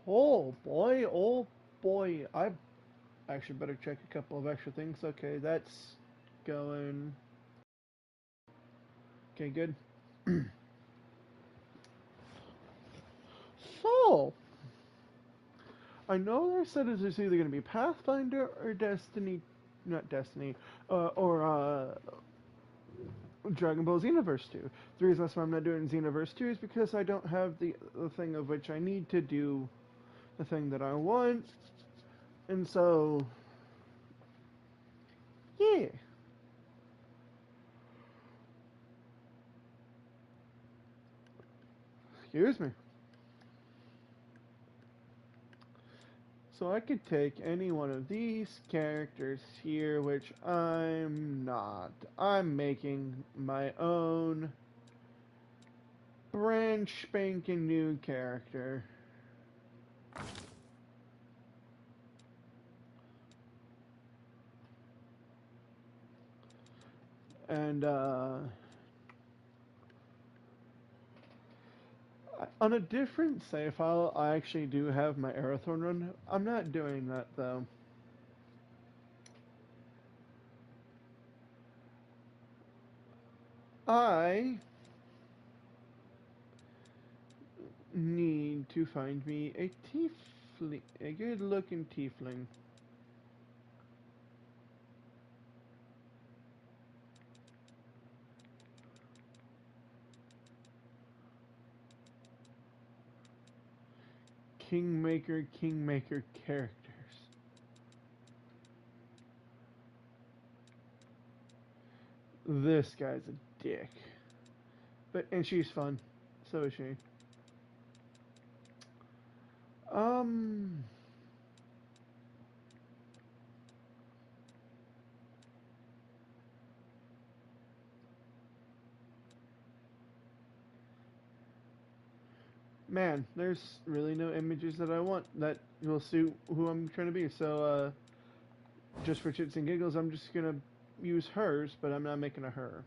Oh boy. I actually better check a couple of extra things. Okay, that's going. Okay, good. So, I know they said it's either going to be Pathfinder or Destiny, not Destiny, or Dragon Ball Xenoverse 2. The reason that's why I'm not doing Xenoverse 2 is because I don't have the thing of which I need to do the thing that I want. And so, yeah. Excuse me. So I could take any one of these characters here, which I'm not. I'm making my own brand spanking new character. And, on a different save file, I actually do have my Aerothorn run. I'm not doing that, though. I need to find me a tiefling, a good-looking tiefling. Kingmaker characters. This guy's a dick. And she's fun. So is she. Um, man, there's really no images that I want that will suit who I'm trying to be. So, just for chits and giggles, I'm just gonna use hers, but I'm not making a her,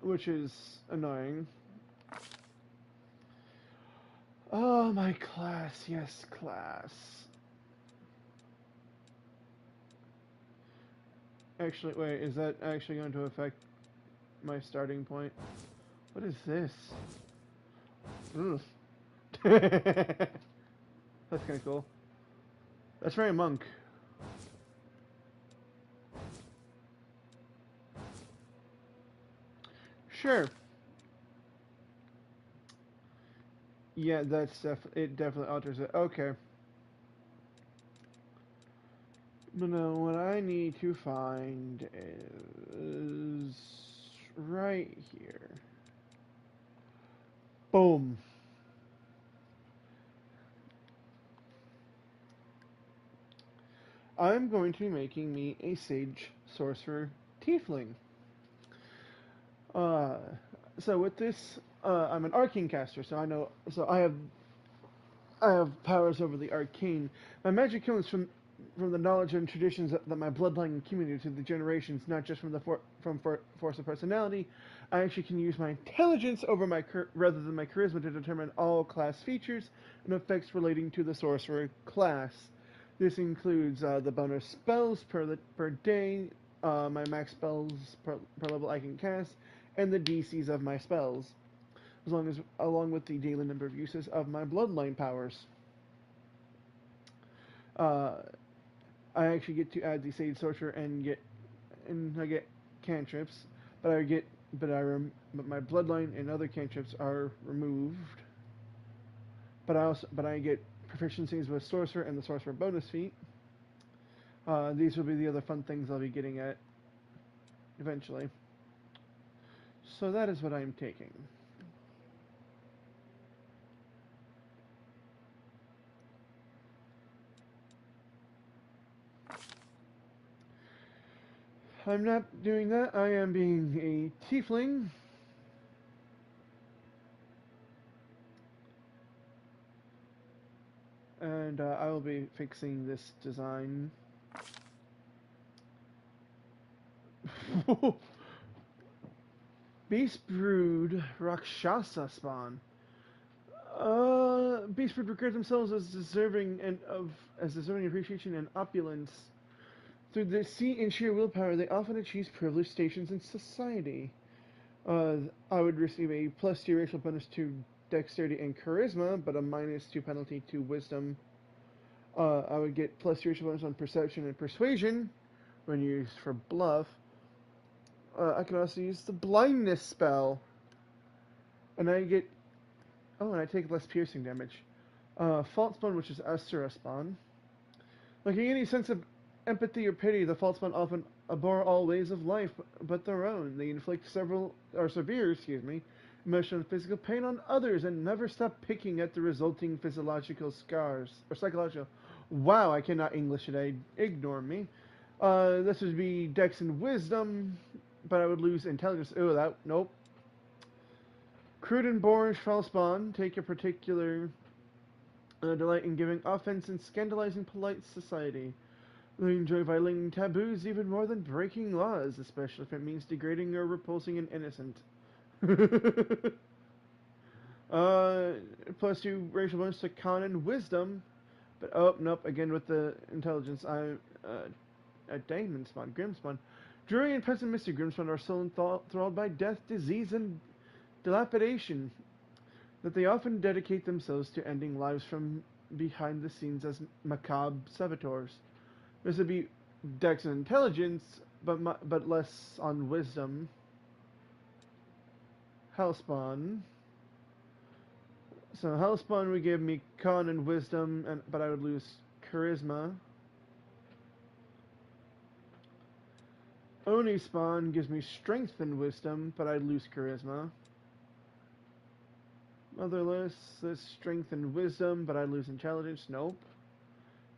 which is annoying. Oh, my class, yes, class. Actually, wait, is that actually going to affect my starting point? What is this? Ugh. That's kind of cool. That's very monk. Sure. Yeah, it definitely alters it. Okay. But no, what I need to find is right here. Boom. I'm going to be making me a Sage Sorcerer Tiefling. Uh, so with this, I'm an Arcane caster, so I know. So I have powers over the arcane. My magic comes from the knowledge and traditions that my bloodline accumulated through the generations, not just from force of personality. I actually can use my intelligence over rather than my charisma to determine all class features and effects relating to the sorcerer class. This includes the bonus spells per day, my max spells per level I can cast, and the DCs of my spells, along with the daily number of uses of my bloodline powers. Uh, I actually get to add the Sage Sorcerer and I get cantrips, but I get but my bloodline and other cantrips are removed. But I get proficiencies with Sorcerer and the Sorcerer bonus feat. These will be the other fun things I'll be getting at eventually. So that is what I'm taking. I'm not doing that. I am being a tiefling. And I will be fixing this design. Beast Brood Rakshasa spawn. Beasts would regard themselves as deserving appreciation and opulence. Through deceit and sheer willpower, they often achieve privileged stations in society. I would receive a +2 racial bonus to dexterity and charisma, but a -2 penalty to wisdom. I would get +2 racial bonus on perception and persuasion when used for bluff. I can also use the blindness spell, and I get and I take less piercing damage. False Spawn, which is Asura Spawn. Lacking any sense of empathy or pity, the false spawn often abhor all ways of life but their own. They inflict severe, emotional and physical pain on others and never stop picking at the resulting physiological scars or psychological. Wow, I cannot English today. Ignore me. This would be Dex and Wisdom, but I would lose Intelligence. Nope. Crude and boorish foul spawn take a particular delight in giving offense and scandalizing polite society. They enjoy violating taboos even more than breaking laws, especially if it means degrading or repulsing an innocent. +2 racial bonus to con and wisdom, but nope, again with the intelligence. I'm a Daemon spawn, Grim spawn. Drury and pessimistic Grim spawn are so enthralled by death, disease, and dilapidation that they often dedicate themselves to ending lives from behind the scenes as macabre saboteurs. This would be Dex and Intelligence, but less on Wisdom. Hellspawn. So Hellspawn would give me Con and Wisdom, but I would lose Charisma. Oni Spawn gives me Strength and Wisdom, but I'd lose Charisma. Motherless, there's Strength and Wisdom, but I'd lose Intelligence. Nope.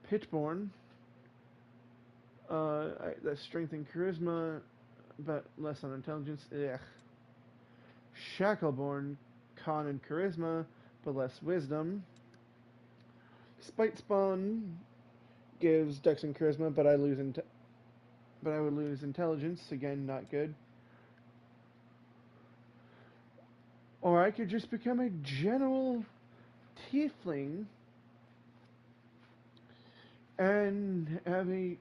Pitchborn. That's Strength and Charisma, but less on Intelligence. Ugh. Shackleborn, Con and Charisma, but less Wisdom. Spite Spawn gives Dex and Charisma, but I would lose Intelligence. Again, not good. Or I could just become a general tiefling and have a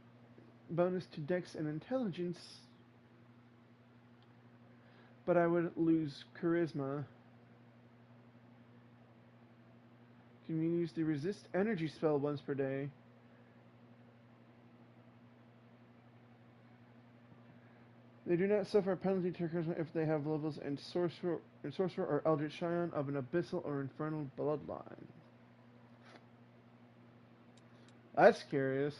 bonus to Dex and Intelligence, but I would lose Charisma. Can you use the Resist Energy spell once per day? They do not suffer a penalty to Charisma if they have levels in Sorcerer or Eldritch Scion of an Abyssal or Infernal bloodline. That's curious.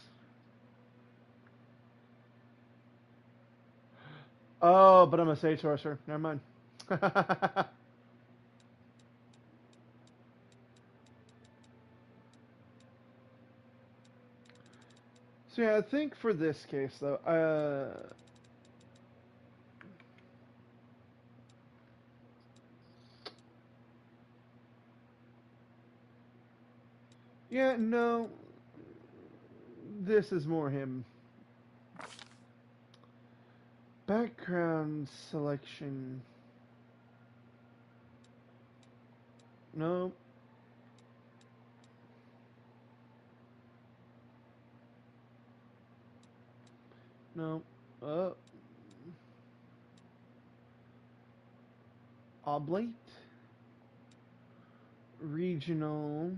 Oh, but I'm a Sage Sorcerer. Never mind. So yeah, I think for this case though, yeah, no, this is more him. Background selection. No. No. Oblate. Regional.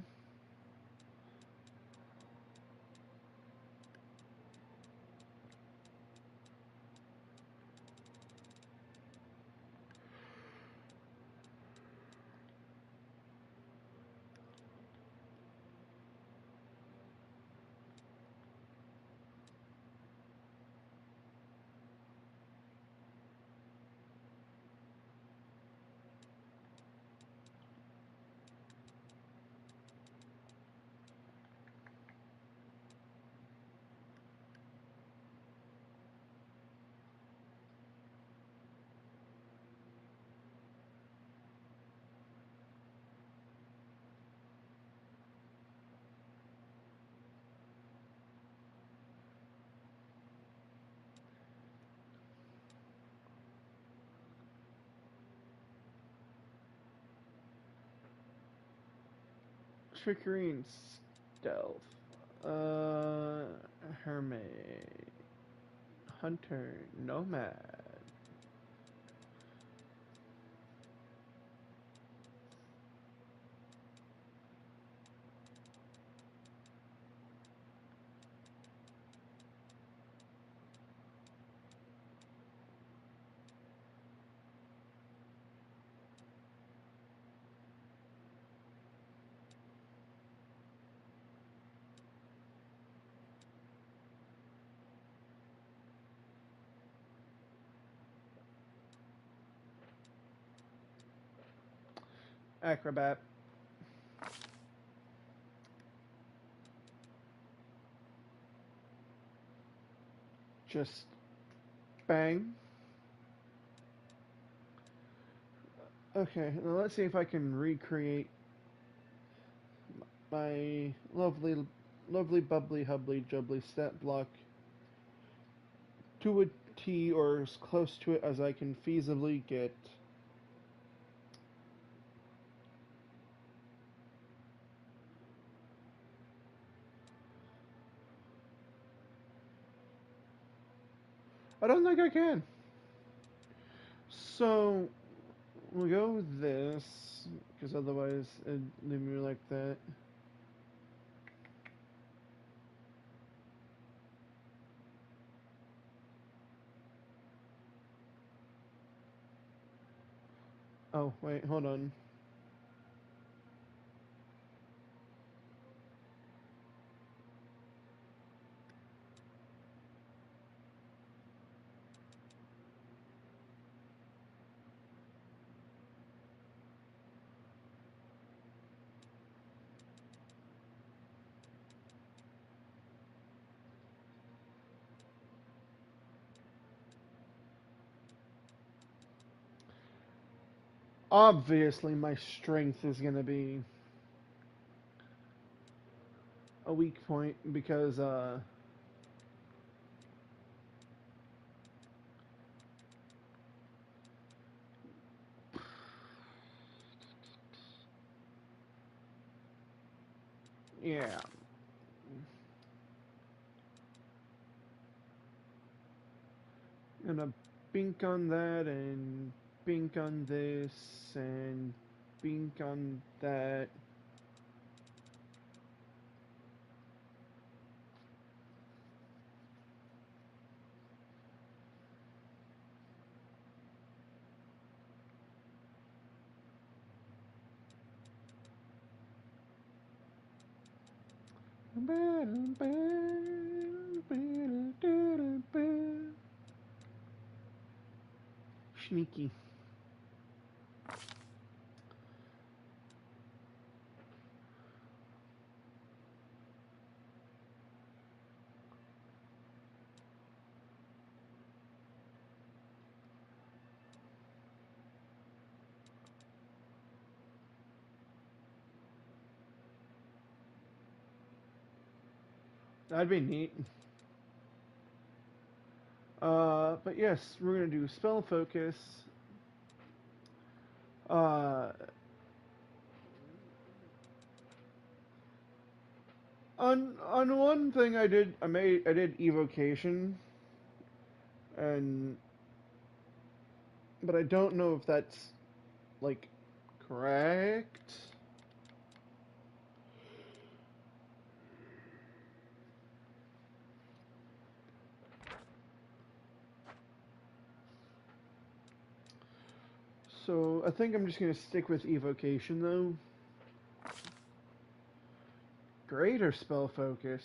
trickery, and stealth. Hermit, hunter, nomad. Acrobat. Just bang. Okay, now let's see if I can recreate my lovely, bubbly, hubbly, jubbly stat block to a T or as close to it as I can feasibly get. I don't think I can. So we'll go with this, because otherwise it'd leave me like that. Oh, wait, hold on. Obviously, my strength is going to be a weak point because, yeah. Gonna bink on that and bink on this and bink on that. Sneaky. That'd be neat. But yes, we're gonna do spell focus. Uh, on one thing I did evocation, and but I don't know if that's like correct. So I think I'm just gonna stick with evocation though. Greater spell focus.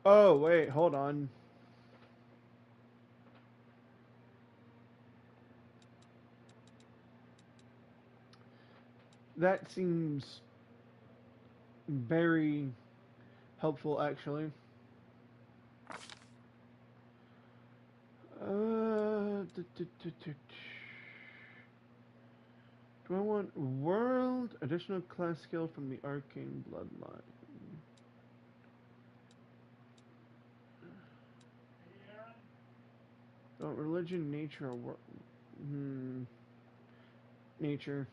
Oh wait, hold on. That seems very helpful actually. Do I want world additional class skill from the arcane bloodline? Oh, religion, nature, or nature.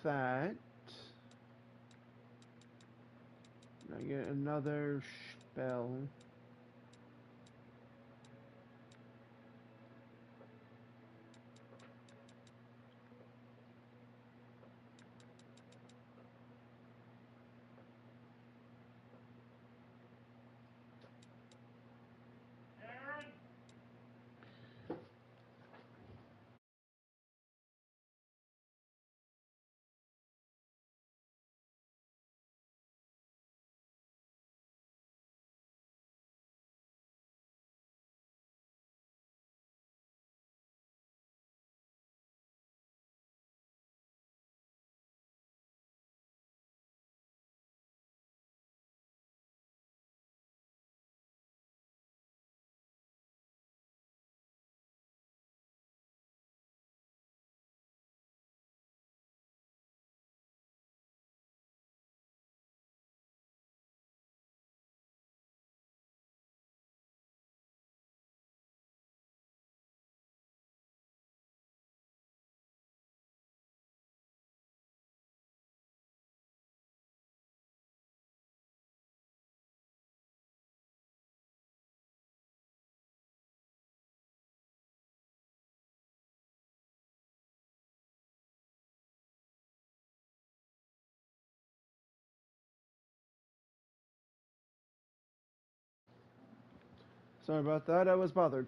That. I get another spell. Sorry about that, I was bothered.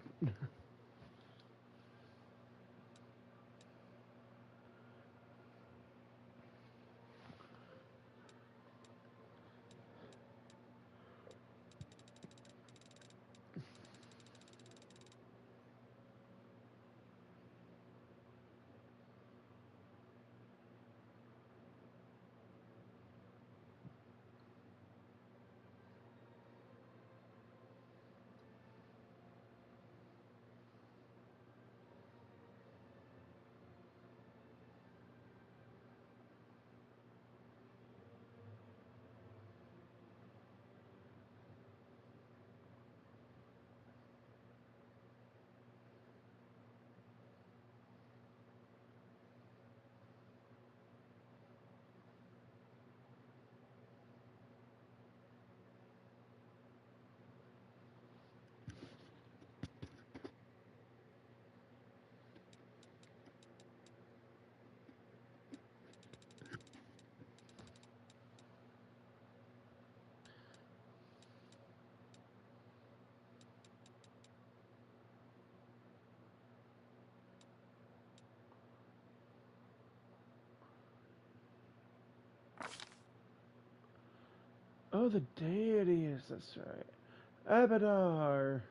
Oh, the deities, that's right. Abadar.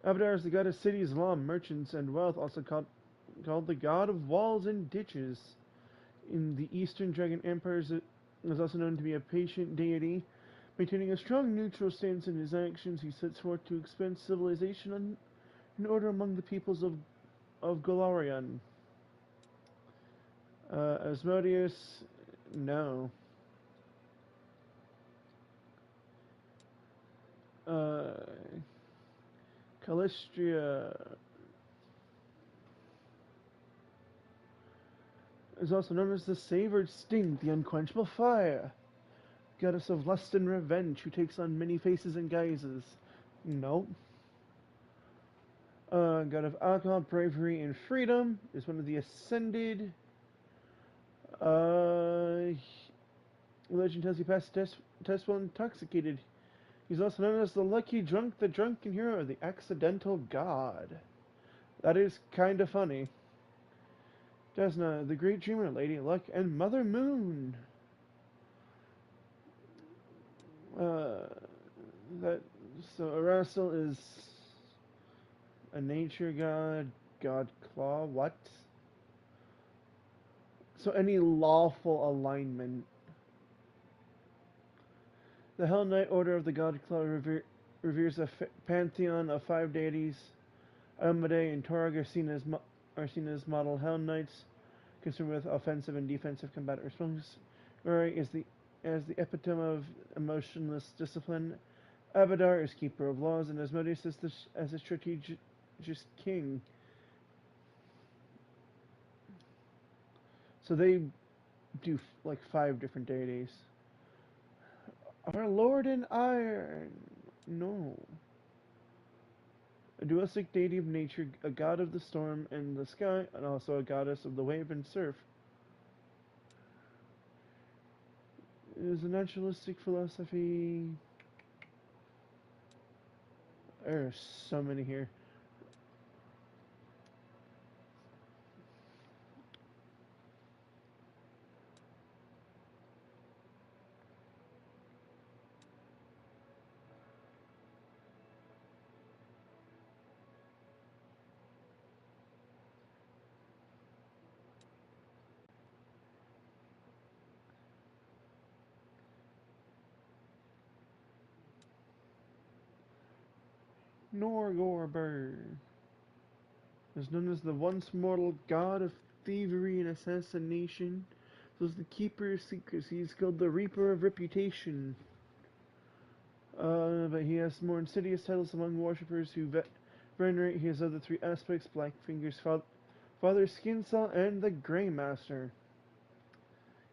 Abadar is the god of cities, law, merchants, and wealth, also called the god of walls and ditches. In the Eastern Dragon Empire, is also known to be a patient deity. Maintaining a strong neutral stance in his actions, he sets forth to expand civilization and order among the peoples of Golarion. Asmodeus, no. Uh, Calistria is also known as the Savored Sting, the Unquenchable Fire, goddess of lust and revenge, who takes on many faces and guises. Nope. God of alcohol, bravery, and freedom is one of the Ascended. Uh, Legend tells he passed test while intoxicated. He's also known as the Lucky Drunk, the Drunken Hero, or the Accidental God. That is kinda funny. Desna, the Great Dreamer, Lady Luck, and Mother Moon. Uh, that so Erastil is a nature god, god claw. What? So any lawful alignment. The Hell Knight Order of the God Claw reveres a pantheon of 5 deities. Almade and Torag are seen as model Hell Knights, concerned with offensive and defensive combat responses. Rory is the epitome of emotionless discipline. Abadar is keeper of laws, and Asmodeus is as a strategist king. So they do like 5 different deities. Our Lord in Iron. No. A dualistic deity of nature, a god of the storm and the sky, and also a goddess of the wave and surf. It is a naturalistic philosophy. There are so many here. Norgorber is known as the once mortal god of thievery and assassination. So is the keeper of secrets. He's called the Reaper of Reputation. But he has more insidious titles among worshippers who venerate his other 3 aspects: Blackfinger's Father Skinsaw and the Grey Master.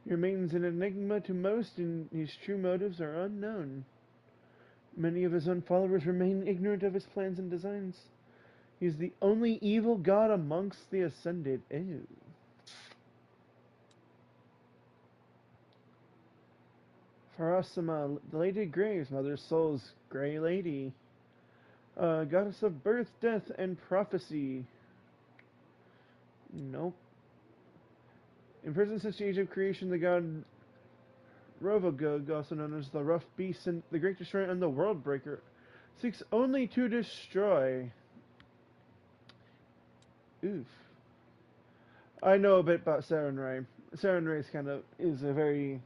He remains an enigma to most, and his true motives are unknown. Many of his own followers remain ignorant of his plans and designs. He is the only evil god amongst the Ascended. Ew. Pharasma, the Lady of Graves, Mother Soul's Grey Lady. Goddess of birth, death, and prophecy. Nope. Imprisoned since the age of creation, the god Rovagug, also known as the Rough Beast, and the Great Destroyer, and the World Breaker, seeks only to destroy. Oof. I know a bit about Sarenrae. Sarenrae is a very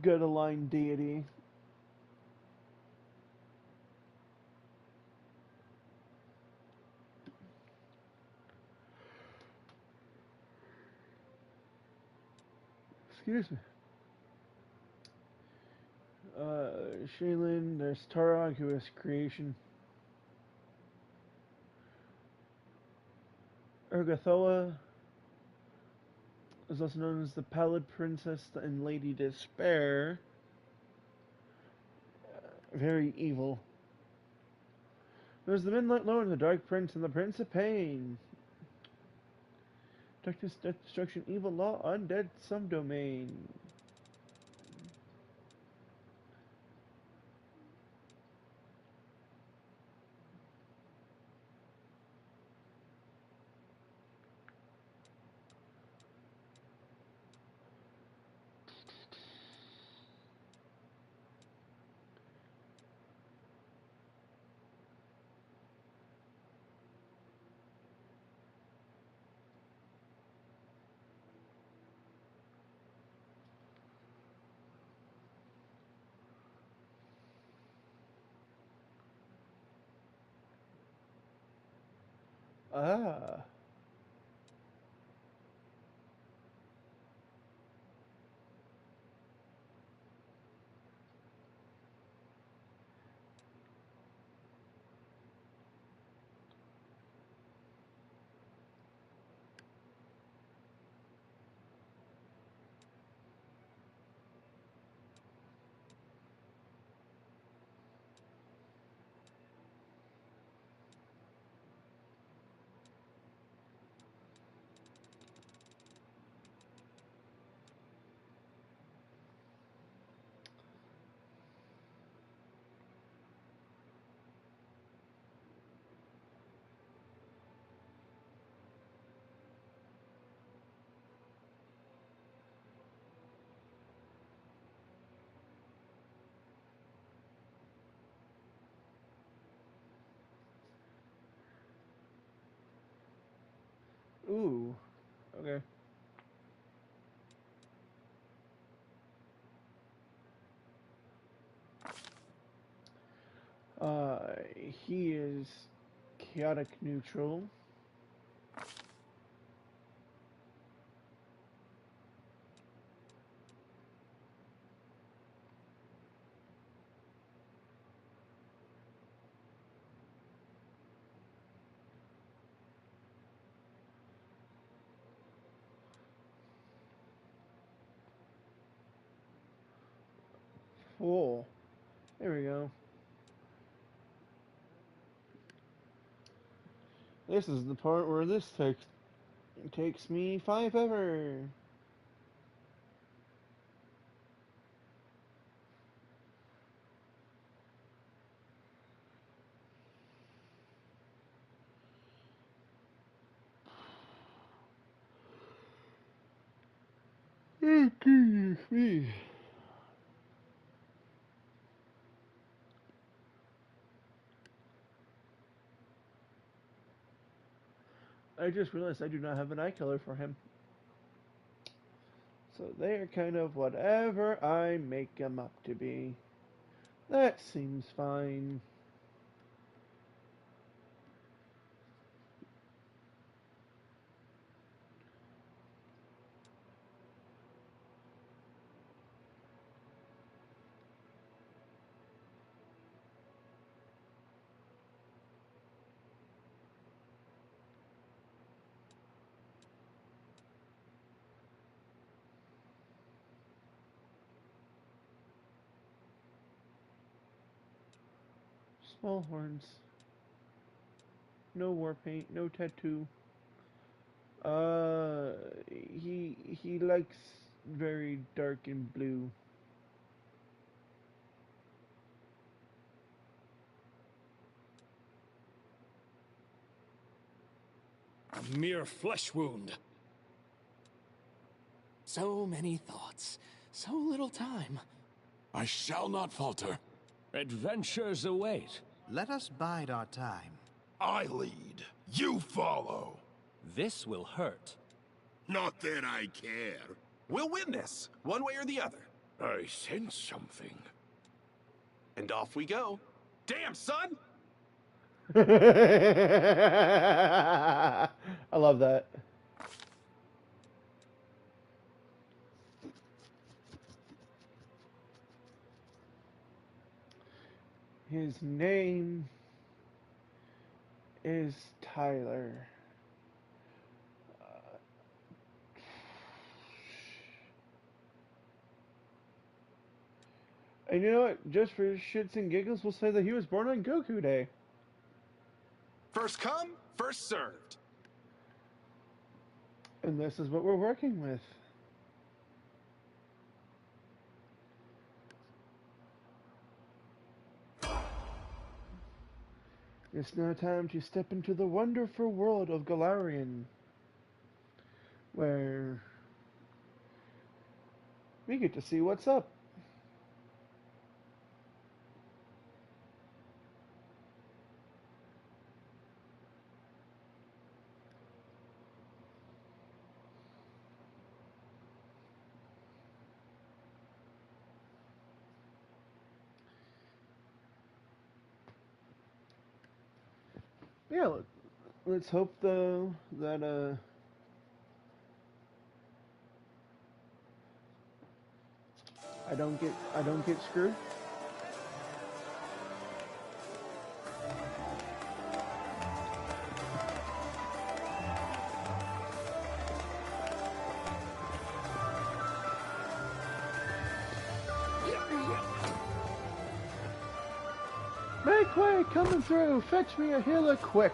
good aligned deity. Excuse me. Shaylin, there's Tarog, who is creation. Urgathoa is also known as the Pallid Princess and Lady Despair. Very evil. There's the Midnight Lord, the Dark Prince, and the Prince of Pain. Darkness, death, destruction, evil, law, undead, subdomain. Ah. Ooh. Okay. He is chaotic neutral. Full. There we go. This is the part where this takes me 5 ever. Oh, goodness me. I just realized I do not have an eye color for him. So they're kind of whatever I make them up to be. That seems fine. Small horns. No war paint, no tattoo. He likes very dark and blue. A mere flesh wound. So many thoughts, so little time. I shall not falter. Adventures await. Let us bide our time. I lead. You follow. This will hurt. Not that I care. We'll win this, one way or the other. I sense something. And off we go. Damn, son! I love that. His name is Tyler. And you know what? Just for shits and giggles, we'll say that he was born on Goku Day. First come, first served. And this is what we're working with. It's now time to step into the wonderful world of Galarian, where we get to see what's up. Yeah, let's hope though that I don't get screwed. Make way, coming through. Fetch me a healer quick.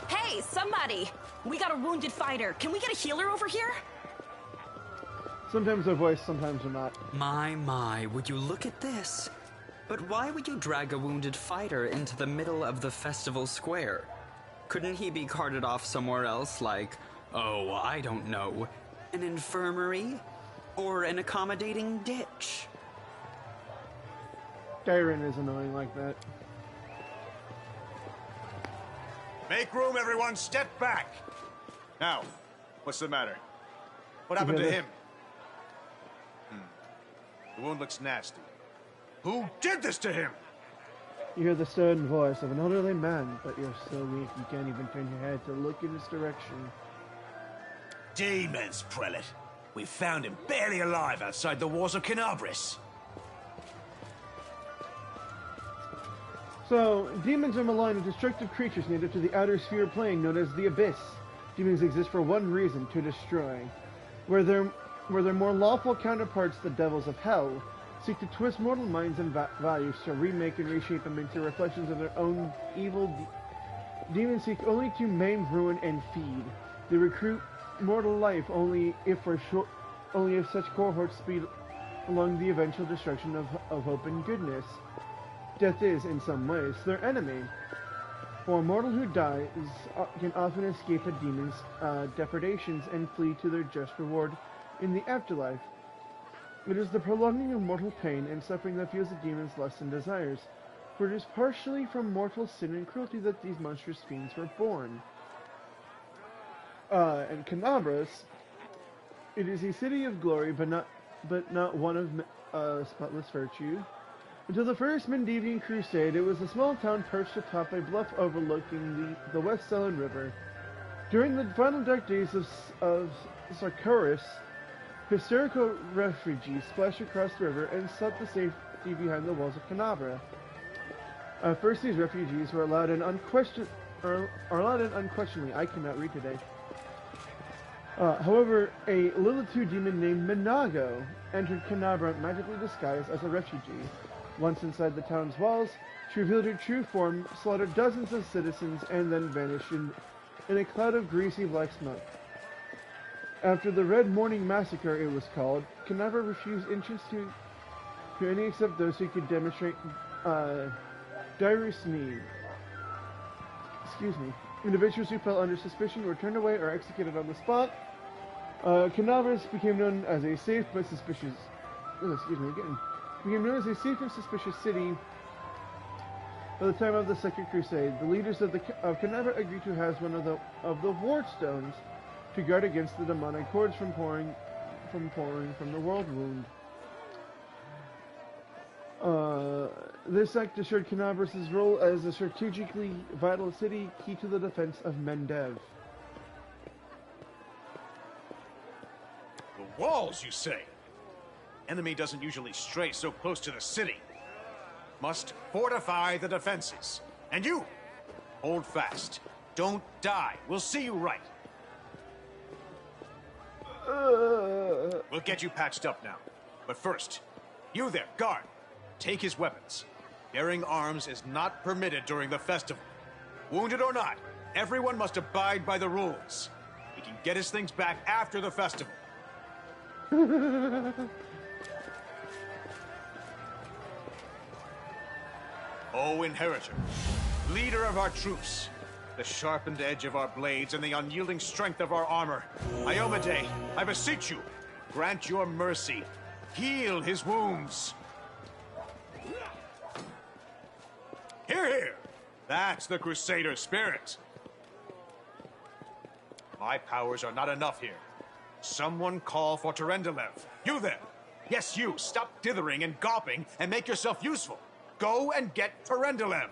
Hey, somebody! We got a wounded fighter. Can we get a healer over here? Sometimes they're voiced, sometimes they're not. My, would you look at this? But why would you drag a wounded fighter into the middle of the festival square? Couldn't he be carted off somewhere else, like, oh, I don't know, an infirmary? Or an accommodating ditch? Darren is annoying like that. Make room, everyone. Step back. Now, what's the matter? What happened to him? The wound looks nasty. Who did this to him? You hear the stern voice of an elderly man, but you're so weak you can't even turn your head to look in his direction. Demons, Prelate. We found him barely alive outside the walls of Canabris. So, demons are malign and destructive creatures native to the outer sphere plane known as the Abyss. Demons exist for one reason, to destroy. Where their more lawful counterparts, the devils of hell, seek to twist mortal minds and values to remake and reshape them into reflections of their own evil. Demons seek only to maim, ruin, and feed. They recruit mortal life only if such cohorts speed along the eventual destruction of hope and goodness. Death is, in some ways, their enemy. For a mortal who dies can often escape a demon's depredations and flee to their just reward in the afterlife. It is the prolonging of mortal pain and suffering that fuels the demon's lusts and desires, for it is partially from mortal sin and cruelty that these monstrous fiends were born. And Canabris, it is a city of glory, but not one of spotless virtue. Until the First Mendevian Crusade, it was a small town perched atop a bluff overlooking the West Selin River. During the final dark days of Sarkoris, hysterical refugees splashed across the river and sought the safety behind the walls of Canabra. At first, these refugees were allowed in unquestionably. I cannot read today. However, a Lilitu demon named Minago entered Canabra magically disguised as a refugee. Once inside the town's walls, she revealed her true form, slaughtered dozens of citizens, and then vanished in a cloud of greasy black smoke. After the Red Morning Massacre, it was called, Canabra refused entrance to any except those who could demonstrate direst need. Excuse me. Individuals who fell under suspicion were turned away or executed on the spot. Canabras became known as a safe but suspicious. Became known as a safe and suspicious city. By the time of the Second Crusade, the leaders of Canabra agreed to house one of the Ward Stones to guard against the demonic hordes from pouring from the World Wound. This act assured Canabras' role as a strategically vital city, key to the defense of Mendev. The walls, you say? Enemy doesn't usually stray so close to the city. Must fortify the defenses. And you, hold fast. Don't die. We'll see you right. We'll get you patched up now. But first, you there, guard. Take his weapons. Bearing arms is not permitted during the festival. Wounded or not, everyone must abide by the rules. He can get his things back after the festival. O Inheritor, leader of our troops, the sharpened edge of our blades and the unyielding strength of our armor, Iomedae, I beseech you, grant your mercy. Heal his wounds. Hear, hear! That's the Crusader spirit. My powers are not enough here. Someone call for Terendelev. You there! Yes, you! Stop dithering and gawping and make yourself useful. Go and get Terendelev!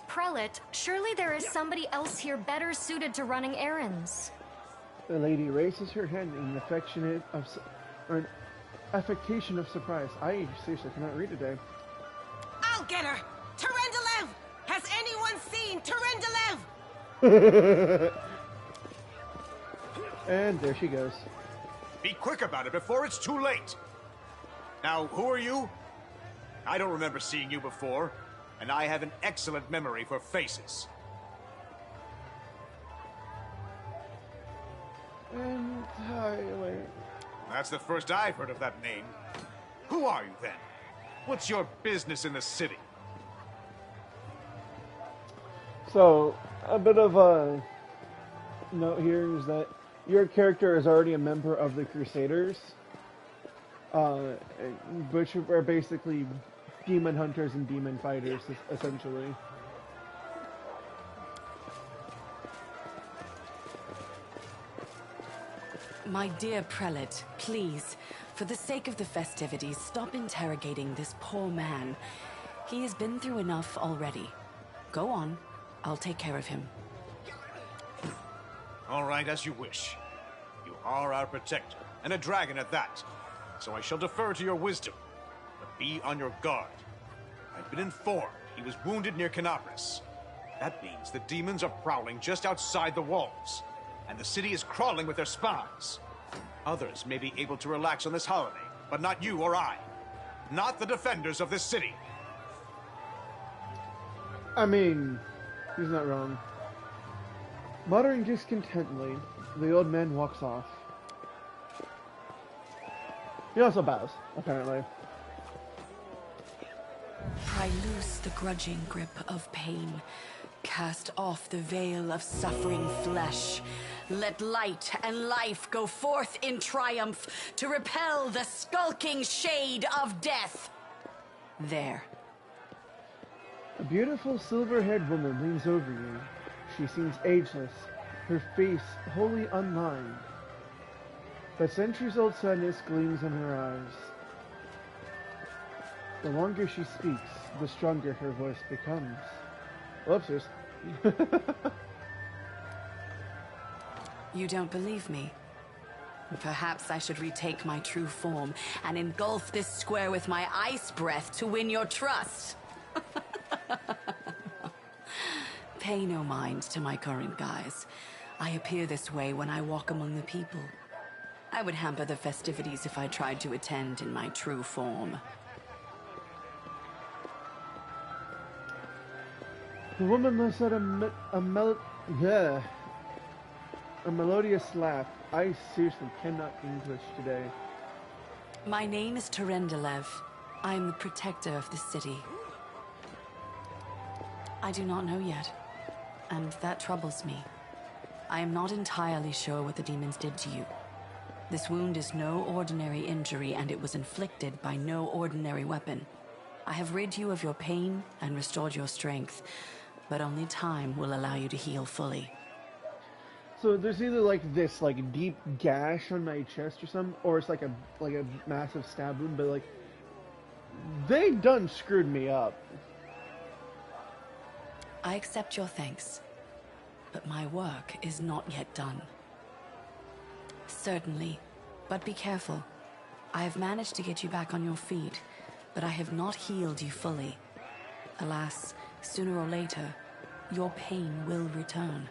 Prelate, surely there is somebody else here better suited to running errands. The lady raises her hand in an affectation of surprise. I seriously cannot read today. I'll get her! Terendelev! Has anyone seen Terendelev? And there she goes. Be quick about it before it's too late! Now, who are you? I don't remember seeing you before, and I have an excellent memory for faces. And That's the first I've heard of that name. Who are you, then? What's your business in the city? So, a bit of a note here is that your character is already a member of the Crusaders, which are basically demon hunters and demon fighters, essentially. My dear prelate, please, for the sake of the festivities, stop interrogating this poor man. He has been through enough already. Go on. I'll take care of him. All right, as you wish. You are our protector, and a dragon at that. So I shall defer to your wisdom. But be on your guard. I've been informed he was wounded near Canabras. That means the demons are prowling just outside the walls, and the city is crawling with their spies. Others may be able to relax on this holiday, but not you or I. Not the defenders of this city. I mean, he's not wrong. Muttering discontentedly, the old man walks off. He also bows, apparently. Pry loose the grudging grip of pain. Cast off the veil of suffering flesh. Let light and life go forth in triumph to repel the skulking shade of death. There. A beautiful silver-haired woman leans over you. She seems ageless, her face wholly unlined. But centuries-old sadness gleams in her eyes. The longer she speaks, the stronger her voice becomes. Whoopsies. You don't believe me? Perhaps I should retake my true form and engulf this square with my ice breath to win your trust. Pay no mind to my current guise. I appear this way when I walk among the people. I would hamper the festivities if I tried to attend in my true form. The woman lets out a melodious laugh. I seriously cannot English today. My name is Terendelev. I am the protector of the city. I do not know yet, and that troubles me. I am not entirely sure what the demons did to you. This wound is no ordinary injury, and it was inflicted by no ordinary weapon. I have rid you of your pain and restored your strength, but only time will allow you to heal fully. So there's either like this like deep gash on my chest or something, or it's like a massive stab wound, but like they done screwed me up. I accept your thanks, but my work is not yet done. Certainly, but be careful. I have managed to get you back on your feet, but I have not healed you fully. Alas, sooner or later, your pain will return.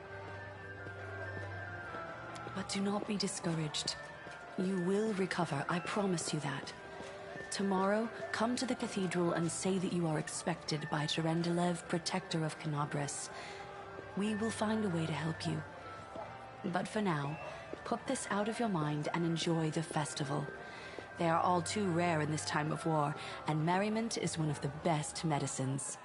But do not be discouraged. You will recover, I promise you that. Tomorrow, come to the cathedral and say that you are expected by Terendelev, protector of Canabras. We will find a way to help you. But for now, put this out of your mind and enjoy the festival. They are all too rare in this time of war, and merriment is one of the best medicines.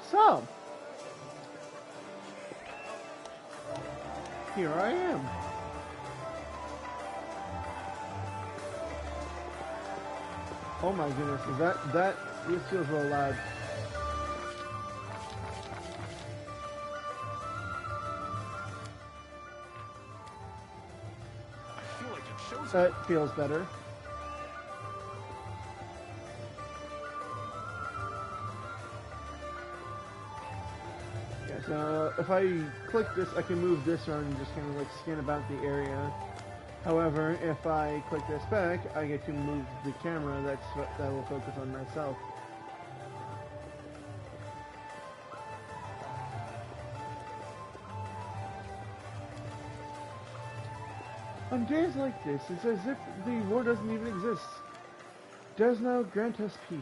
So, here I am. Oh my goodness, is that this feels real loud. I feel like it shows. That feels better. So if I click this, I can move this around and just kind of like scan about the area. However, if I click this back, I get to move the camera that will focus on myself. On days like this, it's as if the war doesn't even exist. Does now grant us peace.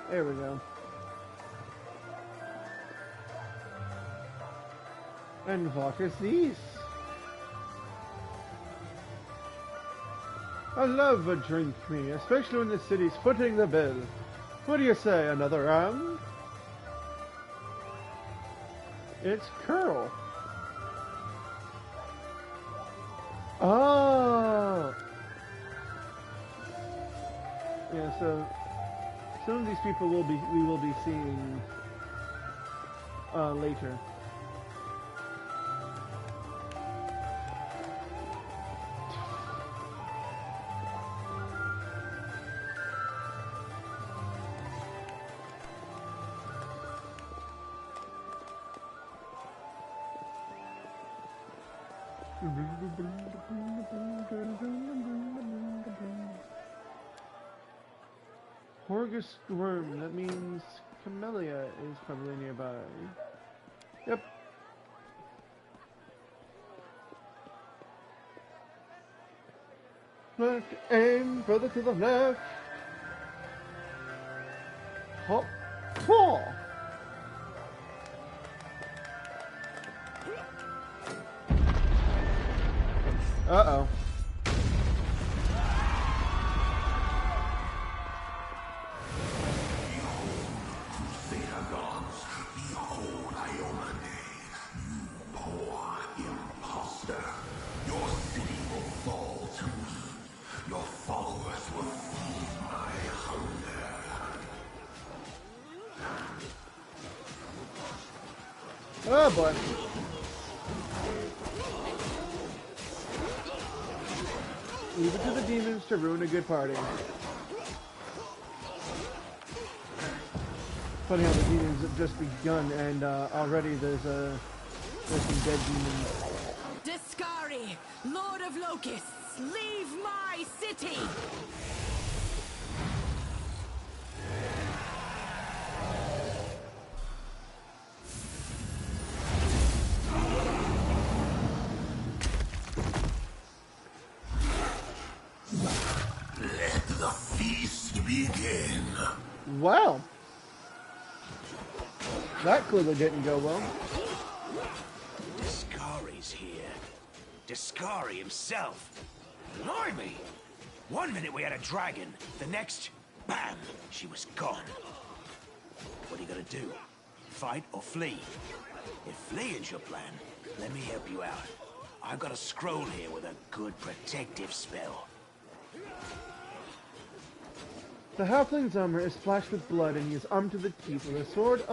There we go. And what is these? I love a drink, me, especially when the city's footing the bill. What do you say, another round? It's Curl. Oh, Yeah, so some of these people we will be seeing later. Horgus Worm, that means Camellia is probably nearby. Yep. Left, aim, further to the left. Hop, fall. Uh-oh. Oh boy. Leave it to the demons to ruin a good party. Funny how the demons have just begun and already there's some dead demons. Discari, Lord of Locusts, leave my city! Let the feast begin. Wow. That clearly didn't go well. Discari's here. Discari himself. Blimey! One minute we had a dragon, the next, bam, she was gone. What are you gonna do? Fight or flee? If fleeing's your plan, let me help you out. I've got a scroll here with a good protective spell. The halfling's armor is splashed with blood, and he is armed to the teeth with a sword,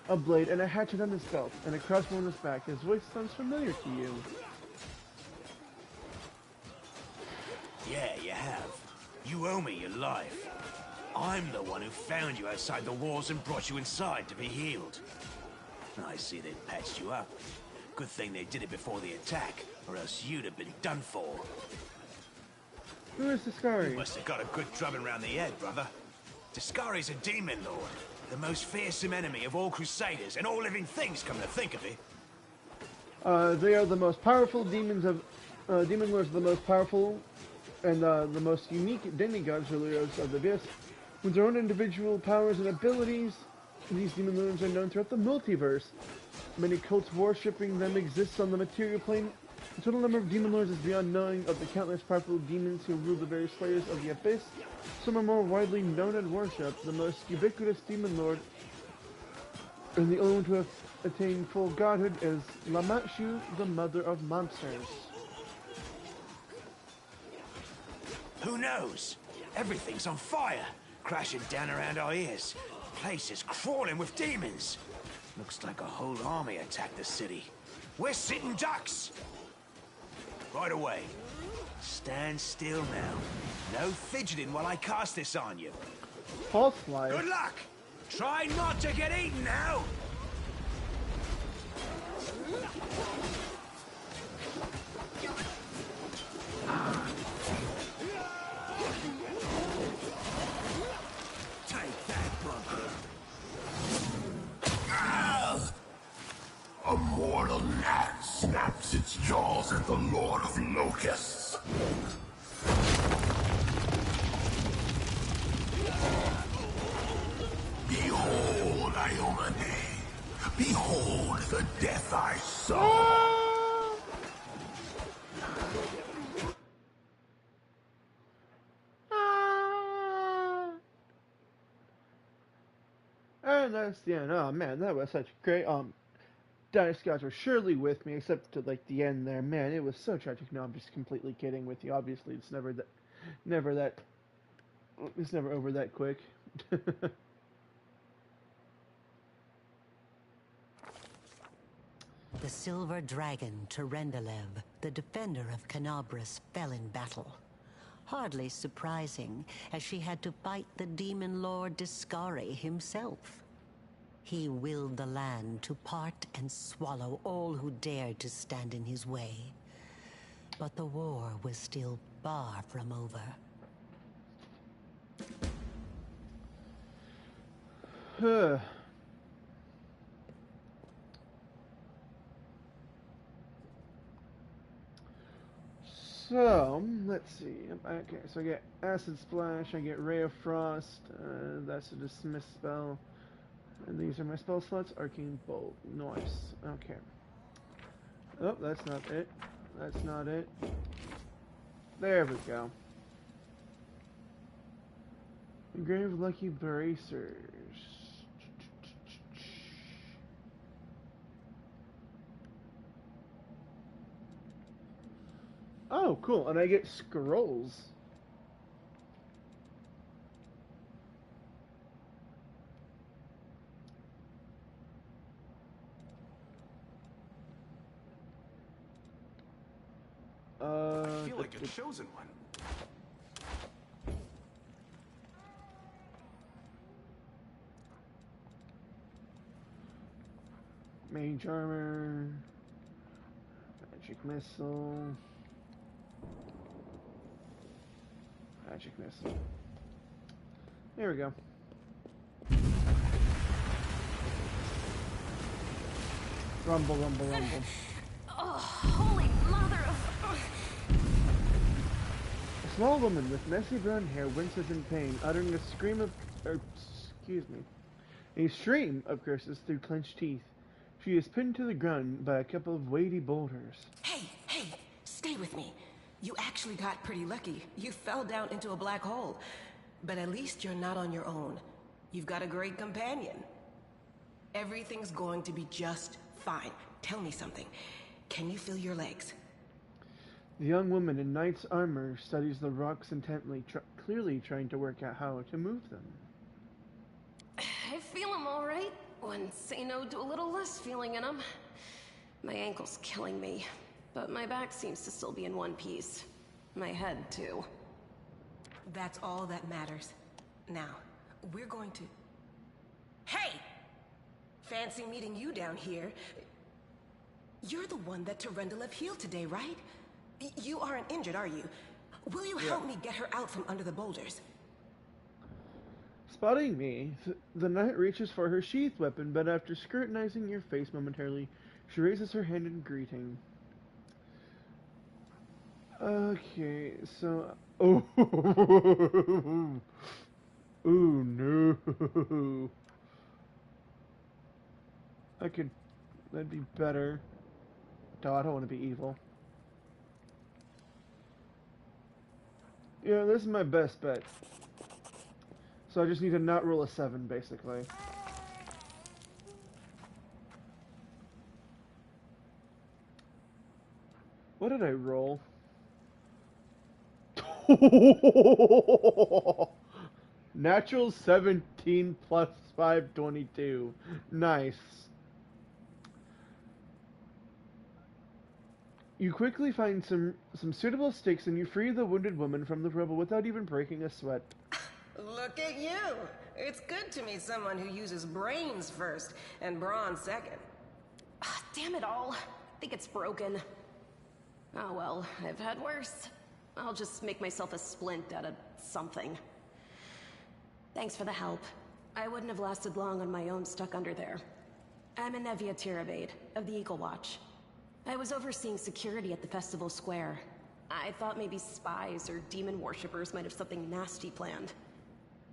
a blade, and a hatchet on his belt, and a crossbow on his back. His voice sounds familiar to you. Yeah, you have. You owe me your life. I'm the one who found you outside the walls and brought you inside to be healed. I see they patched you up. Good thing they did it before the attack, or else you'd have been done for. Who is Discari? You must have got a good drubbing round the head, brother. Discari's a demon lord, the most fearsome enemy of all crusaders and all living things, come to think of it. They are the most powerful demons of... demon lords are the most powerful and the most unique demigods, rulers of the abyss. With their own individual powers and abilities, these demon lords are known throughout the multiverse. Many cults worshipping them exist on the material plane. The total number of demon lords is beyond knowing of the countless powerful demons who rule the various layers of the abyss. Some are more widely known and worshipped. The most ubiquitous demon lord and the only one to have attained full godhood is Lamashu, the mother of monsters. Who knows? Everything's on fire, crashing down around our ears. The place is crawling with demons. Looks like a whole army attacked the city. We're sitting ducks! Right away. Stand still now. No fidgeting while I cast this on you. False life. Good luck! Try not to get eaten now! Take that, brother. A mortal gnat snaps its jaws at the Lord of Locusts. Behold, Iomade. Behold the death I saw. And that's the end. Oh man, that was such great. Dice Gods were surely with me, except to like the end there. Man, it was so tragic. No, I'm just completely kidding with you. Obviously, it's never that It's never over that quick. The silver dragon, Terendelev, the defender of Canabras, fell in battle. Hardly surprising, as she had to fight the demon lord Discari himself. He willed the land to part and swallow all who dared to stand in his way. But the war was still far from over. Huh. So, let's see. Okay, so I get Acid Splash, I get Ray of Frost, that's a Dismiss spell. And these are my spell slots. Arcane Bolt. Nice. Okay. Oh, that's not it. That's not it. There we go. Engraved Lucky Bracers. Oh, cool. And I get scrolls. I feel like a chosen one. Mage Armor. Magic Missile. Magic Missile. There we go. Rumble, rumble, rumble. Oh, holy mother of... A small woman with messy brown hair winces in pain, uttering a scream of... excuse me. A stream of curses through clenched teeth. She is pinned to the ground by a couple of weighty boulders. Hey, stay with me. You actually got pretty lucky. You fell down into a black hole. But at least you're not on your own. You've got a great companion. Everything's going to be just fine. Tell me something. Can you feel your legs? The young woman in knight's armor studies the rocks intently, clearly trying to work out how to move them. I feel them all right. When say no to a little less feeling in them. My ankle's killing me, but my back seems to still be in one piece. My head, too. That's all that matters. Now, we're going to... Hey! Fancy meeting you down here. You're the one that Terendelev healed today, right? You aren't injured, are you? Will you help me get her out from under the boulders? Spotting me, the knight reaches for her sheath weapon, but after scrutinizing your face momentarily, she raises her hand in greeting. Okay, so... Oh! Ooh, no! That'd be better. No, I don't want to be evil. Yeah, this is my best bet. So I just need to not roll a 7, basically. What did I roll? Natural 17 plus 5, 22. Nice. You quickly find some suitable sticks and you free the wounded woman from the rubble without even breaking a sweat. Look at you! It's good to meet someone who uses brains first and brawn second. Damn it all. I think it's broken. Oh well, I've had worse. I'll just make myself a splint out of something. Thanks for the help. I wouldn't have lasted long on my own stuck under there. I'm Anevia Tirabade, of the Eagle Watch. I was overseeing security at the festival square. I thought maybe spies or demon worshippers might have something nasty planned.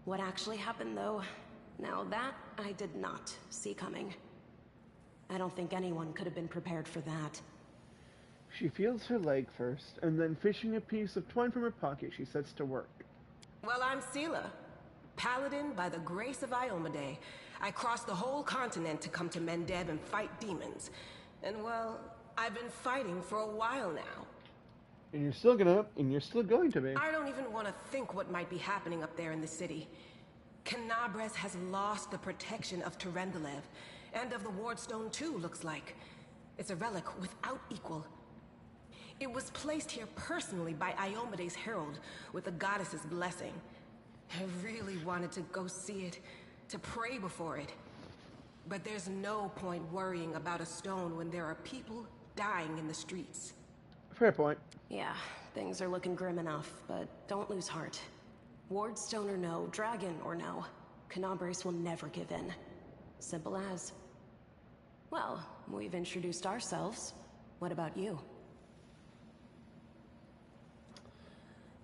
What actually happened, though, now that I did not see coming. I don't think anyone could have been prepared for that. She feels her leg first, and then fishing a piece of twine from her pocket, she sets to work. Well, I'm Sela, paladin by the grace of Iomedae. I crossed the whole continent to come to Mendev and fight demons. And well, I've been fighting for a while now. And you're still going to be. I don't even want to think what might be happening up there in the city. Canabres has lost the protection of Terendelev, and of the Wardstone too, looks like. It's a relic without equal. It was placed here personally by Iomede's herald, with the goddess's blessing. I really wanted to go see it, to pray before it. But there's no point worrying about a stone when there are people dying in the streets. Fair point. Yeah, things are looking grim enough, but don't lose heart. Wardstone or no, dragon or no, Canabres will never give in. Simple as. Well, we've introduced ourselves. What about you?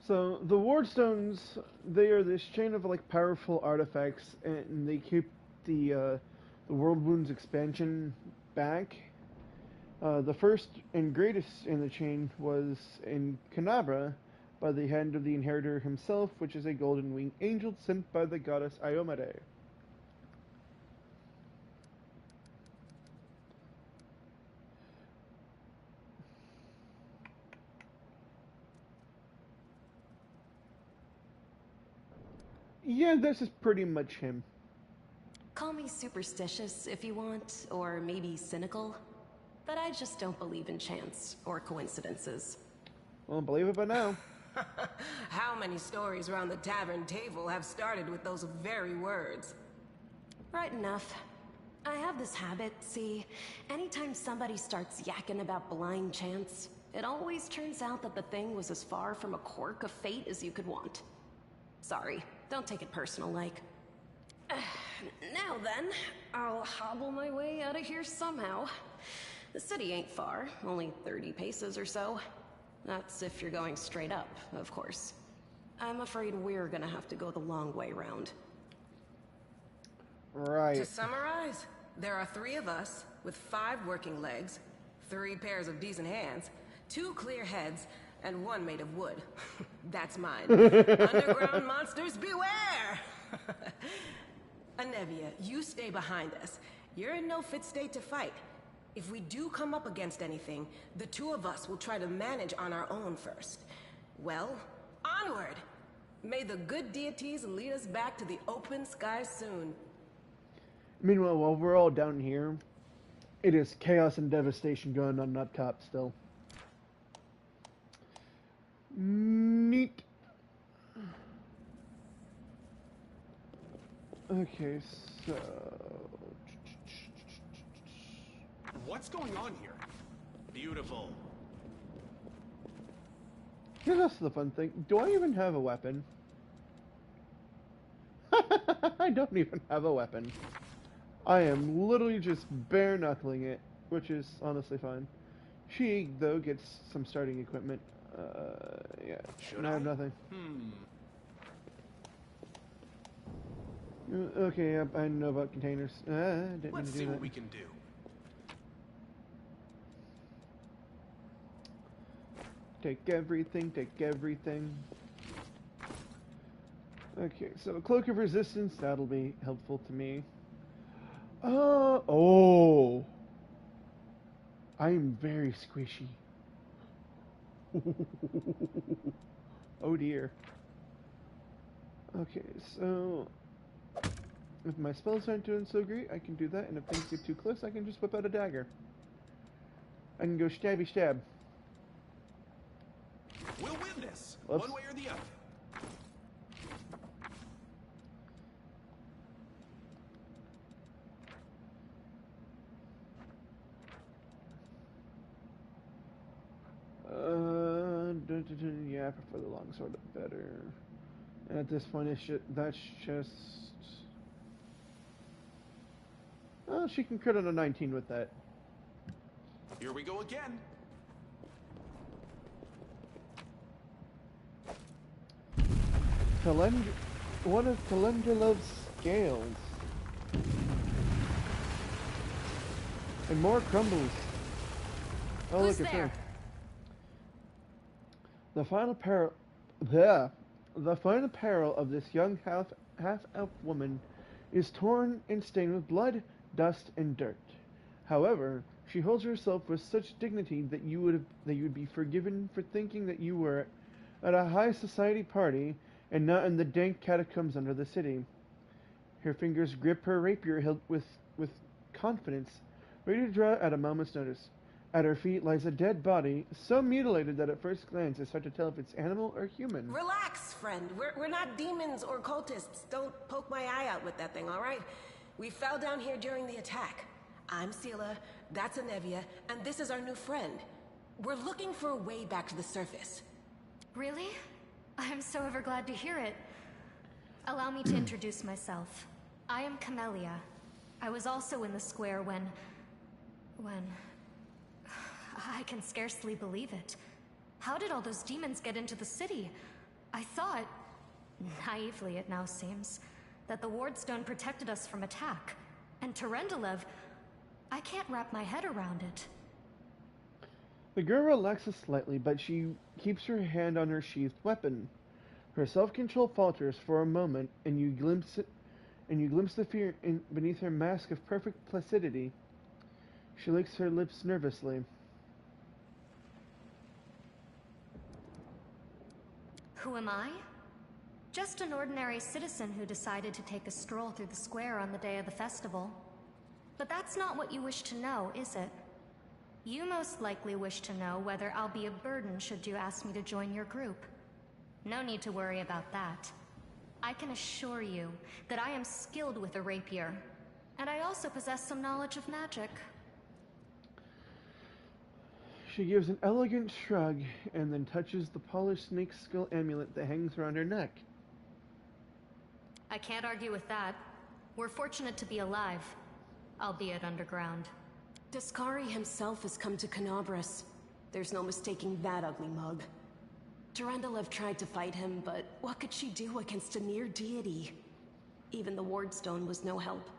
So, the Wardstones, they are this chain of, like, powerful artifacts, and they keep the World Wounds expansion back. The first and greatest in the chain was in Canabra, by the hand of the Inheritor himself, which is a golden winged angel sent by the goddess Iomede. Yeah, this is pretty much him. Call me superstitious if you want, or maybe cynical, but I just don't believe in chance or coincidences. Well, believe it by now. How many stories around the tavern table have started with those very words? Right enough. I have this habit, see, anytime somebody starts yakking about blind chance, it always turns out that the thing was as far from a quirk of fate as you could want. Sorry, don't take it personal, like. Now then, I'll hobble my way out of here somehow. The city ain't far, only 30 paces or so. That's if you're going straight up, of course. I'm afraid we're gonna have to go the long way round. Right. To summarize, there are 3 of us, with 5 working legs, 3 pairs of decent hands, 2 clear heads, and 1 made of wood. That's mine. Underground monsters, beware! Anevia, you stay behind us. You're in no fit state to fight. If we do come up against anything, the 2 of us will try to manage on our own first. Well, onward! May the good deities lead us back to the open sky soon. Meanwhile, while we're all down here, it is chaos and devastation going on up top still. Neat. Okay, so... What's going on here? Beautiful. Here's also the fun thing. Do I even have a weapon? I don't even have a weapon. I am literally just bare-knuckling it, which is honestly fine. She, though, gets some starting equipment. Yeah. Should I have nothing. Okay, yep, I know about containers. Didn't Let's see what we can do. Take everything, take everything. Okay, so a cloak of resistance, that'll be helpful to me. Oh! I am very squishy. Oh dear. Okay, so... if my spells aren't doing so great, I can do that, and if things get too close, I can just whip out a dagger. I can go stabby stab. We'll win this, Whoops. one way or the other. Yeah, I prefer the longsword better. And at this point, that's just... oh, she can crit on a 19 with that. Here we go again. One of Telendelov's scales. And more crumbles. Oh, Who's look, it's there? her. The final peril... The final peril of this young half-elf woman is torn and stained with blood, dust, and dirt. However, She holds herself with such dignity that you would be forgiven for thinking that you were at a high society party and not in the dank catacombs under the city. Her fingers grip her rapier hilt with confidence, ready to draw at a moment's notice. At her feet lies a dead body, so mutilated that at first glance it's hard to tell if it's animal or human. Relax, friend. We're not demons or cultists. Don't poke my eye out with that thing, all right? We fell down here during the attack. I'm Sela, that's Anevia, and this is our new friend. We're looking for a way back to the surface. Really? I'm so ever glad to hear it. Allow me to introduce myself. I am Camellia. I was also in the square when... I can scarcely believe it. How did all those demons get into the city? I thought, naively it now seems, that the Wardstone protected us from attack. And Terendelev, I can't wrap my head around it. The girl relaxes slightly, but she keeps her hand on her sheathed weapon. Her self-control falters for a moment, and you glimpse the fear beneath her mask of perfect placidity. She licks her lips nervously. Who am I? Just an ordinary citizen who decided to take a stroll through the square on the day of the festival. But that's not what you wish to know, is it? You most likely wish to know whether I'll be a burden should you ask me to join your group. No need to worry about that. I can assure you that I am skilled with a rapier, and I also possess some knowledge of magic. She gives an elegant shrug and then touches the polished snake skull amulet that hangs around her neck. I can't argue with that. We're fortunate to be alive, albeit underground. Discari himself has come to Canabras. There's no mistaking that ugly mug. Terendelev tried to fight him, but what could she do against a near deity? Even the Wardstone was no help.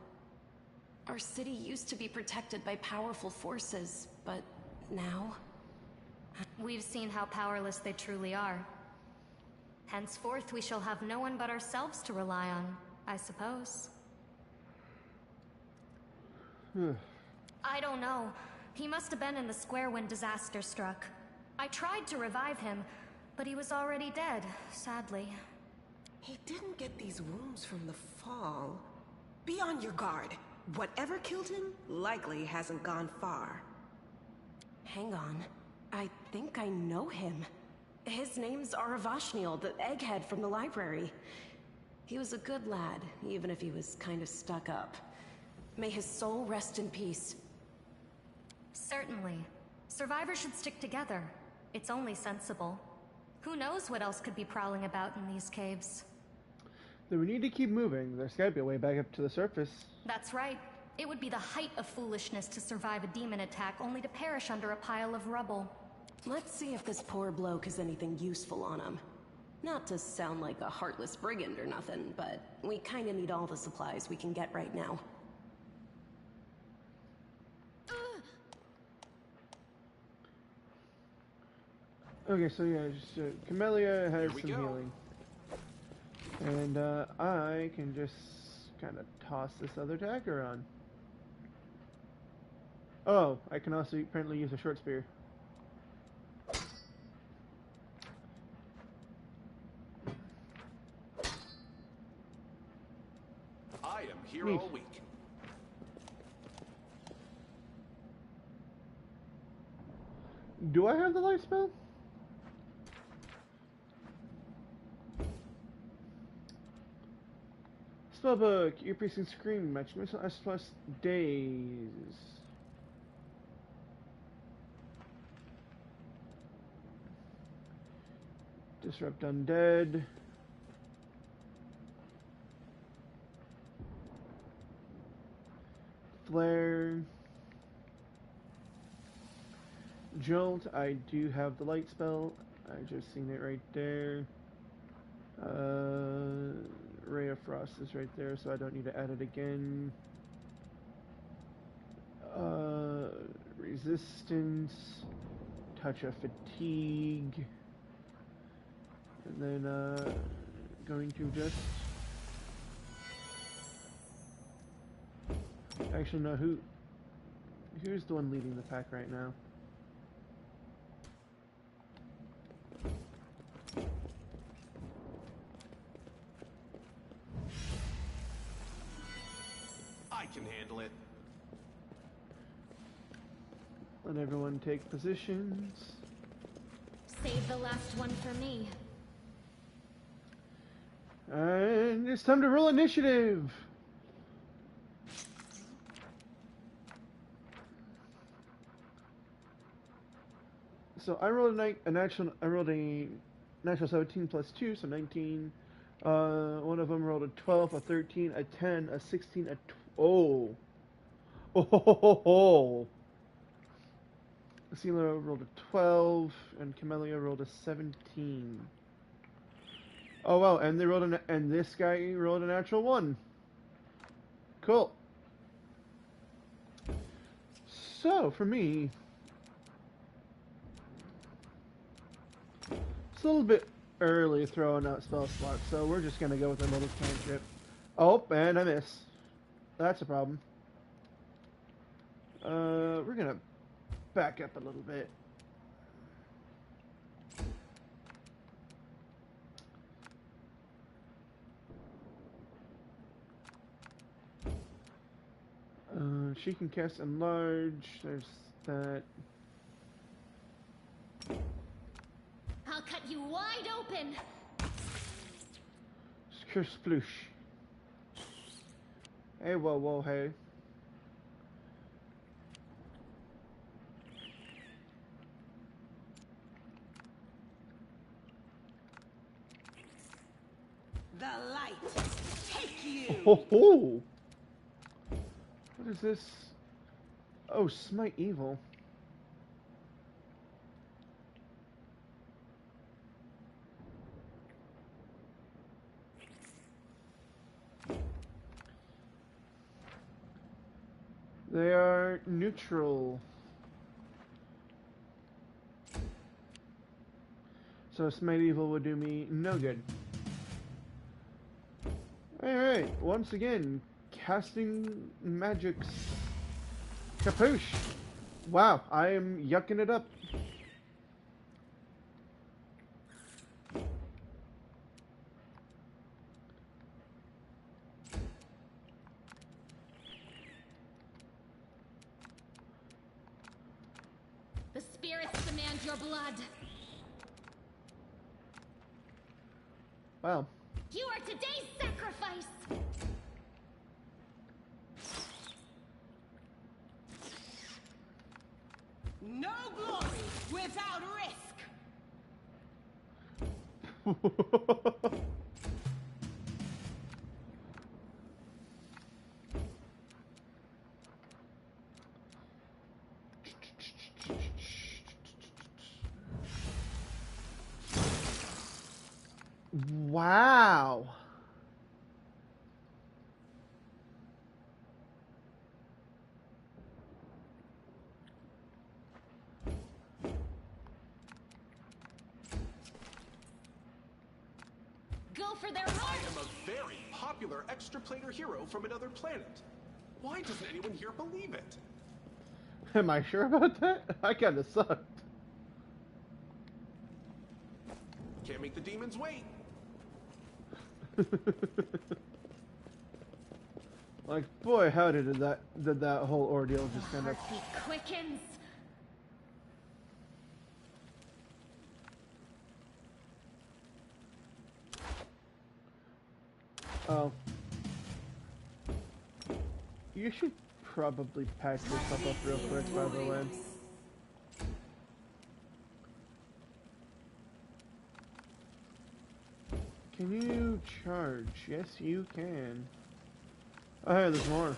Our city used to be protected by powerful forces, but now... We've seen how powerless they truly are. Henceforth, we shall have no one but ourselves to rely on, I suppose. I don't know. He must have been in the square when disaster struck. I tried to revive him, but he was already dead, sadly. He didn't get these wounds from the fall. Be on your guard. Whatever killed him likely hasn't gone far. Hang on. I think I know him. His name's Aravashniel, the egghead from the library. He was a good lad, even if he was kind of stuck up. May his soul rest in peace. Certainly. Survivors should stick together. It's only sensible. Who knows what else could be prowling about in these caves? Then we need to keep moving. There's gotta be a way back up to the surface. That's right. It would be the height of foolishness to survive a demon attack only to perish under a pile of rubble. Let's see if this poor bloke has anything useful on him. Not to sound like a heartless brigand or nothing, but we kinda need all the supplies we can get right now. Okay, so yeah, just, Camellia has some healing. And I can just kind of toss this other dagger on. Oh, I can also apparently use a short spear. I am here Neat. all week. Do I have the light spell? Spellbook, ear-piercing scream, match missile S plus days. Disrupt undead. Flare. Jolt, I do have the light spell. I just seen it right there. Ray of Frost is right there, so I don't need to add it again. Resistance, Touch of Fatigue, and then going to just... Actually, no, who's the one leading the pack right now? I can handle it. Let everyone take positions. Save the last one for me. And it's time to roll initiative. So I rolled a natural 17 plus 2, so 19. One of them rolled a 12, a 13, a 10, a 16, a oh. Oh. Sela rolled a 12, and Camellia rolled a 17. Oh wow, and they rolled and this guy rolled a natural 1. Cool. So for me, it's a little bit early throwing out spell slots, so we're just gonna go with a little cantrip. Oh, and I miss. That's a problem. We're gonna back up a little bit. She can cast Enlarge. There's that. I'll cut you wide open. Sploosh. Hey, whoa, hey. The light, take you! Oh. What is this? Oh, Smite Evil. They are neutral. So Smite Evil would do me no good. Alright, once again, casting magics. Kapoosh! Wow, I am yucking it up. The spirits demand your blood. Wow. You are today's sacrifice. No glory without risk. Wow. Go for their I heart. am a very popular extraplanar hero from another planet. Why doesn't anyone here believe it? Am I sure about that? I kinda sucked. Can't make the demons wait. Like, boy, how did that whole ordeal just kind of... Heartbeat quickens. Oh. You should probably patch yourself up real quick, by the way. Can you charge? Yes, you can. Oh, hey, there's more.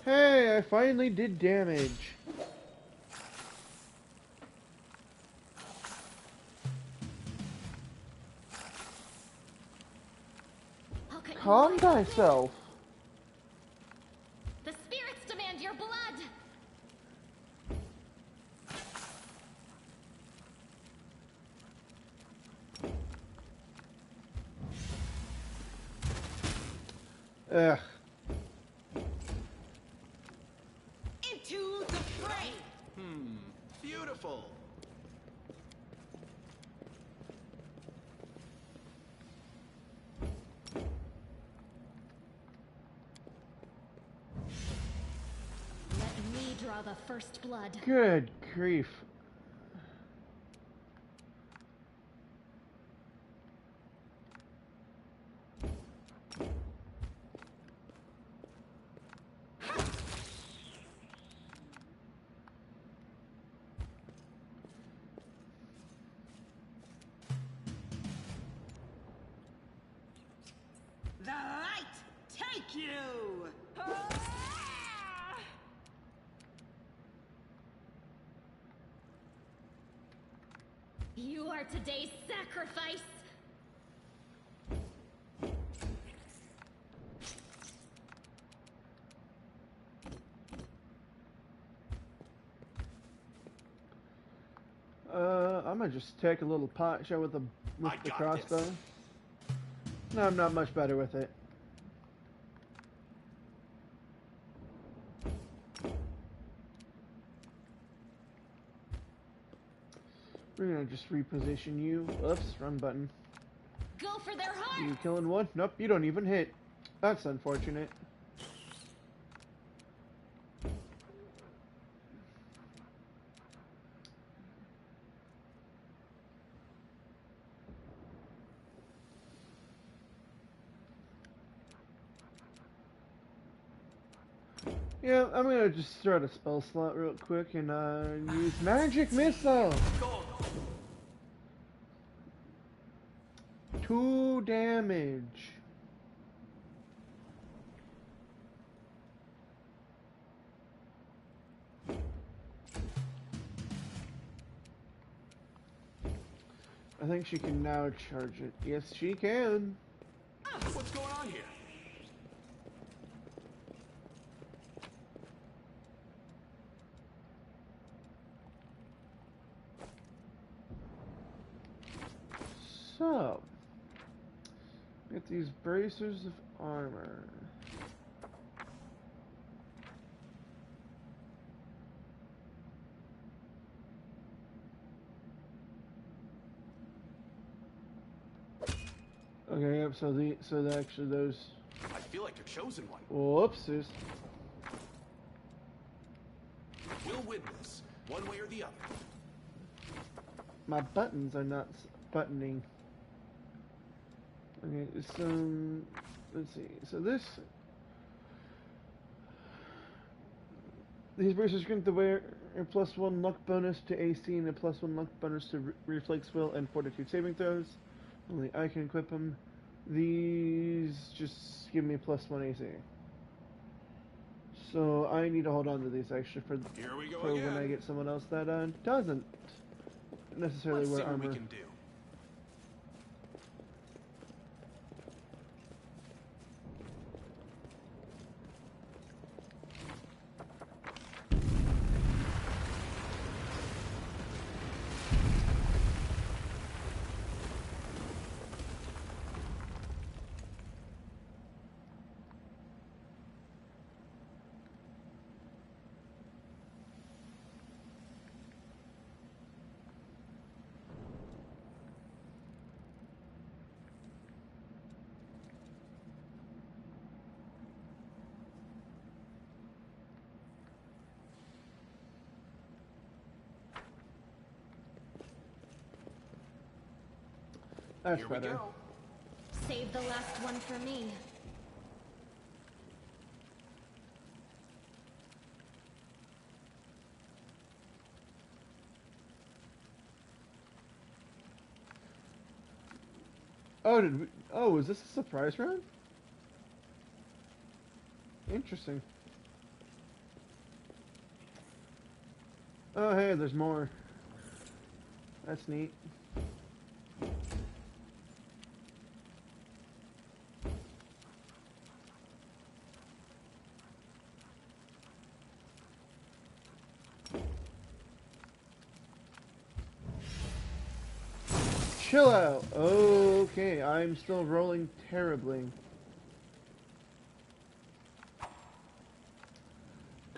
Hey, I finally did damage. Calm thyself. Ugh. Into the fray! Beautiful. Let me draw the first blood. Good grief. The light take you! You are today's sacrifice! I'm gonna just take a little pot shot with the crossbow. this. No, I'm not much better with it. We're gonna just reposition you. Oops, wrong button. Go for their heart! You killing one? Nope, you don't even hit. That's unfortunate. Yeah, I'm gonna just throw out a spell slot real quick and use Magic Missile! 2 damage. I think she can now charge it. Yes, she can. What's going on here? So, get these bracers of armor. Okay, yep, so actually those. I feel like you're chosen one. Whoopsies. We'll win this, one way or the other. My buttons are not buttoning. Okay, so let's see. So these bracers grant the wearer a +1 luck bonus to AC and a +1 luck bonus to reflex, will, and fortitude saving throws. Only I can equip them. These just give me +1 AC. So I need to hold on to these actually for when I get someone else that doesn't necessarily wear armor. Let's see what we can do. That's Here better. we go. Save the last one for me. Oh, is this a surprise round? Interesting. Oh, hey, there's more. That's neat. Chill out. Okay, I'm still rolling terribly.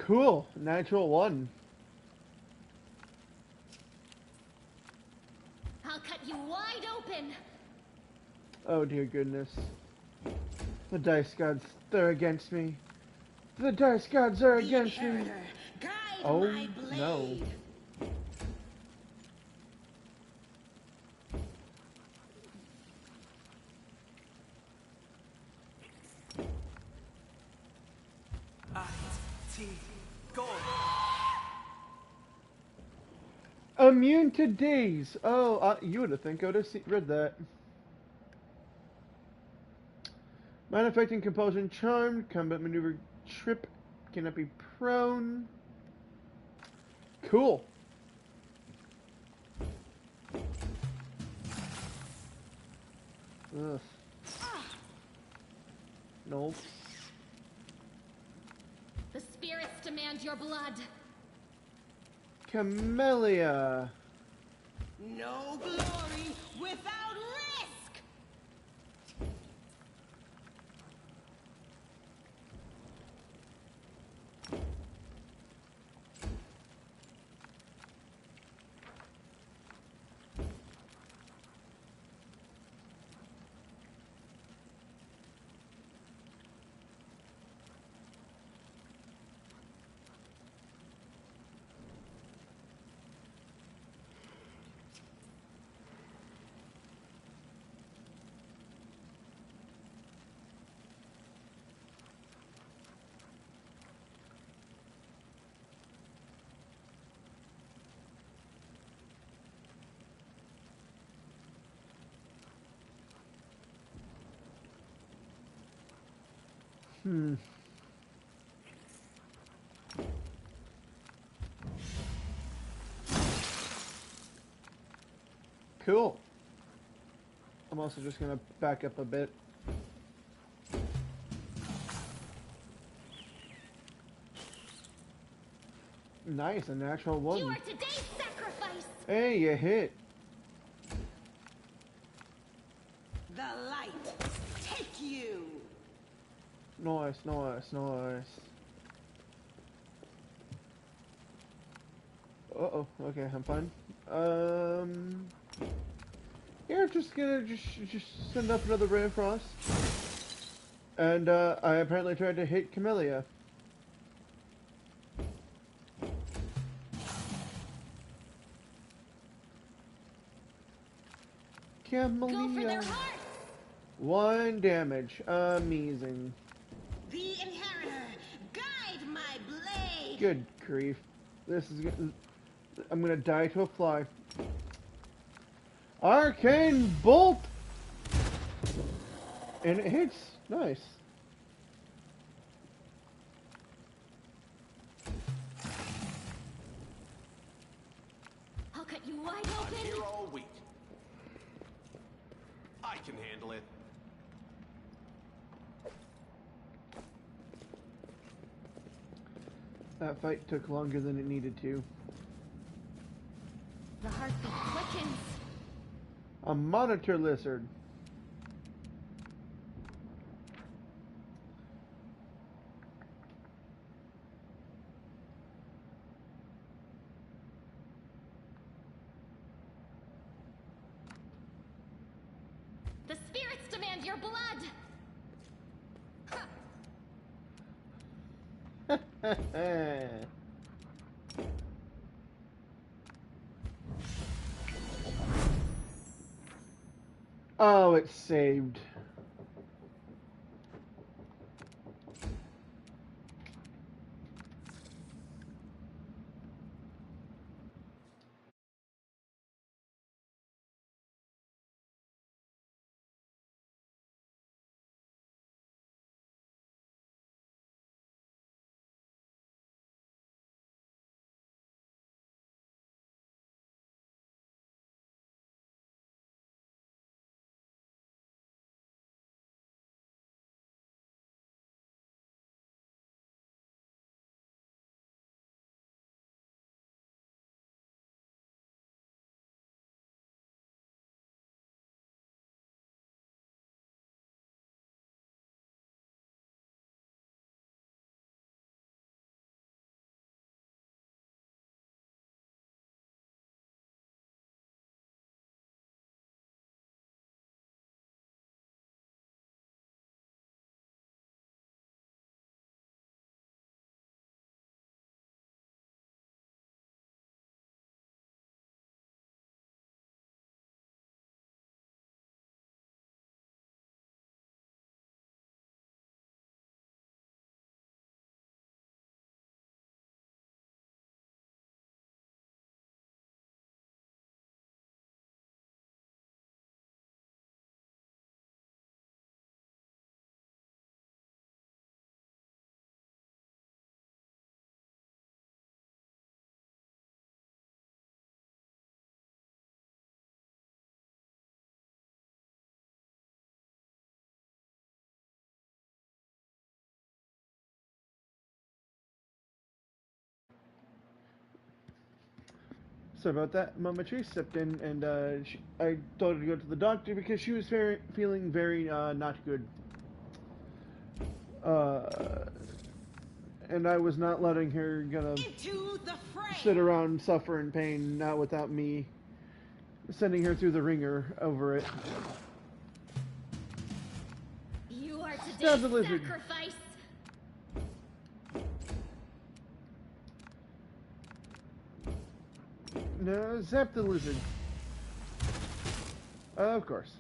Cool. Natural one. I'll cut you wide open. Oh dear goodness. The dice gods, they're against me. The dice gods are against me. Oh no. Immune to daze. Oh, you would have think I would have read that. Mind affecting compulsion, charmed, combat maneuver, trip, cannot be prone. Cool. Ugh. Nope. The spirits demand your blood. Camellia. No glory without risk! Cool. I'm also just gonna back up a bit. Nice, a natural one. You are today's sacrifice. Hey, you hit. The light, take you! Nice, nice, nice. Uh-oh, okay, I'm fine. Yeah, just gonna just send up another ray of frost. And, I apparently tried to hit Camellia. Go for their hearts. 1 damage. Amazing. The Inheritor, guide my blade! Good grief. This is I'm gonna die to a fly. Arcane Bolt! And it hits. Nice. I'll cut you wide I'm open. here all week. I can handle it. That fight took longer than it needed to. The heartbeat quickens. A monitor lizard. The spirits demand your blood. Oh, it's saved. sorry about that. Mama Trace stepped in, and I told her to go to the doctor because she was feeling very not good. And I was not letting her sit around, suffer in pain, not without me sending her through the ringer over it. You are Stab the today's lizard. sacrifice. No, zap the lizard. Of course.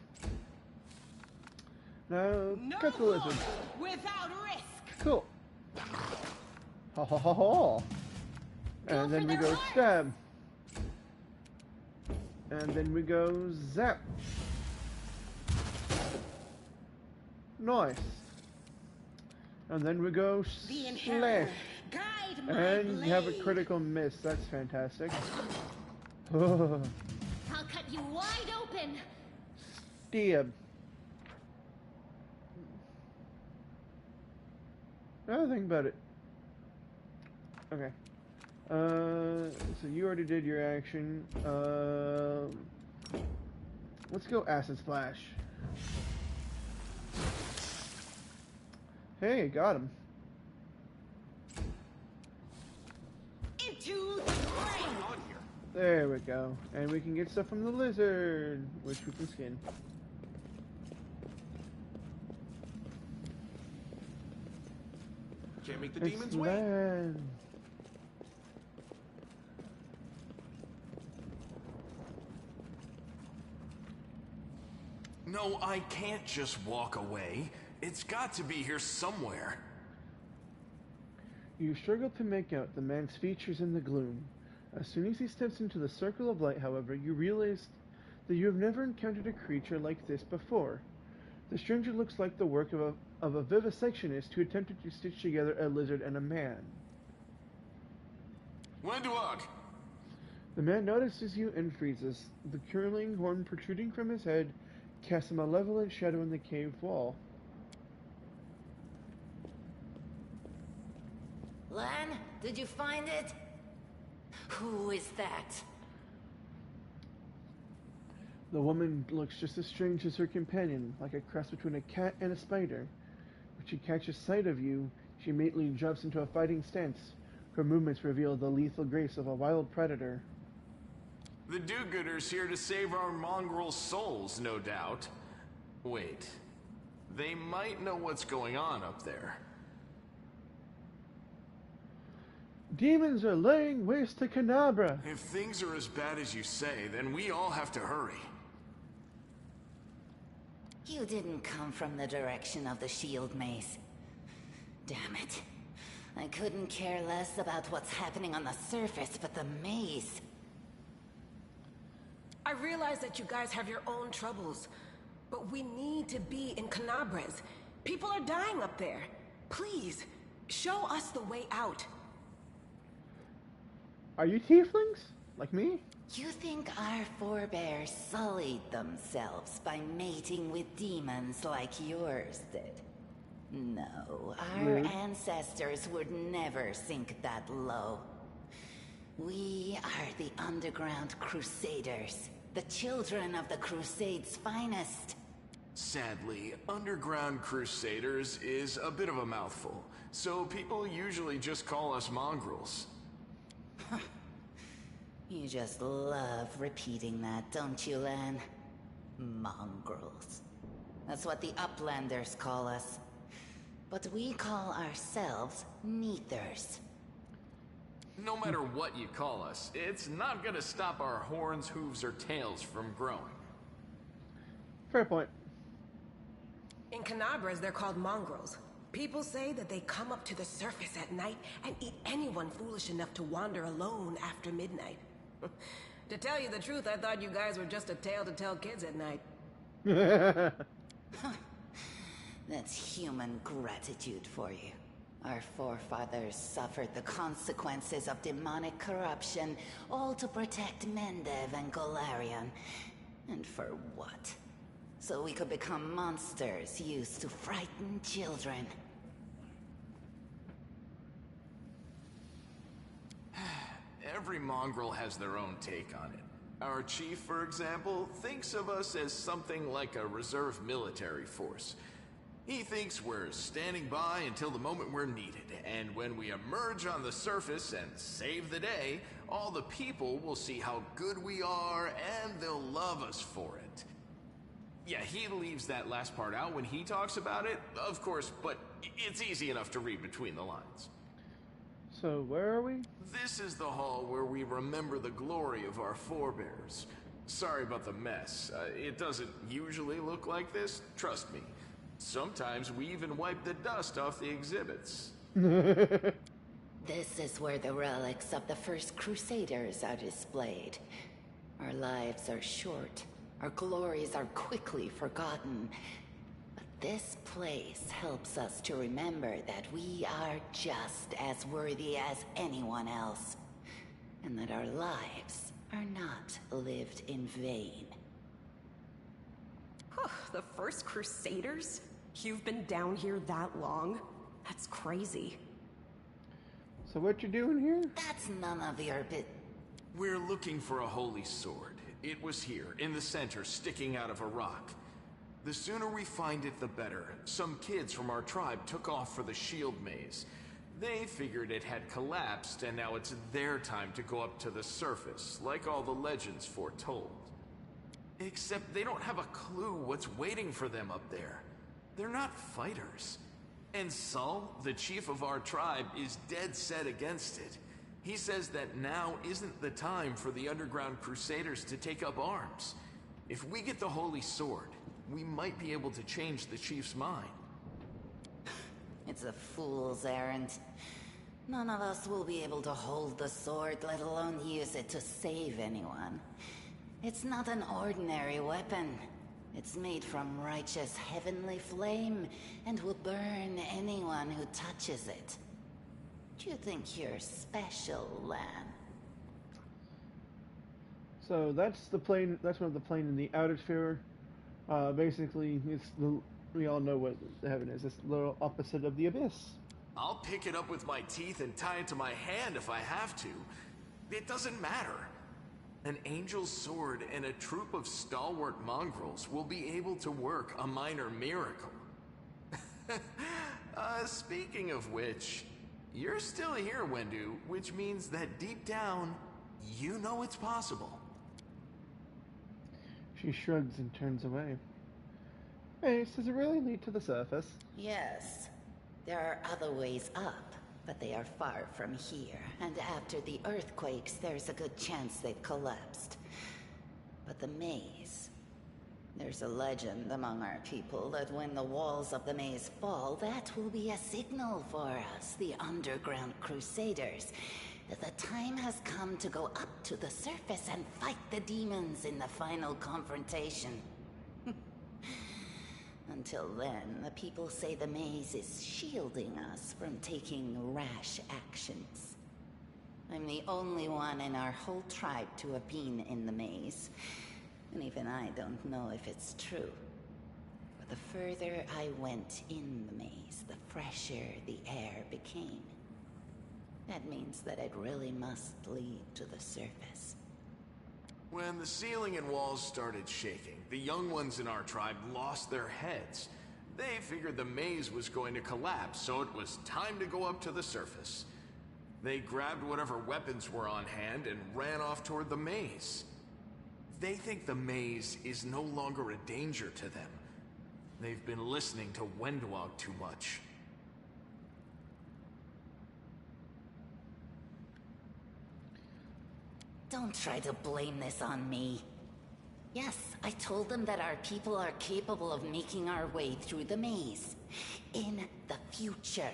Now, cut the lizard. Without risk. Cool. Ha ha ha ha. And then we go stab. And then we go zap. Nice. And then we go slash. And you have a critical miss. That's fantastic. I'll cut you wide open. Stab. Another thing about it. Okay. So you already did your action. Let's go Acid Splash. Hey, got him. Into the brain. There we go. And we can get stuff from the lizard, which we can skin. Can't make the It's demons wait. land. No, I can't just walk away. It's got to be here somewhere. You struggle to make out the man's features in the gloom. As soon as he steps into the circle of light, however, you realize that you have never encountered a creature like this before. The stranger looks like the work of a vivisectionist who attempted to stitch together a lizard and a man. Wenduog! The man notices you and freezes. The curling horn protruding from his head casts a malevolent shadow in the cave wall. Lan, did you find it? Who is that? The woman looks just as strange as her companion, like a cross between a cat and a spider. When she catches sight of you, she immediately jumps into a fighting stance. Her movements reveal the lethal grace of a wild predator. The do-gooders here to save our mongrel souls, no doubt. Wait, they might know what's going on up there. Demons are laying waste to Canabra. If things are as bad as you say, then we all have to hurry. You didn't come from the direction of the shield maze. Damn it. I couldn't care less about what's happening on the surface, but the maze. I realize that you guys have your own troubles, but we need to be in Canabres. People are dying up there. Please, show us the way out. Are you tieflings? Like me? You think our forebears sullied themselves by mating with demons like yours did? No, our ancestors would never sink that low. We are the Underground Crusaders, the children of the Crusade's finest. Sadly, Underground Crusaders is a bit of a mouthful, so people usually just call us mongrels. You just love repeating that, don't you, Lan? Mongrels. That's what the Uplanders call us. But we call ourselves Neathers. No matter what you call us, it's not gonna stop our horns, hooves, or tails from growing. Fair point. In Canabres, they're called mongrels. People say that they come up to the surface at night and eat anyone foolish enough to wander alone after midnight. To tell you the truth, I thought you guys were just a tale to tell kids at night. That's human gratitude for you. Our forefathers suffered the consequences of demonic corruption, all to protect Mendev and Golarion. And for what? So we could become monsters used to frighten children. every mongrel has their own take on it. Our chief, for example, thinks of us as something like a reserve military force. He thinks we're standing by until the moment we're needed, and when we emerge on the surface and save the day, all the people will see how good we are, and they'll love us for it. Yeah, he leaves that last part out when he talks about it, of course, but it's easy enough to read between the lines. So, where are we? This is the hall where we remember the glory of our forebears. Sorry about the mess. It doesn't usually look like this, trust me. Sometimes we even wipe the dust off the exhibits. This is where the relics of the first Crusaders are displayed. Our lives are short. Our glories are quickly forgotten. But this place helps us to remember that we are just as worthy as anyone else. And that our lives are not lived in vain. The first Crusaders? You've been down here that long? That's crazy. So what you doing here? That's none of your bit. We're looking for a holy sword. It was here, in the center, sticking out of a rock. The sooner we find it, the better. Some kids from our tribe took off for the shield maze. They figured it had collapsed, and now it's their time to go up to the surface, like all the legends foretold. Except they don't have a clue what's waiting for them up there. They're not fighters. And Saul, the chief of our tribe, is dead set against it. He says that now isn't the time for the underground crusaders to take up arms. If we get the holy sword, we might be able to change the chief's mind. It's a fool's errand. None of us will be able to hold the sword, let alone use it to save anyone. It's not an ordinary weapon. It's made from righteous heavenly flame and will burn anyone who touches it. Do you think you're special, Lan? So that's the plane. That's one of the plane in the outer sphere. Basically, we all know what heaven is. It's the little opposite of the abyss. I'll pick it up with my teeth and tie it to my hand if I have to. It doesn't matter. An angel's sword and a troop of stalwart mongrels will be able to work a minor miracle. Speaking of which, you're still here, Wendu, which means that deep down, you know it's possible. She shrugs and turns away. Hey, does it really lead to the surface? Yes. There are other ways up, but they are far from here. And after the earthquakes, there's a good chance they've collapsed. But the maze... There's a legend among our people that when the walls of the maze fall, that will be a signal for us, the underground crusaders, that the time has come to go up to the surface and fight the demons in the final confrontation. Until then, the people say the maze is shielding us from taking rash actions. I'm the only one in our whole tribe to have been in the maze. And even I don't know if it's true. But the further I went in the maze, the fresher the air became. That means that it really must lead to the surface. When the ceiling and walls started shaking, the young ones in our tribe lost their heads. They figured the maze was going to collapse, so it was time to go up to the surface. They grabbed whatever weapons were on hand and ran off toward the maze. They think the maze is no longer a danger to them. They've been listening to Wenduog too much. Don't try to blame this on me. Yes, I told them that our people are capable of making our way through the maze. In the future.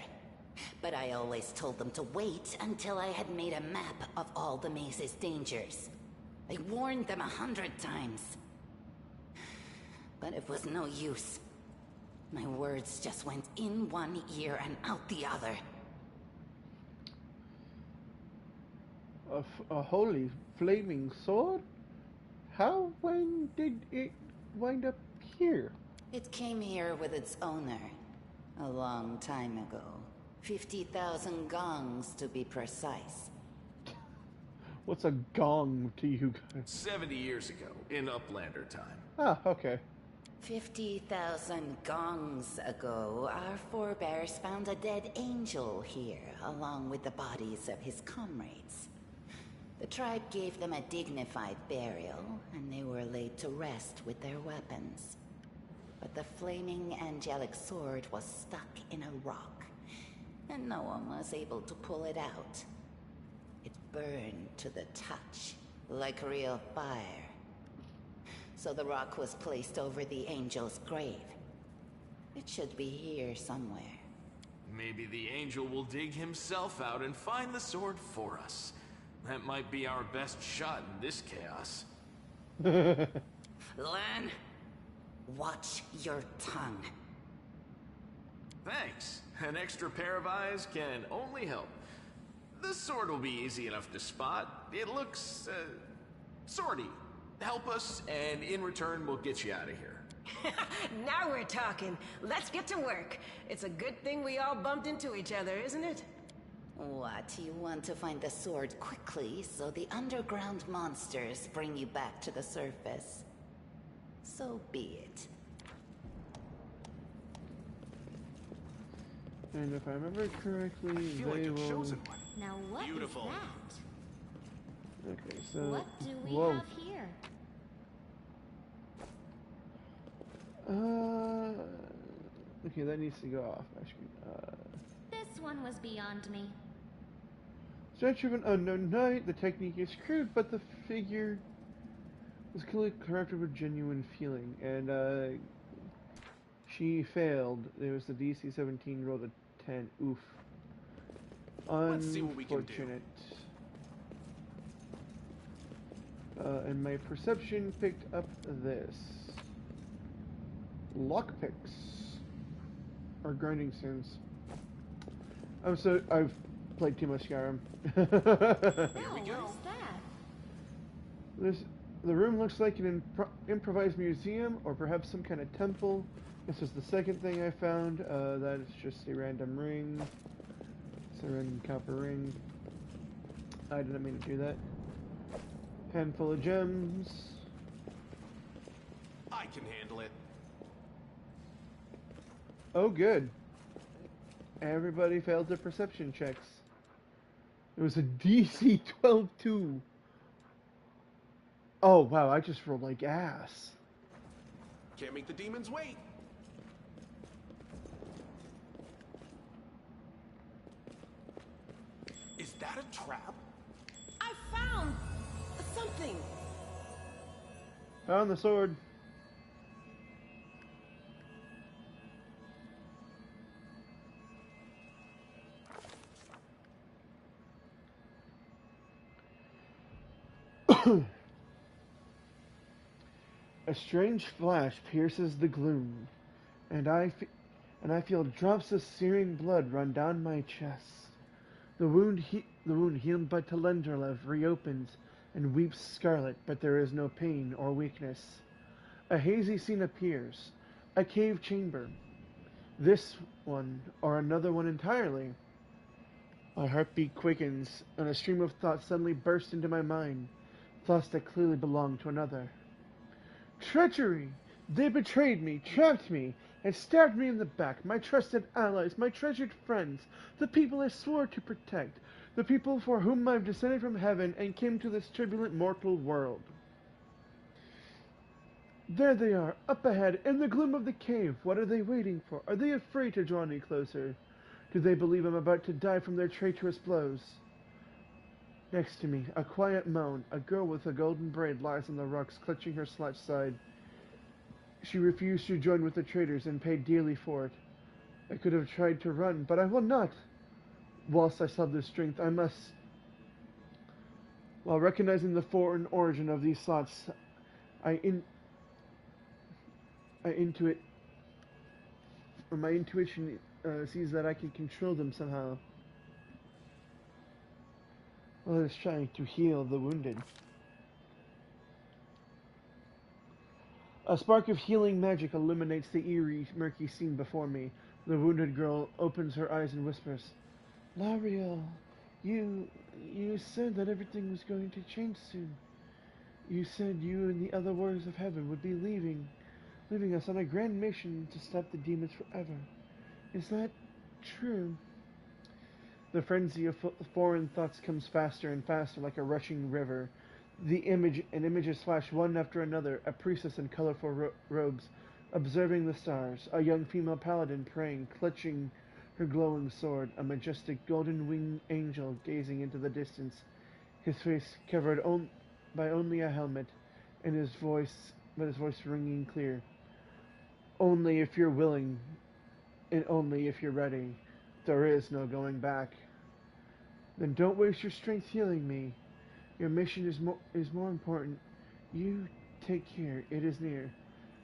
But I always told them to wait until I had made a map of all the maze's dangers. I warned them 100 times. But it was no use. My words just went in one ear and out the other. A holy flaming sword? When did it wind up here? It came here with its owner. A long time ago. 50,000 gongs to be precise. What's a gong to you guys? 70 years ago, in Uplander time. Ah, okay. 50,000 gongs ago, our forebears found a dead angel here, along with the bodies of his comrades. The tribe gave them a dignified burial, and they were laid to rest with their weapons. But the flaming angelic sword was stuck in a rock, and no one was able to pull it out. It burned to the touch, like real fire. So the rock was placed over the angel's grave. It should be here somewhere. Maybe the angel will dig himself out and find the sword for us. That might be our best shot in this chaos. Lan, watch your tongue. Thanks. An extra pair of eyes can only help. The sword will be easy enough to spot. It looks, swordy. Help us, and in return, we'll get you out of here. Now we're talking. Let's get to work. It's a good thing we all bumped into each other, isn't it? What, you want to find the sword quickly so the underground monsters bring you back to the surface? So be it. And if I remember correctly, they will... Now what Beautiful. is that? Okay, so... What do we Whoa. have here? Okay, that needs to go off my screen. This one was beyond me. Statue of an unknown knight. The technique is crude, but the figure was clearly corrected with genuine feeling. And she failed. There was the DC 17 rolled a 10. Oof. Let's see what we can do. Unfortunate. And my perception picked up this. Lockpicks. Or grinding stones. I've played too much Skyrim. Here we go. What's that? The room looks like an improvised museum, or perhaps some kind of temple. This is the second thing I found. That is just a random ring. It's a random copper ring. I didn't mean to do that. Handful of gems. I can handle it. Oh, good. Everybody failed their perception checks. It was a DC 12-2. Oh, wow, I just rolled like ass. Can't make the demons wait. Is that a trap? I found something. Found the sword. A strange flash pierces the gloom, and I feel drops of searing blood run down my chest. The wound healed by Telenderlev reopens and weeps scarlet, but there is no pain or weakness. A hazy scene appears, a cave chamber. This one, or another one entirely. My heartbeat quickens, and a stream of thoughts suddenly bursts into my mind, thoughts that clearly belong to another. Treachery! They betrayed me, trapped me, and stabbed me in the back. My trusted allies, my treasured friends, the people I swore to protect, the people for whom I've descended from heaven and came to this turbulent mortal world. There they are, up ahead, in the gloom of the cave. What are they waiting for? Are they afraid to draw any closer? Do they believe I'm about to die from their traitorous blows? Next to me, a quiet moan. A girl with a golden braid lies on the rocks, clutching her slouched side. She refused to join with the traitors and paid dearly for it. I could have tried to run, but I will not. Whilst I still have the strength, I must. While recognizing the foreign origin of these thoughts, my intuition sees that I can control them somehow. Well, it is trying to heal the wounded. A spark of healing magic illuminates the eerie, murky scene before me. The wounded girl opens her eyes and whispers, "Lariel, you You said that everything was going to change soon. You said you and the other warriors of heaven would be leaving us on a grand mission to stop the demons forever. Is that true? The frenzy of foreign thoughts comes faster and faster like a rushing river. Images flash one after another, a priestess in colorful robes, observing the stars, a young female paladin praying, clutching her glowing sword, a majestic golden-winged angel gazing into the distance, his face covered by only a helmet, and his voice ringing clear. Only if you're willing, and only if you're ready. There is no going back. Then don't waste your strength healing me. Your mission is more important. You take care. It is near.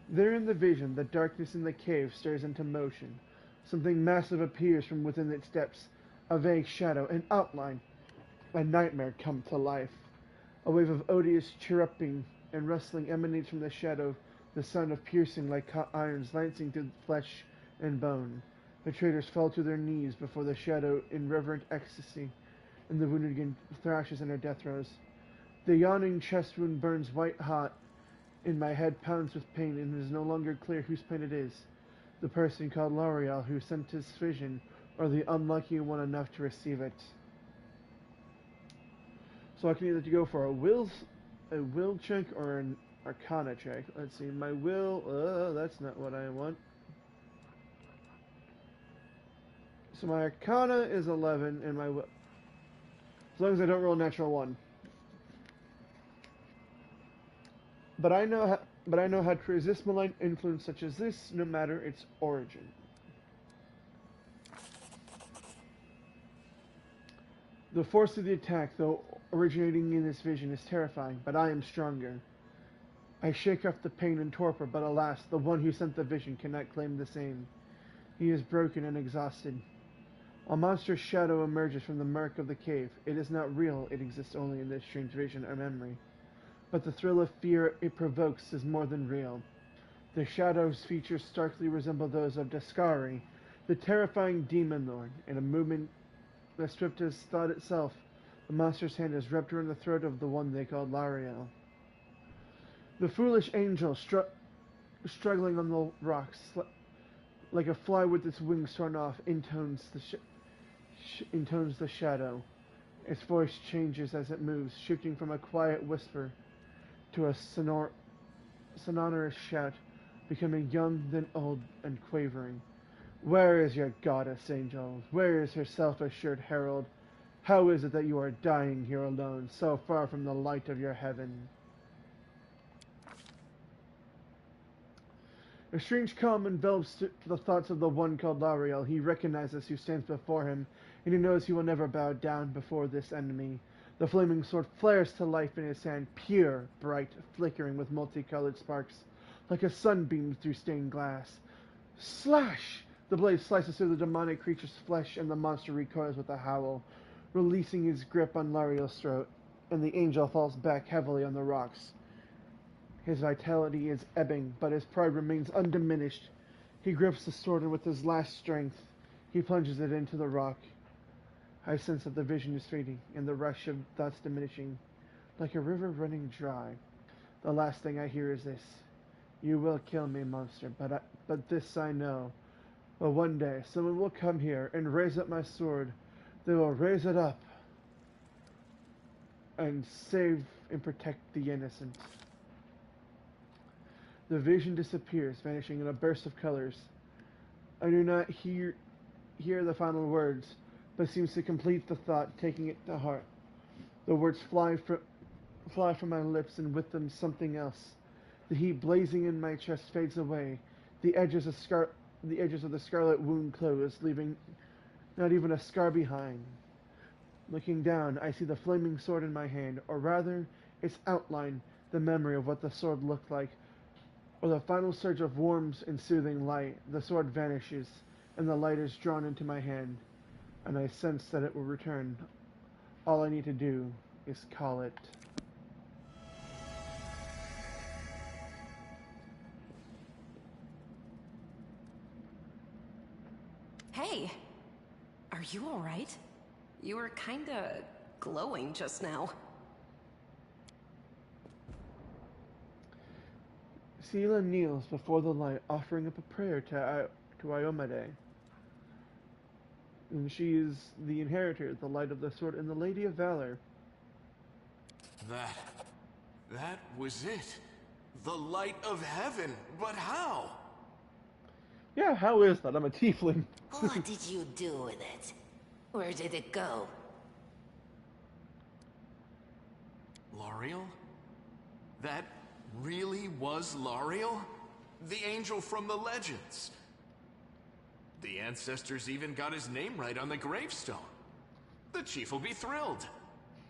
There in the vision, the darkness in the cave stirs into motion. Something massive appears from within its depths. A vague shadow, an outline, a nightmare come to life. A wave of odious chirruping and rustling emanates from the shadow, the sound of piercing like hot irons lancing through flesh and bone. The traitors fall to their knees before the shadow in reverent ecstasy, and the wounded again thrashes in her death throes. The yawning chest wound burns white hot, and my head pounds with pain, and it is no longer clear whose pain it is. The person called L'Oreal who sent his vision, or the unlucky one enough to receive it. So I can either go for a will check or an arcana check. Let's see, my will, that's not what I want. So my arcana is 11, and my will, as long as I don't roll a natural 1. But I know how to resist malign influence such as this, no matter its origin. The force of the attack, though originating in this vision, is terrifying, but I am stronger. I shake off the pain and torpor, but alas, the one who sent the vision cannot claim the same. He is broken and exhausted. A monstrous shadow emerges from the murk of the cave. It is not real, it exists only in this strange vision or memory. But the thrill of fear it provokes is more than real. The shadow's features starkly resemble those of Dascari, the terrifying demon lord. In a movement as swift as thought itself, the monster's hand is wrapped around the throat of the one they called L'Oreal. The foolish angel, struggling on the rocks, like a fly with its wings torn off, intones the shadow. Its voice changes as it moves, shifting from a quiet whisper to a sonorous shout, becoming young, then old, and quavering. Where is your goddess, angel? Where is her self-assured herald? How is it that you are dying here alone, so far from the light of your heaven? A strange calm envelops the thoughts of the one called L'Oreal. He recognizes who stands before him, and he knows he will never bow down before this enemy. The flaming sword flares to life in his hand, pure, bright, flickering with multicolored sparks, like a sunbeam through stained glass. Slash! The blade slices through the demonic creature's flesh, and the monster recoils with a howl, releasing his grip on L'Oreal's throat, and the angel falls back heavily on the rocks. His vitality is ebbing, but his pride remains undiminished. He grips the sword, and with his last strength, he plunges it into the rock. I sense that the vision is fading, and the rush of thoughts diminishing, like a river running dry. The last thing I hear is this: "You will kill me, monster, but this I know. But one day, someone will come here and raise up my sword. They will raise it up and save and protect the innocent." The vision disappears, vanishing in a burst of colors. I do not hear the final words, but seems to complete the thought, taking it to heart. The words fly from my lips, and with them something else. The heat blazing in my chest fades away. The edges of the scarlet wound close, leaving not even a scar behind. Looking down, I see the flaming sword in my hand, or rather, its outline, the memory of what the sword looked like. With a final surge of warm and soothing light, the sword vanishes, and the light is drawn into my hand, and I sense that it will return. All I need to do is call it. Hey! Are you alright? You were kinda glowing just now. Sela kneels before the light, offering up a prayer to Iomade. And she is the inheritor, the light of the sword, and the Lady of Valor. That was it. The light of heaven. But how? Yeah, how is that? I'm a tiefling. What did you do with it? Where did it go? Lariel? That really was Lariel? The angel from the legends. The ancestors even got his name right on the gravestone. The chief will be thrilled.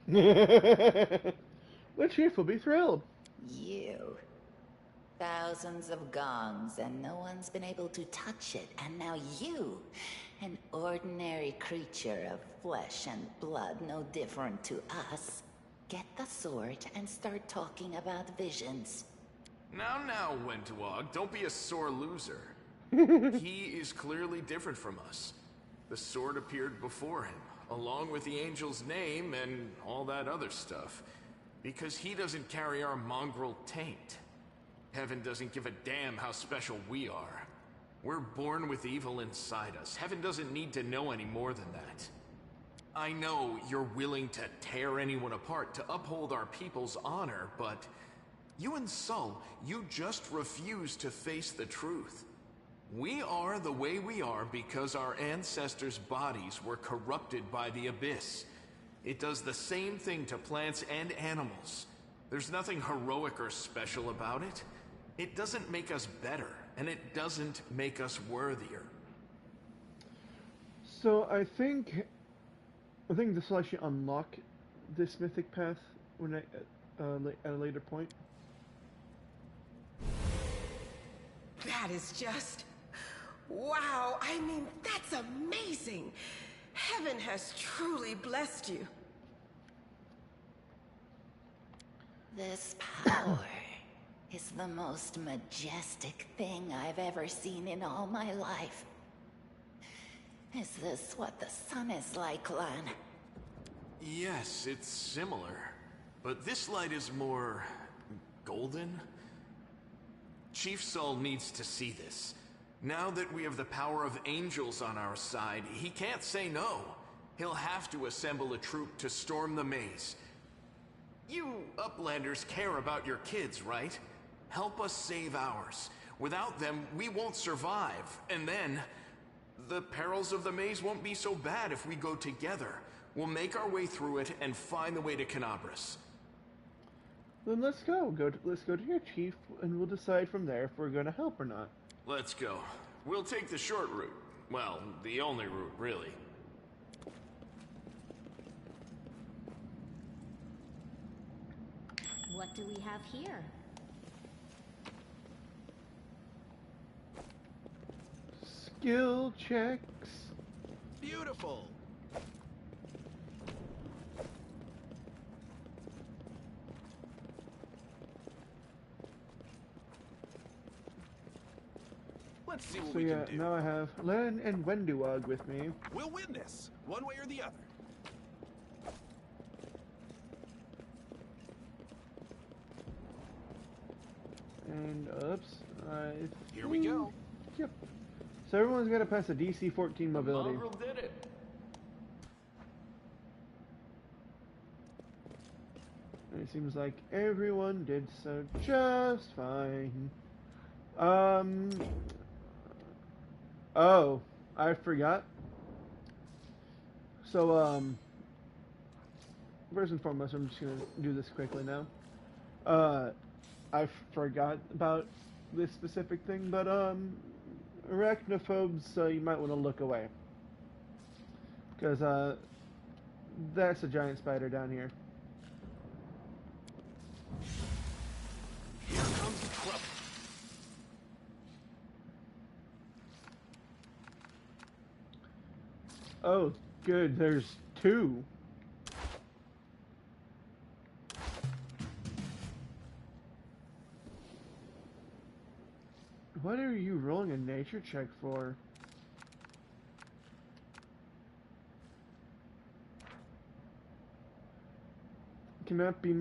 The chief will be thrilled. You. Thousands of gongs, and no one's been able to touch it. And now you, an ordinary creature of flesh and blood, no different to us, get the sword and start talking about visions. Now, Wentuog, don't be a sore loser. He is clearly different from us. The sword appeared before him, along with the angel's name and all that other stuff, because he doesn't carry our mongrel taint. Heaven doesn't give a damn how special we are. We're born with evil inside us. Heaven doesn't need to know any more than that. I know you're willing to tear anyone apart to uphold our people's honor, but you and Sol, you just refuse to face the truth. We are the way we are because our ancestors' bodies were corrupted by the Abyss. It does the same thing to plants and animals. There's nothing heroic or special about it. It doesn't make us better, and it doesn't make us worthier. So I think this will actually unlock this mythic path when at a later point. That is just... wow, I mean, that's amazing! Heaven has truly blessed you. This power is the most majestic thing I've ever seen in all my life. Is this what the sun is like, Lan? Yes, it's similar. But this light is more... golden? Chief Sol needs to see this. Now that we have the power of angels on our side, he can't say no. He'll have to assemble a troop to storm the maze. You Uplanders care about your kids, right? Help us save ours. Without them, we won't survive. And then, the perils of the maze won't be so bad if we go together. We'll make our way through it and find the way to Kenabres. Then let's go. Let's go to your chief, and we'll decide from there if we're going to help or not. Let's go. We'll take the short route. Well, the only route, really. What do we have here? Skill checks. Beautiful. Let's see what we can do. Now I have Len and Wenduog with me. We'll win this, one way or the other. And oops, here we go. Yep. So everyone's got to pass a DC 14 mobility. Mongrel did it. And it seems like everyone did so just fine. Oh, I forgot. So, first and foremost, I'm just gonna do this quickly now. I forgot about this specific thing, but, arachnophobes, you might want to look away. Because, that's a giant spider down here. Here comes trouble. Oh, good, there's two. What are you rolling a nature check for? Cannot be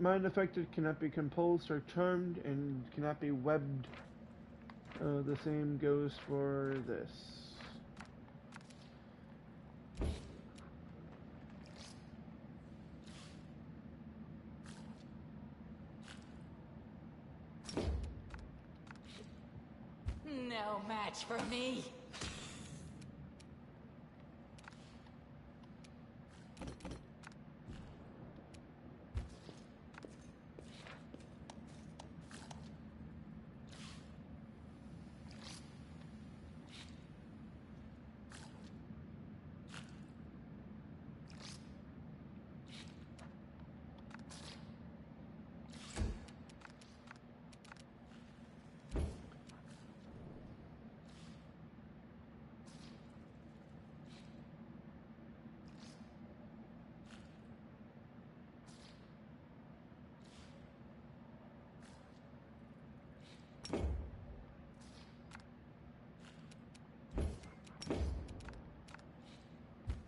mind affected, cannot be compulsed or charmed, and cannot be webbed. The same goes for this. No match for me.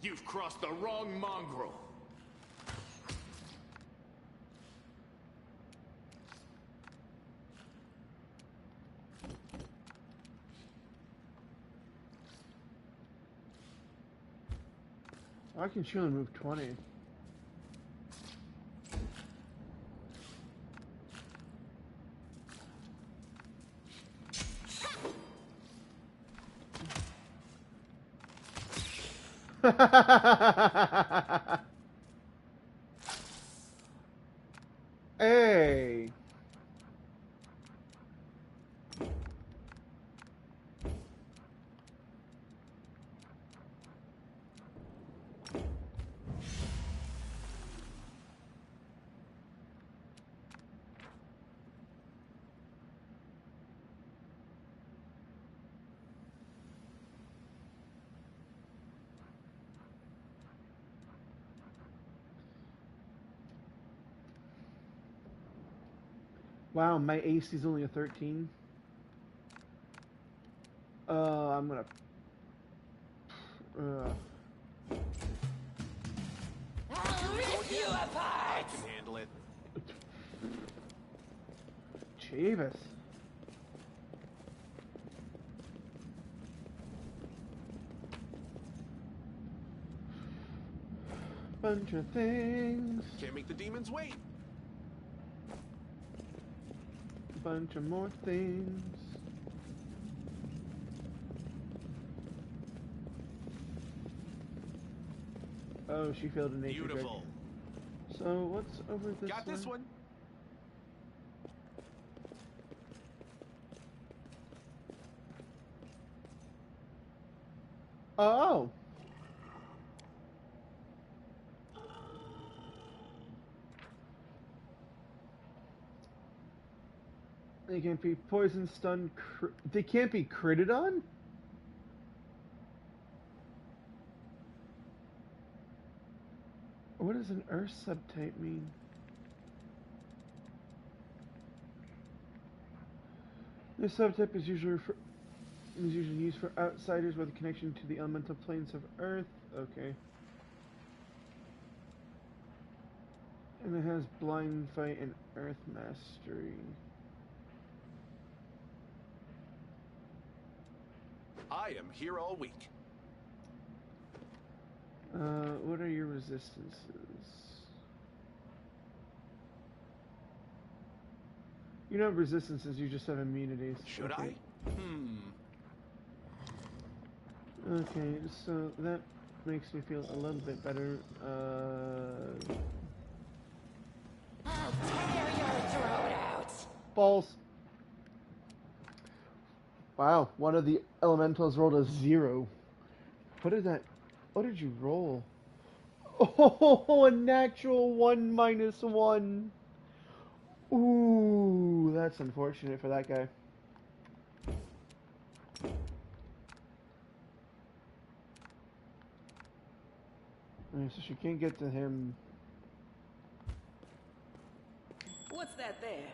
You've crossed the wrong mongrel. I can surely move 20. Hey. Wow, my AC is only a 13. I'm gonna. I'll rip you apart. I can handle it. Jeebus. Bunch of things. Can't make the demons wait. Bunch of more things. Oh, she failed a nature check. Beautiful. So what's over this Got this one. Oh. They can't be poison, stunned. They can't be critted on? What does an Earth subtype mean? This subtype is usually used for outsiders with a connection to the elemental planes of Earth. Okay. And it has blind fight and Earth mastery. I am here all week. What are your resistances? You don't have resistances, you just have immunities. Should okay. I? Okay, so that makes me feel a little bit better. I'll tear your throat out. Balls. Wow, one of the elementals rolled a 0. What did that? What did you roll? Oh, a natural 1 minus 1. Ooh, that's unfortunate for that guy. Okay, so she can't get to him. What's that there?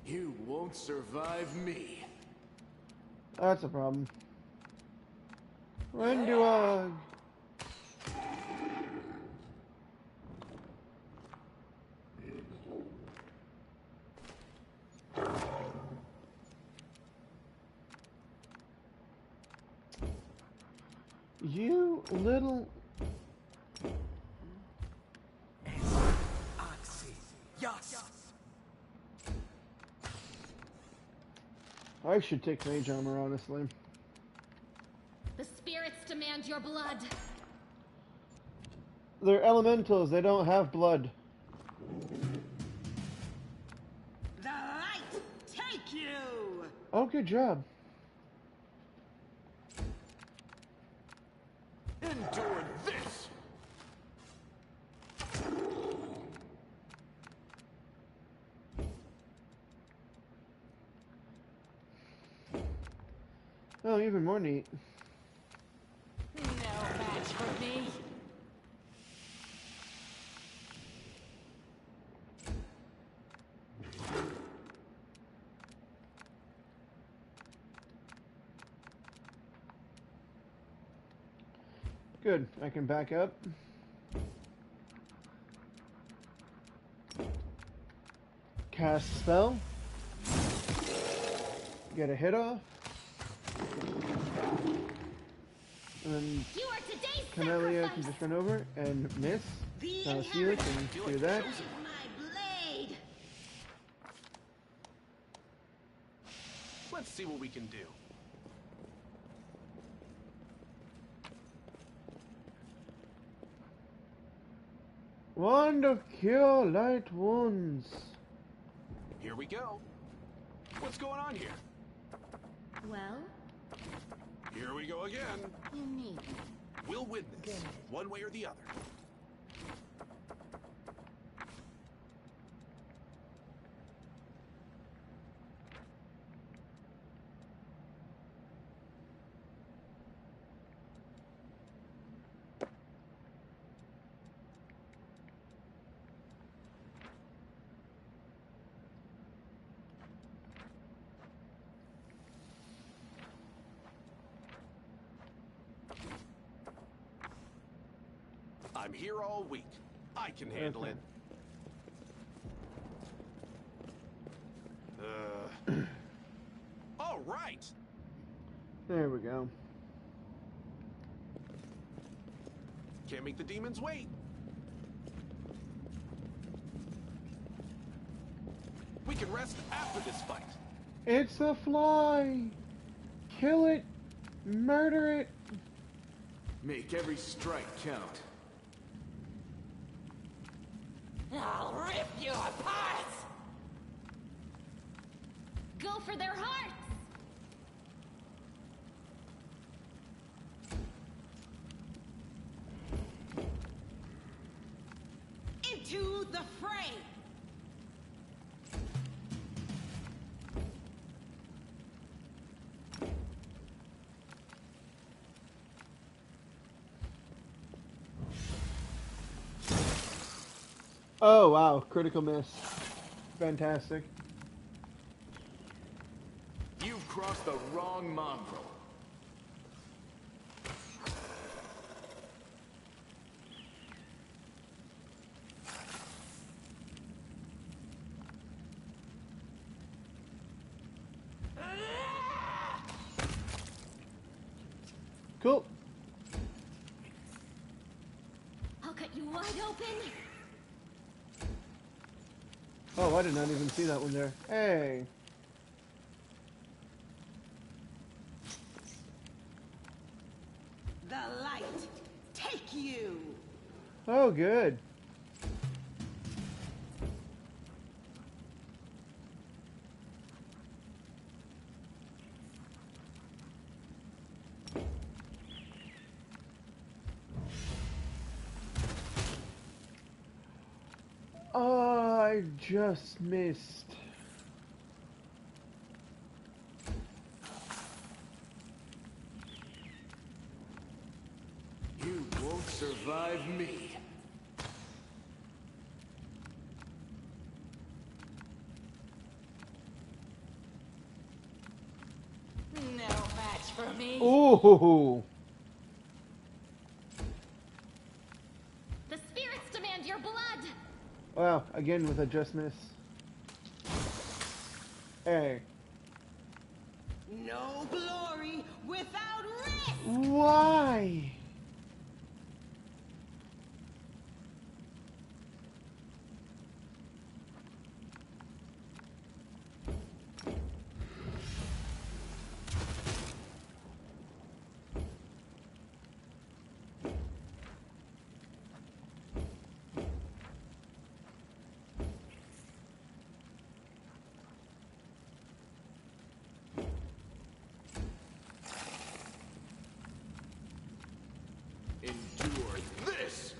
You won't survive me. That's a problem. Wenduog. You little... I should take mage armor, honestly. The spirits demand your blood. They're elementals, they don't have blood. The light take you! Oh, good job. Endure this! Oh, even more neat. No match for me. Good, I can back up. Cast spell. Get a hit off. And then Camellia can just run over and miss. Celia can do that. Let's see what we can do. Wand of Cure Light Wounds. Here we go. What's going on here? Well? Here we go again. You need me. We'll win this, one way or the other. I'm here all week. I can handle it. All right. There we go. Can't make the demons wait. We can rest after this fight. It's a fly. Kill it. Murder it. Make every strike count. I'll rip you apart! Go for their hearts! Into the fray! Oh, wow. Critical miss. Fantastic. You've crossed the wrong mongrel. Cool. I'll cut you wide open. Oh, I did not even see that one there. Hey. The light take you! Oh, good. Oh, I just missed. You won't survive me. No match for me. Ooh. your blood! Wow, again with a just miss. Hey. No glory without risk! Why? Endure this!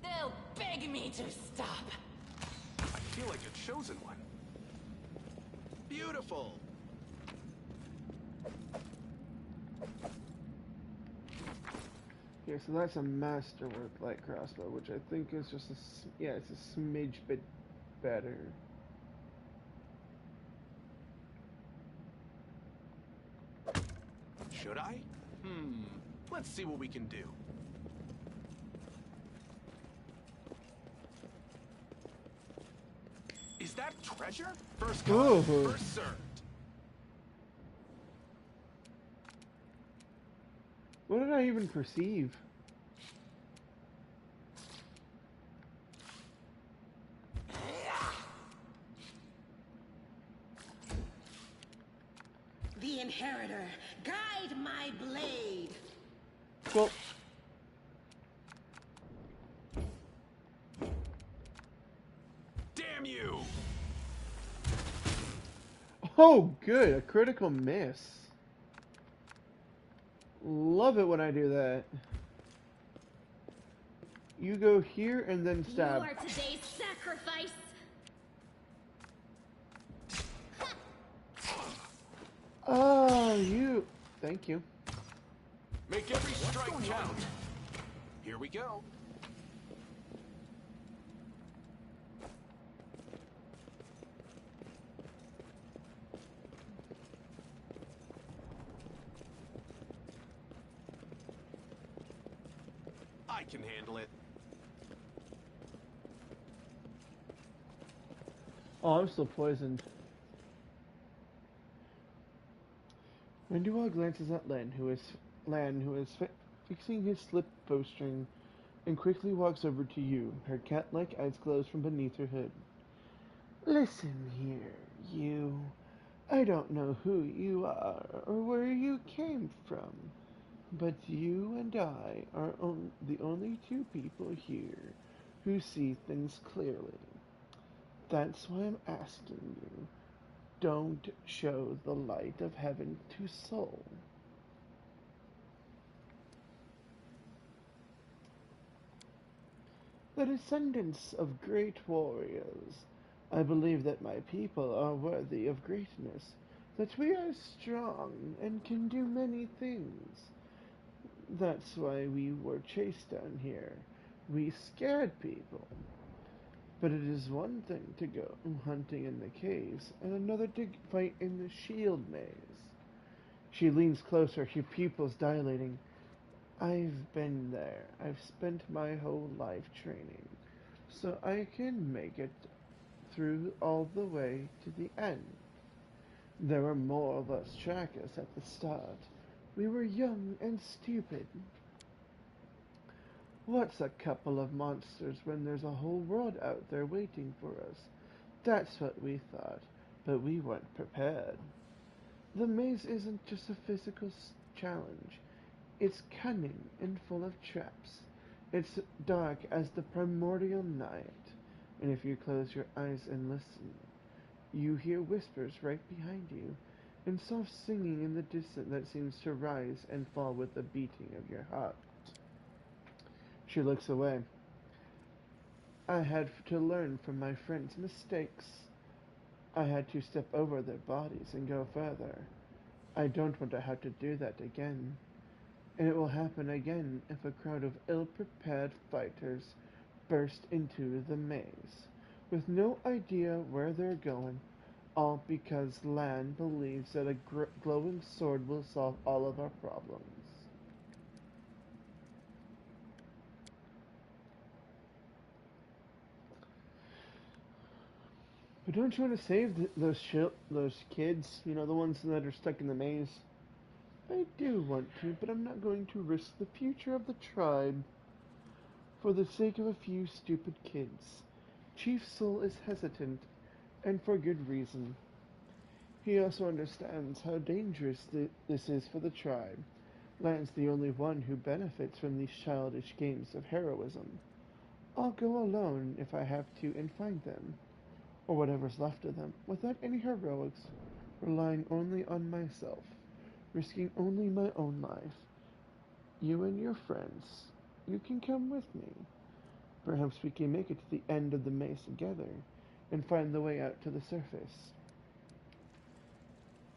They'll beg me to stop. I feel like a chosen one. Beautiful. Okay, so that's a masterwork light crossbow, which I think is just yeah, it's a smidge bit better. Should I? Let's see what we can do. Is that treasure? First come, first served. What did I even perceive? The Inheritor, guide my blade. Well, damn you! oh, good, a critical miss. Love it when I do that. You go here and then stab. You are today's sacrifice! Oh, you. Thank you. Make every strike count. Here we go. I can handle it. Oh, I'm still poisoned. Rendual glances at Lan, who is fixing his slip bowstring, and quickly walks over to you. Her cat-like eyes close from beneath her hood. Listen here, you. I don't know who you are or where you came from, but you and I are the only two people here who see things clearly. That's why I'm asking you. Don't show the light of heaven to soul. The descendants of great warriors, I believe that my people are worthy of greatness, that we are strong and can do many things. That's why we were chased down here. We scared people. But it is one thing to go hunting in the caves, and another to fight in the shield maze. She leans closer, her pupils dilating. I've been there. I've spent my whole life training, so I can make it through all the way to the end. There were more of us trackers at the start. We were young and stupid. What's a couple of monsters when there's a whole world out there waiting for us? That's what we thought, but we weren't prepared. The maze isn't just a physical challenge. It's cunning and full of traps. It's dark as the primordial night, and if you close your eyes and listen, you hear whispers right behind you, and soft singing in the distance that seems to rise and fall with the beating of your heart. She looks away. I had to learn from my friends' mistakes. I had to step over their bodies and go further. I don't want to have to do that again. And it will happen again if a crowd of ill-prepared fighters burst into the maze, with no idea where they're going, all because Lan believes that a glowing sword will solve all of our problems. But don't you want to save those kids? You know, the ones that are stuck in the maze. I do want to, but I'm not going to risk the future of the tribe for the sake of a few stupid kids. Chief Soul is hesitant, and for good reason. He also understands how dangerous this is for the tribe. Lan's the only one who benefits from these childish games of heroism. I'll go alone if I have to and find them, or whatever's left of them, without any heroics, relying only on myself, risking only my own life. You and your friends, you can come with me. Perhaps we can make it to the end of the maze together, and find the way out to the surface.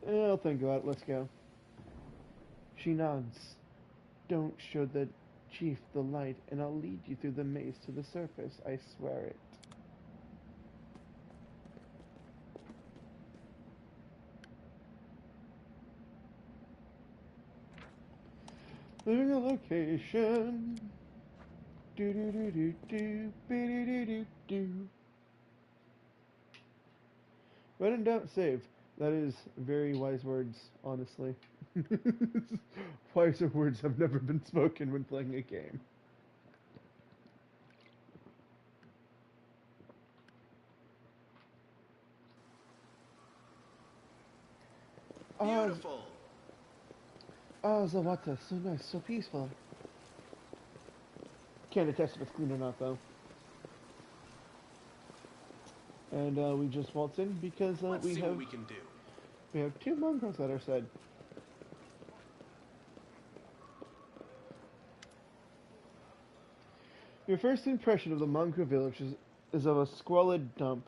I'll think about it, let's go. She nods. Don't show the chief the light, and I'll lead you through the maze to the surface, I swear it. Leaving a location. Do do do do do do do do do. When in doubt, save. That is very wise words, honestly. Wiser words have never been spoken when playing a game. Beautiful. Oh, the water, so nice, so peaceful. Can't attest if it's clean or not, though. And we just waltz in because Let's we see have what we can do. we have 2 mongrels at our side. Your first impression of the mongrel village is of a squalid dump,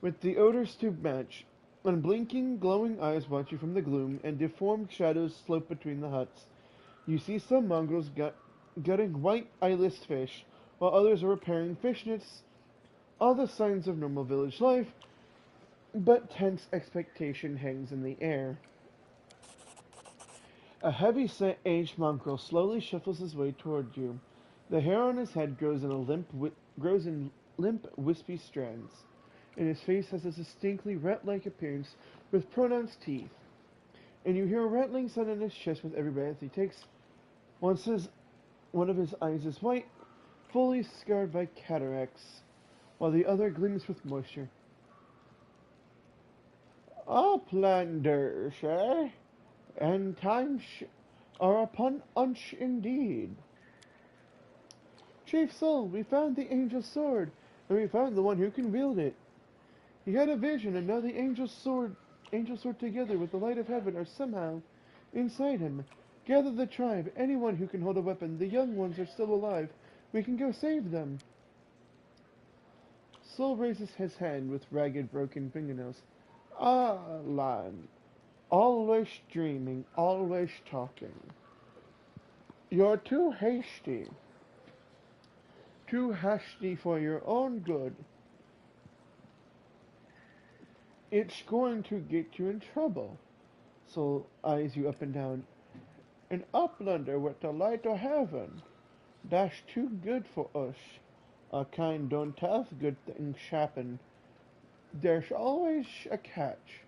with the odors to match. Unblinking, glowing eyes watch you from the gloom, and deformed shadows slope between the huts. You see some mongrels gutting white eyeless fish, while others are repairing fish nets. All the signs of normal village life, but tense expectation hangs in the air. A heavy-set aged mongrel slowly shuffles his way toward you. The hair on his head grows in limp, wispy strands, and his face has a distinctly rat-like appearance with pronounced teeth. And you hear a rattling sound in his chest with every breath he takes. One of his eyes is white, fully scarred by cataracts, while the other gleams with moisture. "A plunder, sir, and times are upon us indeed. Chief Soul, we found the Angel's Sword, and we found the one who can wield it. He had a vision, and now the Angel's Sword together with the light of heaven are somehow inside him. Gather the tribe, anyone who can hold a weapon. The young ones are still alive. We can go save them." Soul raises his hand with ragged, broken fingernails. "Ah, Lan, always dreaming, always talking. You're too hasty. Too hasty for your own good. It's going to get you in trouble." Soul eyes you up and down. "An uplander with the light of heaven. That's too good for us. Our kind don't have good things happen. There's always a catch.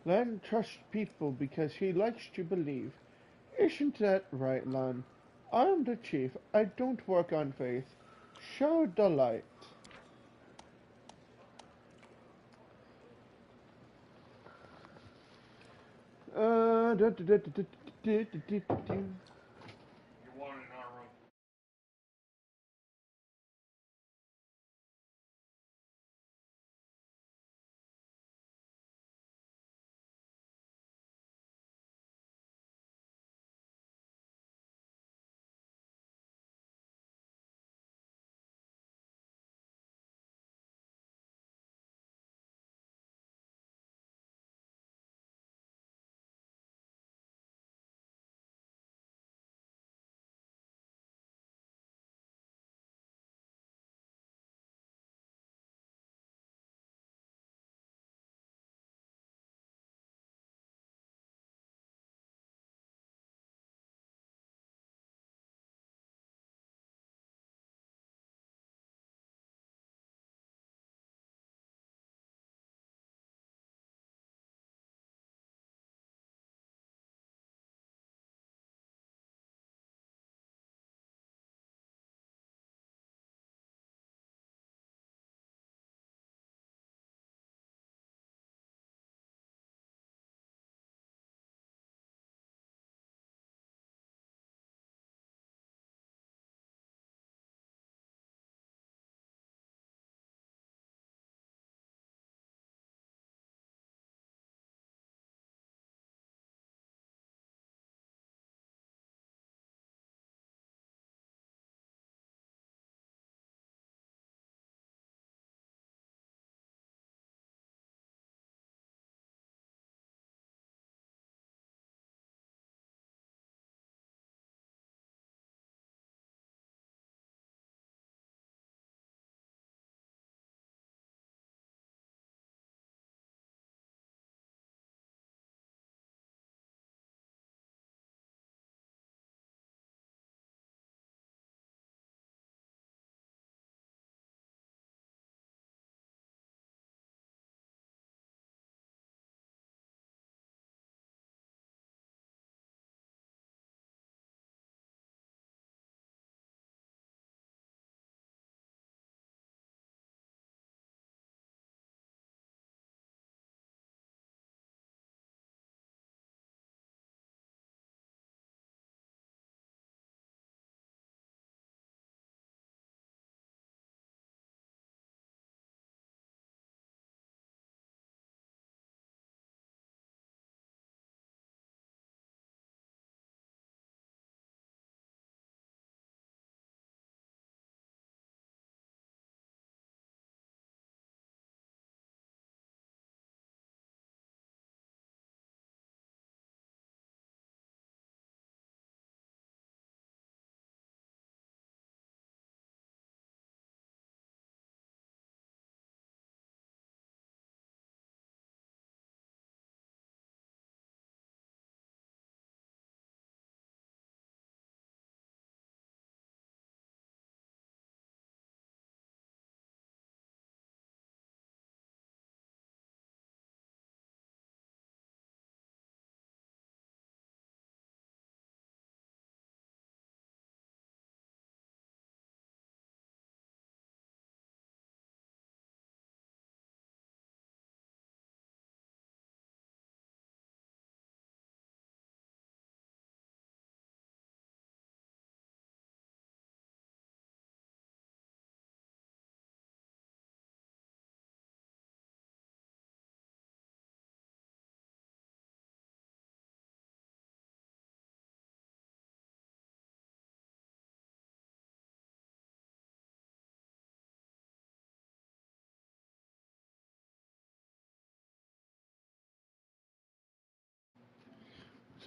Lan trusts people because he likes to believe. Isn't that right, Lan? I'm the chief. I don't work on faith. Show the light." Do, do, do, do, do, do, do, do.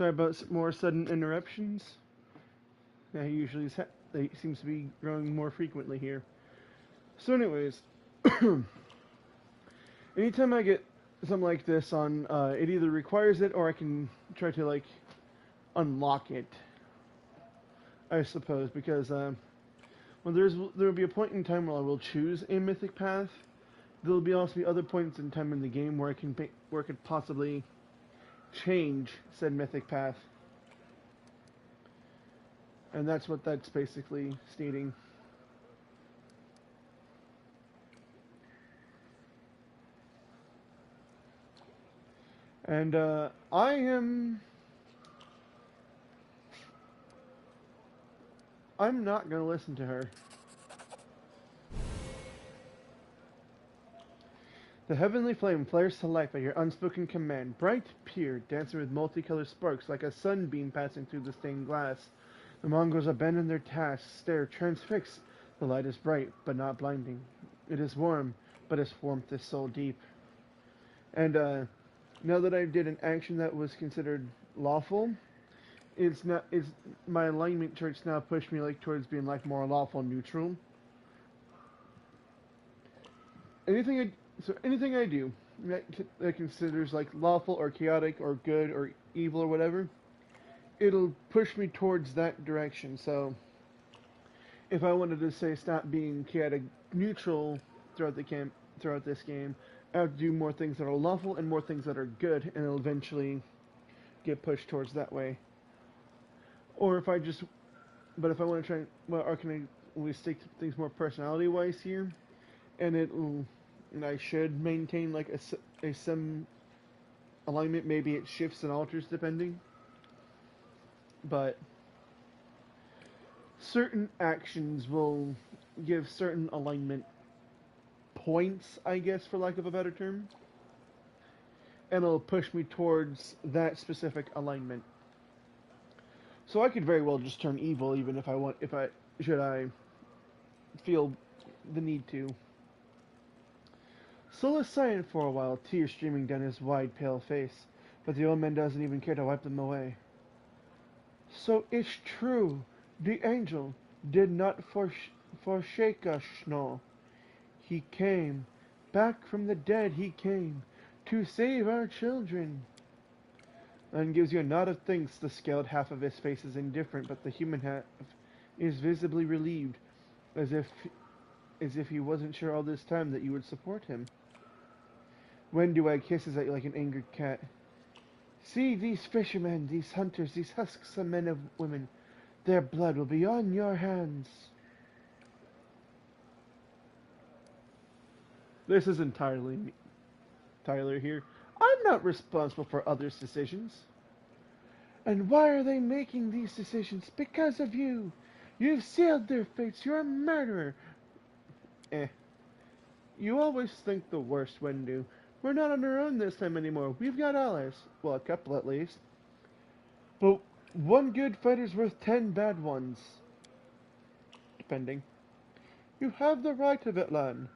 Sorry about more sudden interruptions. Yeah, he usually they seems to be growing more frequently here. So, anyways, anytime I get something like this on, it either requires it or I can try to like unlock it. I suppose because well, there will be a point in time where I will choose a mythic path. There will also be other points in time in the game where I could possibly change said mythic path. And that's what that's basically stating. And I'm not going to listen to her. The heavenly flame flares to life at your unspoken command. Bright, pure, dancing with multicolored sparks like a sunbeam passing through the stained glass. The Mongols abandon their tasks, stare transfixed. The light is bright, but not blinding. It is warm, but its warmth is so deep. And now that I did an action that was considered lawful, my alignment charts now push me like towards being like more lawful neutral. Anything I do that considers like lawful or chaotic or good or evil or whatever, it'll push me towards that direction. So if I wanted to say stop being chaotic neutral throughout this game, I have to do more things that are lawful and more things that are good, and it'll eventually get pushed towards that way. Or if I want to try, well, or can we stick to things more personality-wise here, and I should maintain like a sim alignment. Maybe it shifts and alters depending. But certain actions will give certain alignment points, I guess, for lack of a better term. And it'll push me towards that specific alignment. So I could very well just turn evil even if I feel the need to. Sol is silent for a while, tears streaming down his wide, pale face, but the old man doesn't even care to wipe them away. So it's true, the angel did not forsake us, no. He came, back from the dead he came, to save our children. And gives you a nod of thanks. The scaled half of his face is indifferent, but the human half is visibly relieved, as if he wasn't sure all this time that you would support him. Wenduag hisses at you like an angered cat. See these fishermen, these hunters, these husks of men and women. Their blood will be on your hands. This is entirely me. Tyler here. I'm not responsible for others' decisions. And why are they making these decisions? Because of you. You've sealed their fates. You're a murderer. You always think the worst, Wendu. We're not on our own this time anymore. We've got allies. Well, a couple at least. But one good fighter's worth 10 bad ones. Depending. You have the right of it, Lan.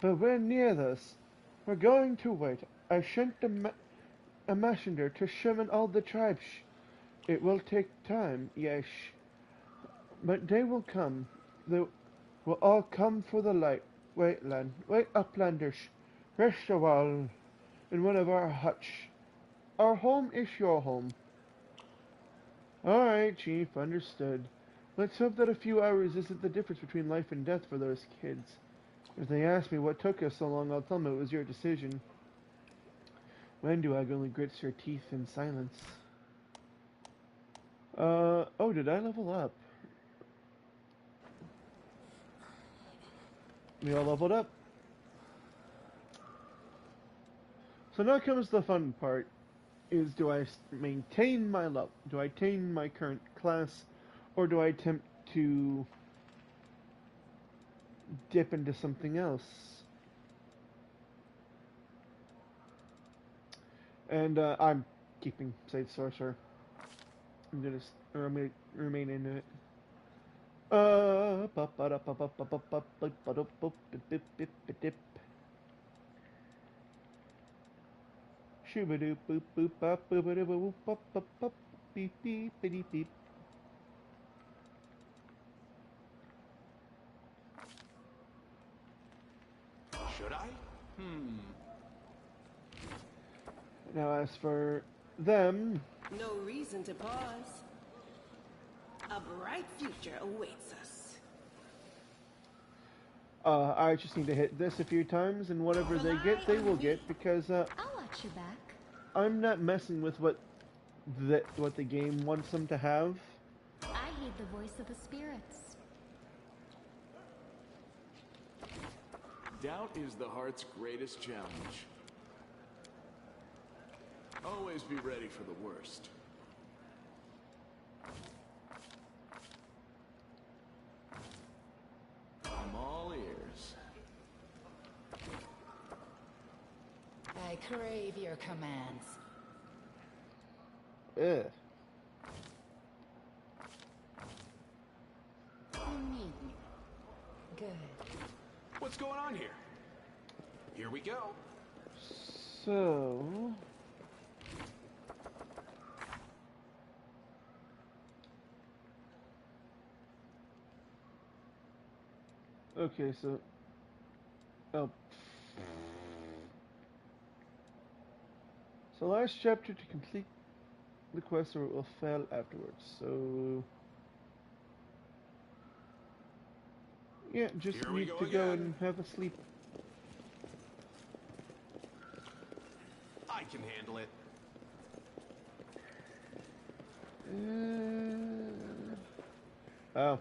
But we're near this. We're going to wait. I sent a messenger to summon all the tribes. It will take time, yes. But they will come. They will all come for the light. Wait, Lan. Wait, Uplanders. Rest a while in one of our huts. Our home is your home. Alright, Chief. Understood. Let's hope that a few hours isn't the difference between life and death for those kids. If they ask me what took us so long, I'll tell them it was your decision. Wenduag only grits her teeth in silence. Oh, did I level up? We all leveled up. So now comes the fun part. Is do I maintain my level? Do I attain my current class? Or do I attempt to dip into something else? And I'm keeping Sage Sorcerer. I'm gonna remain into it. beep beep beep beep. Should I? Now, as for them, No reason to pause. A bright future awaits us. I just need to hit this a few times, and whatever they get, they will get, because I'll watch you back. I'm not messing with what the game wants them to have. I heed the voice of the spirits. Doubt is the heart's greatest challenge. Always be ready for the worst. I'm all ears. I crave your commands. Ugh. You needn't. Good. What's going on here? Here we go. So... Okay, so... Oh. So last chapter to complete the quest or it will fail afterwards, so... Yeah, just Here we need go to go again. and have a sleep. I can handle it. Oh.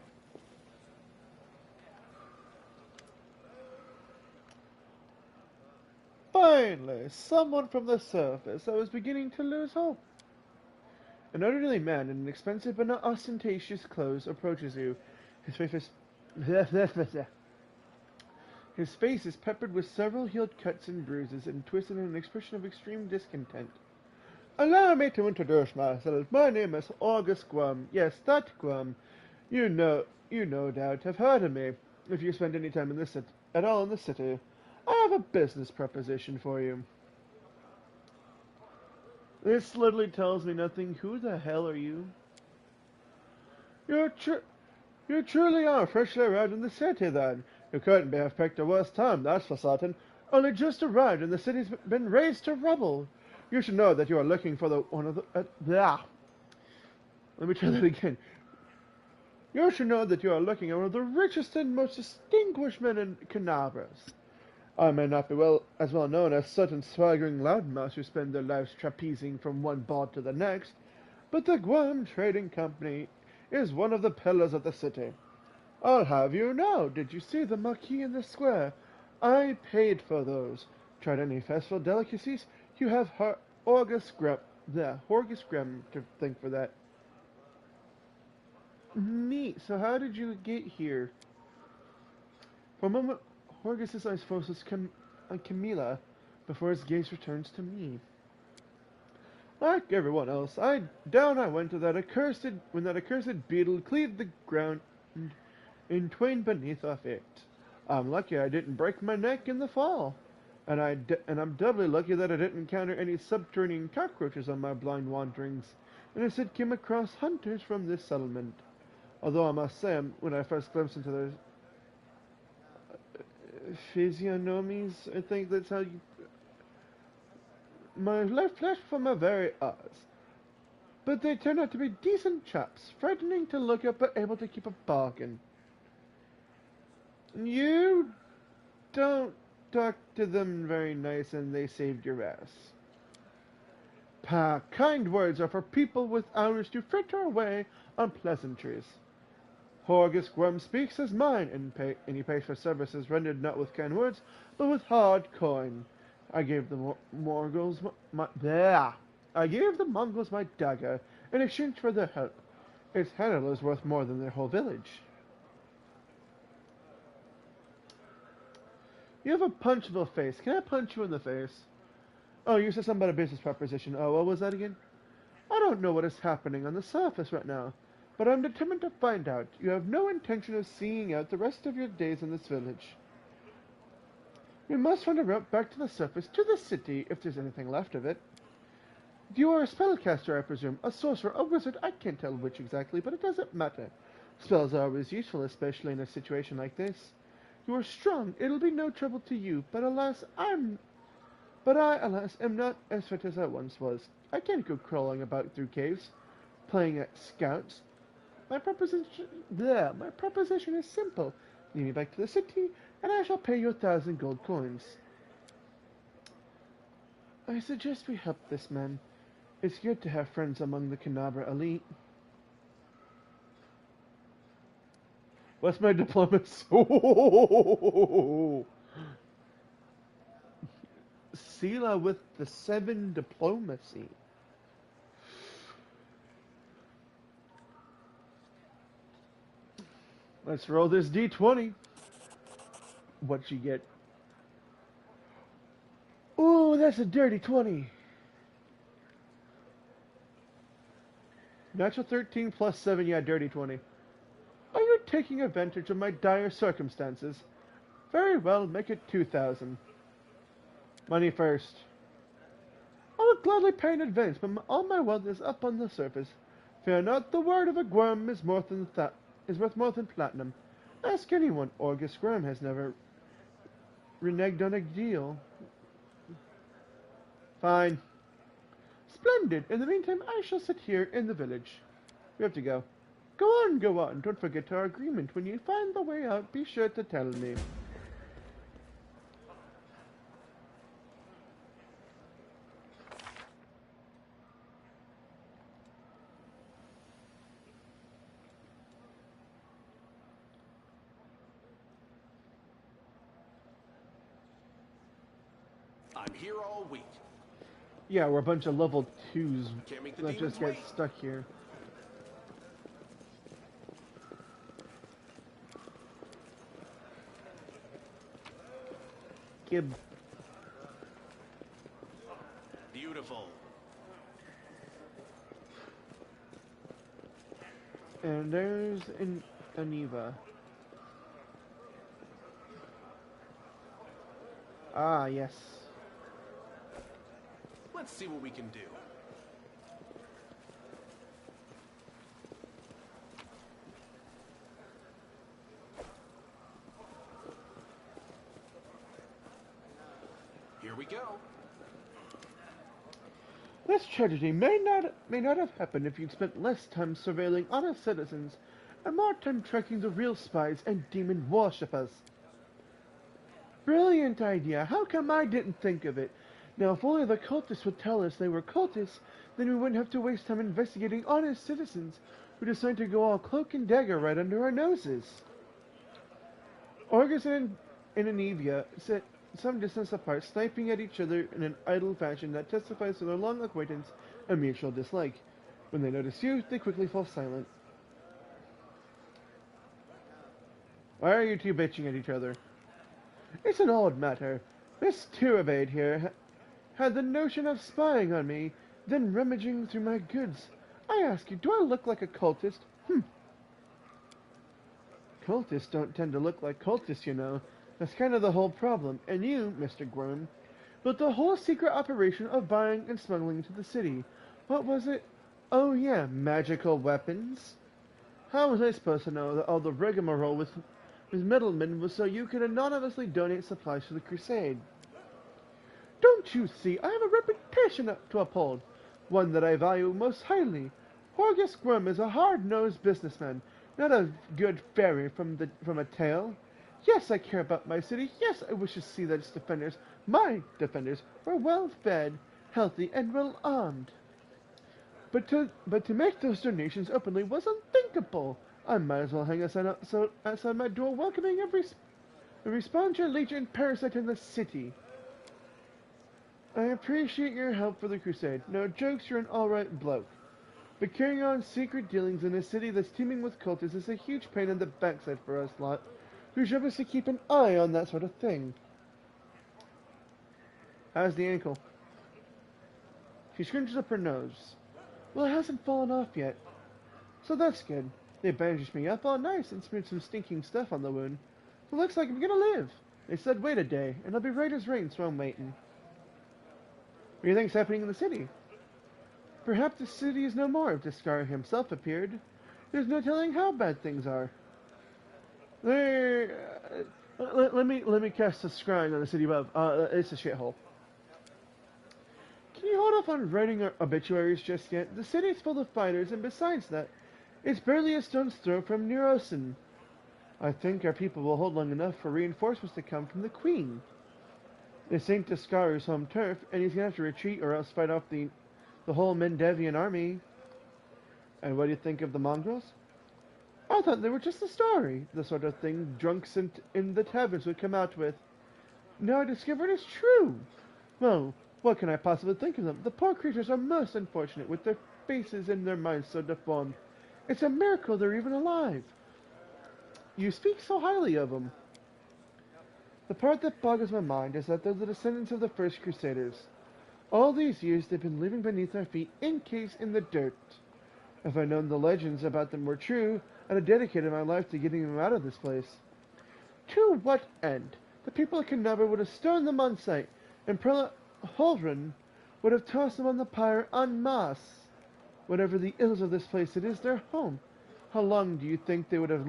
Finally, someone from the surface. I was beginning to lose hope. An elderly man in expensive but not ostentatious clothes approaches you. His face is... His face is peppered with several healed cuts and bruises and twisted in an expression of extreme discontent. Allow me to introduce myself. My name is August Guam. Yes, that Guam. You no doubt have heard of me. If you spend any time in this at all in the city, I have a business proposition for you. This literally tells me nothing. Who the hell are you? You truly are freshly arrived in the city, then. You couldn't have picked a worse time, that's for certain. Only just arrived, and the city's been razed to rubble. You should know that you are looking for one of the... Let me try that again. You should know that you are looking at one of the richest and most distinguished men in Canabras. I may not be as well known as certain swaggering loudmouths who spend their lives trapezing from one bar to the next, but the Guam Trading Company is one of the pillars of the city. I'll have you know, did you see the marquee in the square? I paid for those. Tried any festival delicacies? You have Horgus Grem to thank for that. Neat. So how did you get here? For a moment, Horgus' eyes focused on Camilla before his gaze returns to me. Like everyone else, down I went to when that accursed beetle cleaved the ground in twain beneath our feet. I'm lucky I didn't break my neck in the fall, and I'm doubly lucky that I didn't encounter any subterranean cockroaches on my blind wanderings, and instead came across hunters from this settlement. Although I must say, when I first glimpsed into their physiognomies, I think that's how you... My life flashed from my very eyes. But they turned out to be decent chaps, frightening to look at but able to keep a bargain. You don't talk to them very nice and they saved your ass. Kind words are for people with hours to fritter away on pleasantries. Horgus Grum speaks as mine, and he pays for services rendered not with kind words, but with hard coin. I gave the Mongols my dagger in exchange for their help. Its handle is worth more than their whole village. You have a punchable face. Can I punch you in the face? Oh, you said something about a business proposition. Oh, what was that again? I don't know what is happening on the surface right now, but I'm determined to find out. You have no intention of seeing out the rest of your days in this village. We must find a route back to the surface, to the city, if there's anything left of it. You are a spellcaster, I presume. A sorcerer, a wizard, I can't tell which exactly, but it doesn't matter. Spells are always useful, especially in a situation like this. You are strong, it'll be no trouble to you, but alas, I, alas, am not as fit as I once was. I can't go crawling about through caves, playing at scouts. My proposition is simple. Lead me back to the city, and I shall pay you 1,000 gold coins. I suggest we help this man. It's good to have friends among the Canabra elite. What's my diplomacy? Sela with the 7 diplomacy. Let's roll this d20. What you get? Ooh, that's a dirty 20. Natural 13 plus 7, yeah, dirty 20. Are you taking advantage of my dire circumstances? Very well, make it 2,000. Money first. I would gladly pay in advance, but all my wealth is up on the surface. Fear not, the word of a Gwyrm is worth more than platinum. Ask anyone. Orgus Gwyrm has never reneged on a deal. Fine. Splendid. In the meantime, I shall sit here in the village. We have to go. Go on, go on. Don't forget our agreement. When you find the way out, be sure to tell me. I'm here all week. Yeah, we're a bunch of level 2s Can't make the that just demons get wait. stuck here. Gib. Beautiful. And there's Aniva. Ah, yes. Let's see what we can do. Here we go. This tragedy may not have happened if you'd spent less time surveilling honest citizens and more time tracking the real spies and demon worshippers. Brilliant idea. How come I didn't think of it? Now, if only the cultists would tell us they were cultists, then we wouldn't have to waste time investigating honest citizens who decide to go all cloak and dagger right under our noses. Orgus and Anivia sit some distance apart, sniping at each other in an idle fashion that testifies to their long acquaintance and mutual dislike. When they notice you, they quickly fall silent. Why are you two bitching at each other? It's an odd matter. Miss Tirabade here had the notion of spying on me, then rummaging through my goods. I ask you, do I look like a cultist? Cultists don't tend to look like cultists, you know. That's kind of the whole problem. And you, Mr. Gwyrm, built a whole secret operation of buying and smuggling into the city. What was it? Oh yeah, magical weapons? How was I supposed to know that all the rigmarole with middlemen was so you could anonymously donate supplies to the crusade? Don't you see, I have a reputation to uphold, one that I value most highly. Orgus Gwyrm is a hard-nosed businessman, not a good fairy from a tale. Yes, I care about my city. Yes, I wish to see that its defenders, my defenders, were well-fed, healthy, and well-armed. But to make those donations openly was unthinkable. I might as well hang outside my door, welcoming every Spongia Legion parasite in the city. I appreciate your help for the crusade. No jokes, you're an alright bloke. But carrying on secret dealings in a city that's teeming with cultists is a huge pain in the backside for us lot, whose job is to keep an eye on that sort of thing. How's the ankle? She scrunches up her nose. Well, it hasn't fallen off yet. So that's good. They bandaged me up all nice and smeared some stinking stuff on the wound. So it looks like I'm gonna live. They said wait a day, and I'll be right as rain, so I'm waiting. What do you think's happening in the city? Perhaps the city is no more if Discari himself appeared. There's no telling how bad things are. Let me cast a scrying on the city above. It's a shithole. Can you hold off on writing our obituaries just yet? The city is full of fighters, and besides that, it's barely a stone's throw from Neurosin. I think our people will hold long enough for reinforcements to come from the Queen. This ain't Discari's home turf, and he's gonna have to retreat or else fight off the whole Mendevian army. And what do you think of the mongrels? I thought they were just a story, the sort of thing drunks in the taverns would come out with. Now I discovered it's true. Well, what can I possibly think of them? The poor creatures are most unfortunate, with their faces and their minds so deformed. It's a miracle they're even alive. You speak so highly of them. The part that boggles my mind is that they're the descendants of the first Crusaders. All these years they've been living beneath our feet, encased in the dirt. If I'd known the legends about them were true, I'd have dedicated my life to getting them out of this place. To what end? The people of Canabra would have stoned them on sight, and Prelate Holrun would have tossed them on the pyre en masse. Whatever the ills of this place, it is their home. How long do you think they would have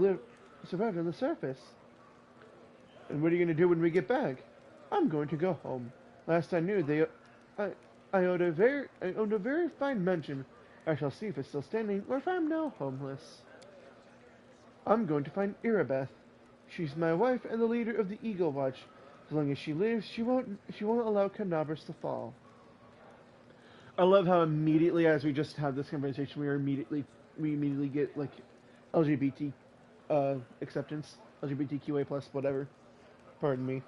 survived on the surface? And what are you going to do when we get back? I'm going to go home. Last I knew, I owned a very fine mansion. I shall see if it's still standing, or if I'm now homeless. I'm going to find Irabeth. She's my wife and the leader of the Eagle Watch. As long as she lives, she won't allow Canabras to fall. I love how immediately, as we just had this conversation, we immediately get like LGBT acceptance, LGBTQA plus whatever. Pardon me.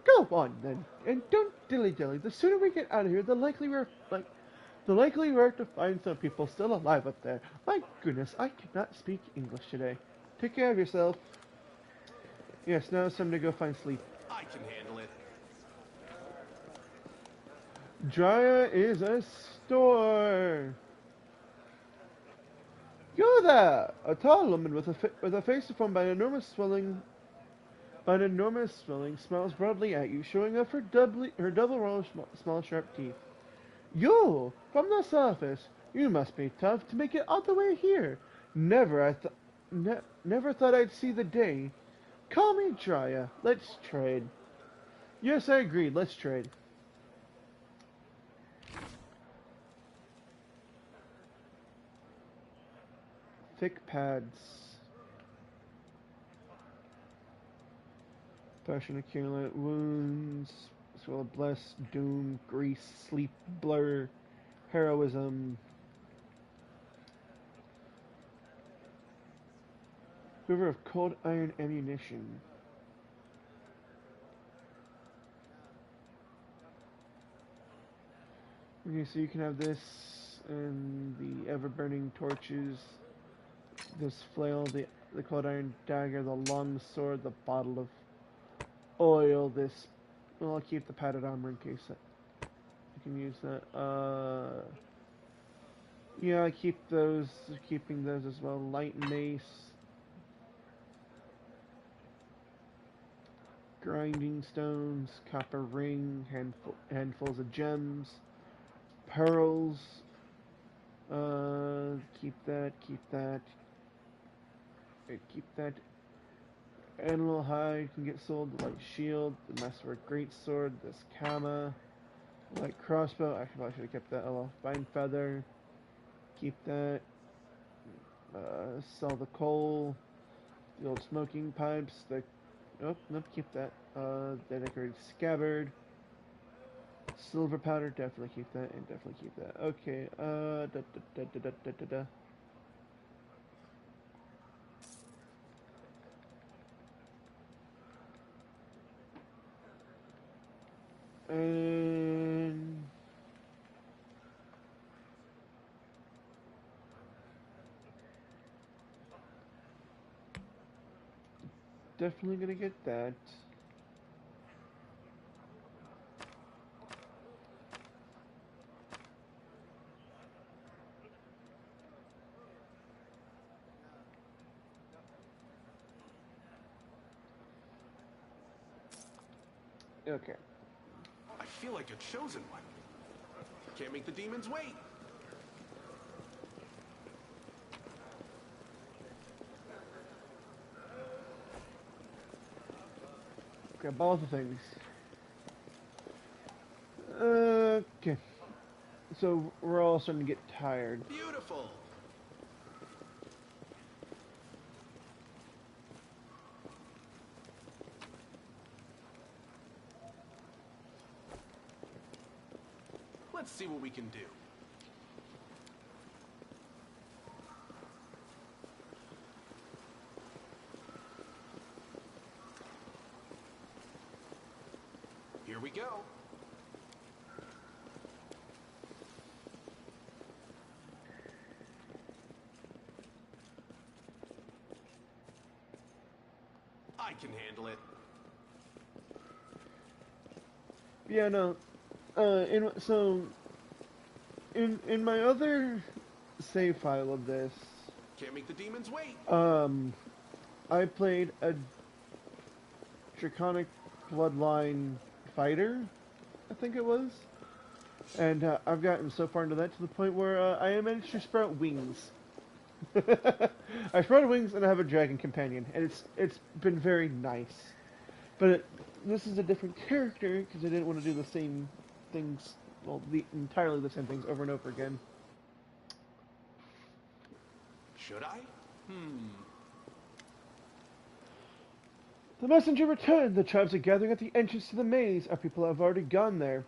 Go on then, and don't dilly-dilly. The sooner we get out of here, the likelier we are to find some people still alive up there. My goodness, I cannot speak English today. Take care of yourself. Yes, now it's time to go find sleep. I can handle it. Drya is a store. You're there! A tall woman with a face deformed by an enormous swelling smiles broadly at you, showing off her double row of small sharp teeth. You! From the surface! You must be tough to make it all the way here. Never thought I'd see the day. Call me Drya. Let's trade. Yes, I agreed. Let's trade. Thick pads. Passion, accumulate wounds. Swell of bless, doom, grease, sleep, blur, heroism. Quiver of cold iron ammunition. Okay, so you can have this and the ever-burning torches, this flail, the cold iron dagger, the long sword, the bottle of oil, this. Well, I'll keep the padded armor in case I can use that. Yeah, I keep those, keeping those as well. Light mace. Grinding stones, copper ring, handfuls of gems, pearls. Keep that. Keep that. Animal hide can get sold. The light shield, the masterwork greatsword, this kama, light crossbow. I probably should have kept that. Oh well. Vine feather. Keep that. Sell the coal, the old smoking pipes. Nope, keep that. The decorated scabbard. Silver powder, definitely keep that, and definitely keep that. Okay, And... definitely gonna get that. Okay. I feel like a chosen one. Can't make the demons wait. Grab all the things. Okay. So we're all starting to get tired. Beautiful. Let's see what we can do. Here we go. I can handle it. Yeah, no. In my other save file of this, Can't make the demons wait. I played a Draconic Bloodline fighter, I think it was, and I've gotten so far into that to the point where I managed to sprout wings. I sprouted wings and I have a dragon companion, and it's been very nice. But this is a different character because I didn't want to do the same things, well, entirely the same things over and over again. Should I? The messenger returned. The tribes are gathering at the entrance to the maze. Our people have already gone there.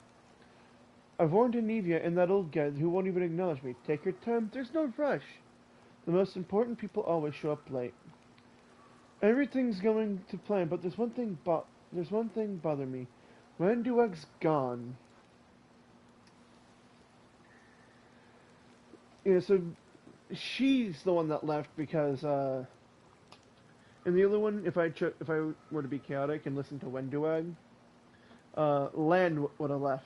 I've warned Anivia and that old guy who won't even acknowledge me. Take your time. There's no rush. The most important people always show up late. Everything's going to plan, but there's one thing bothering me. Randuag's gone. Yeah, so she's the one that left because in the other one, if I were to be chaotic and listen to Wenduag, Lan would have left.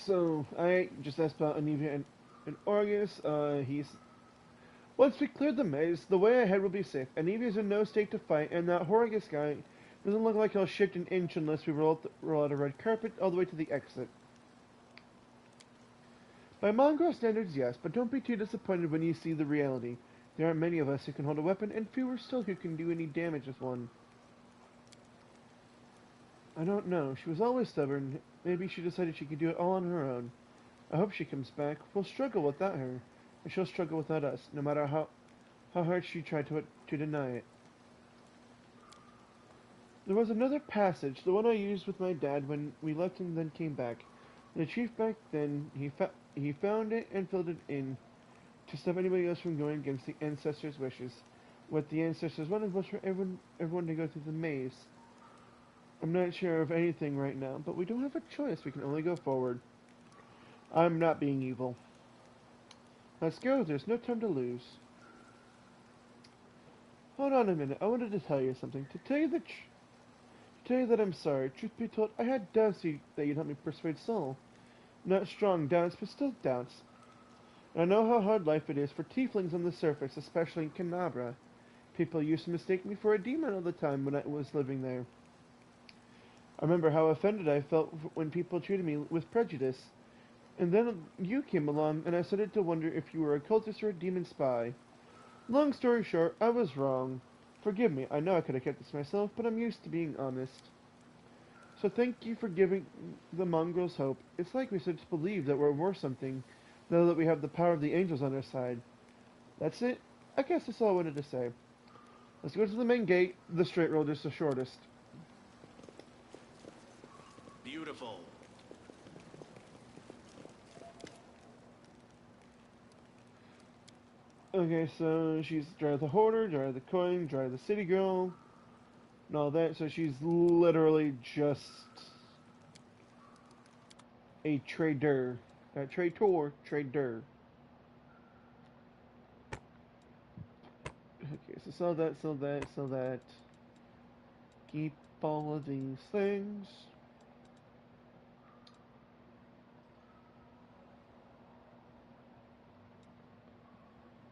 So, I just asked about Anivia and Orgus. Once we cleared the maze, the way ahead will be safe. Anivia's in no state to fight, and that Horgus guy doesn't look like he'll shift an inch unless we roll out a red carpet all the way to the exit. By Mongrel standards, yes, but don't be too disappointed when you see the reality. There aren't many of us who can hold a weapon, and fewer still who can do any damage with one. I don't know. She was always stubborn. Maybe she decided she could do it all on her own. I hope she comes back. We'll struggle without her, and she'll struggle without us, no matter how hard she tried to deny it. There was another passage, the one I used with my dad when we left and then came back. The chief back then, he found it and filled it in to stop anybody else from going against the ancestors' wishes. What the ancestors wanted was for everyone to go through the maze. I'm not sure of anything right now, but we don't have a choice. We can only go forward. I'm not being evil. Let's go. There's no time to lose. Hold on a minute. I wanted to tell you something. To tell you that I'm sorry. Truth be told, I had doubts that you'd help me persuade Sol. Not strong doubts, but still doubts. And I know how hard life it is for tieflings on the surface, especially in Canabra. People used to mistake me for a demon all the time when I was living there. I remember how offended I felt when people treated me with prejudice. And then you came along, and I started to wonder if you were a cultist or a demon spy. Long story short, I was wrong. Forgive me, I know I could have kept this myself, but I'm used to being honest. So thank you for giving the mongrels hope. It's like we start to believe that we're worth something, now that we have the power of the angels on our side. That's it. I guess that's all I wanted to say. Let's go to the main gate. The straight road is the shortest. Beautiful. Okay, so she's Dry the Hoarder, Dry the Coin, Dry the City Girl, and all that, so she's literally just a trader. Trader. so that. Keep all of these things.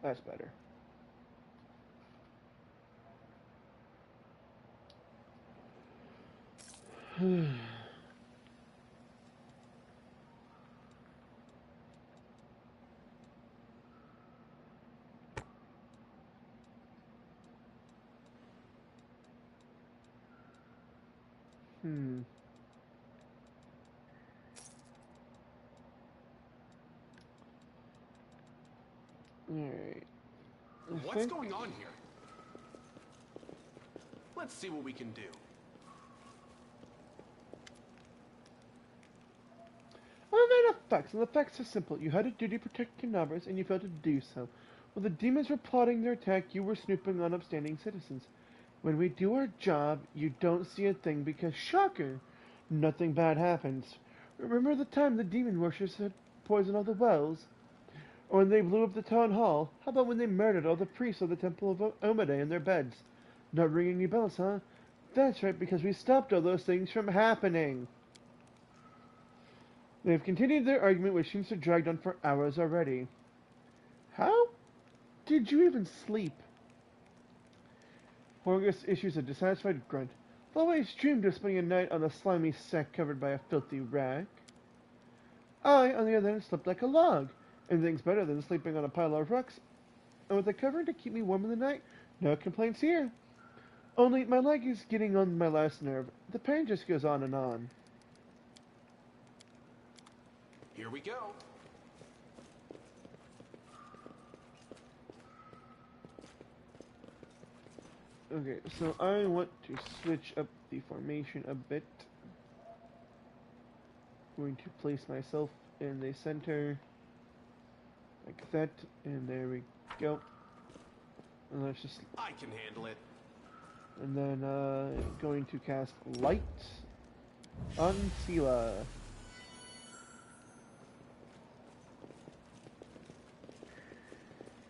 That's better. Alright. What's going on here? Let's see what we can do. The facts. And the facts are simple. You had a duty to protect Canabras, and you failed to do so. While the demons were plotting their attack, you were snooping on upstanding citizens. When we do our job, you don't see a thing because, shocker, nothing bad happens. Remember the time the demon worshippers had poisoned all the wells? Or when they blew up the town hall? How about when they murdered all the priests of the Temple of Omade in their beds? Not ringing any bells, huh? That's right, because we stopped all those things from happening. They have continued their argument, which seems to have dragged on for hours already. How did you even sleep? Horgus issues a dissatisfied grunt. I've always dreamed of spending a night on a slimy sack covered by a filthy rag. I, on the other hand, slept like a log. Anything's better than sleeping on a pile of rocks. And with a covering to keep me warm in the night, no complaints here. Only my leg is getting on my last nerve. The pain just goes on and on. Here we go. Okay, so I want to switch up the formation a bit. I'm going to place myself in the center, like that, and there we go. And let's just... I can handle it. And then, going to cast Light on Sela.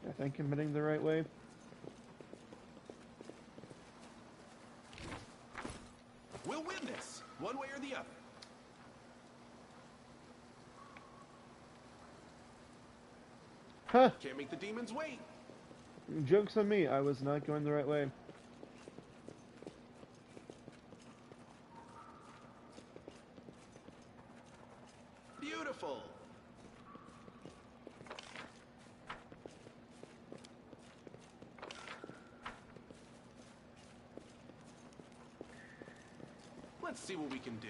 I think I'm heading the right way. We'll win this, one way or the other. Huh! Can't make the demons wait. Joke's on me, I was not going the right way. Beautiful. Let's see what we can do.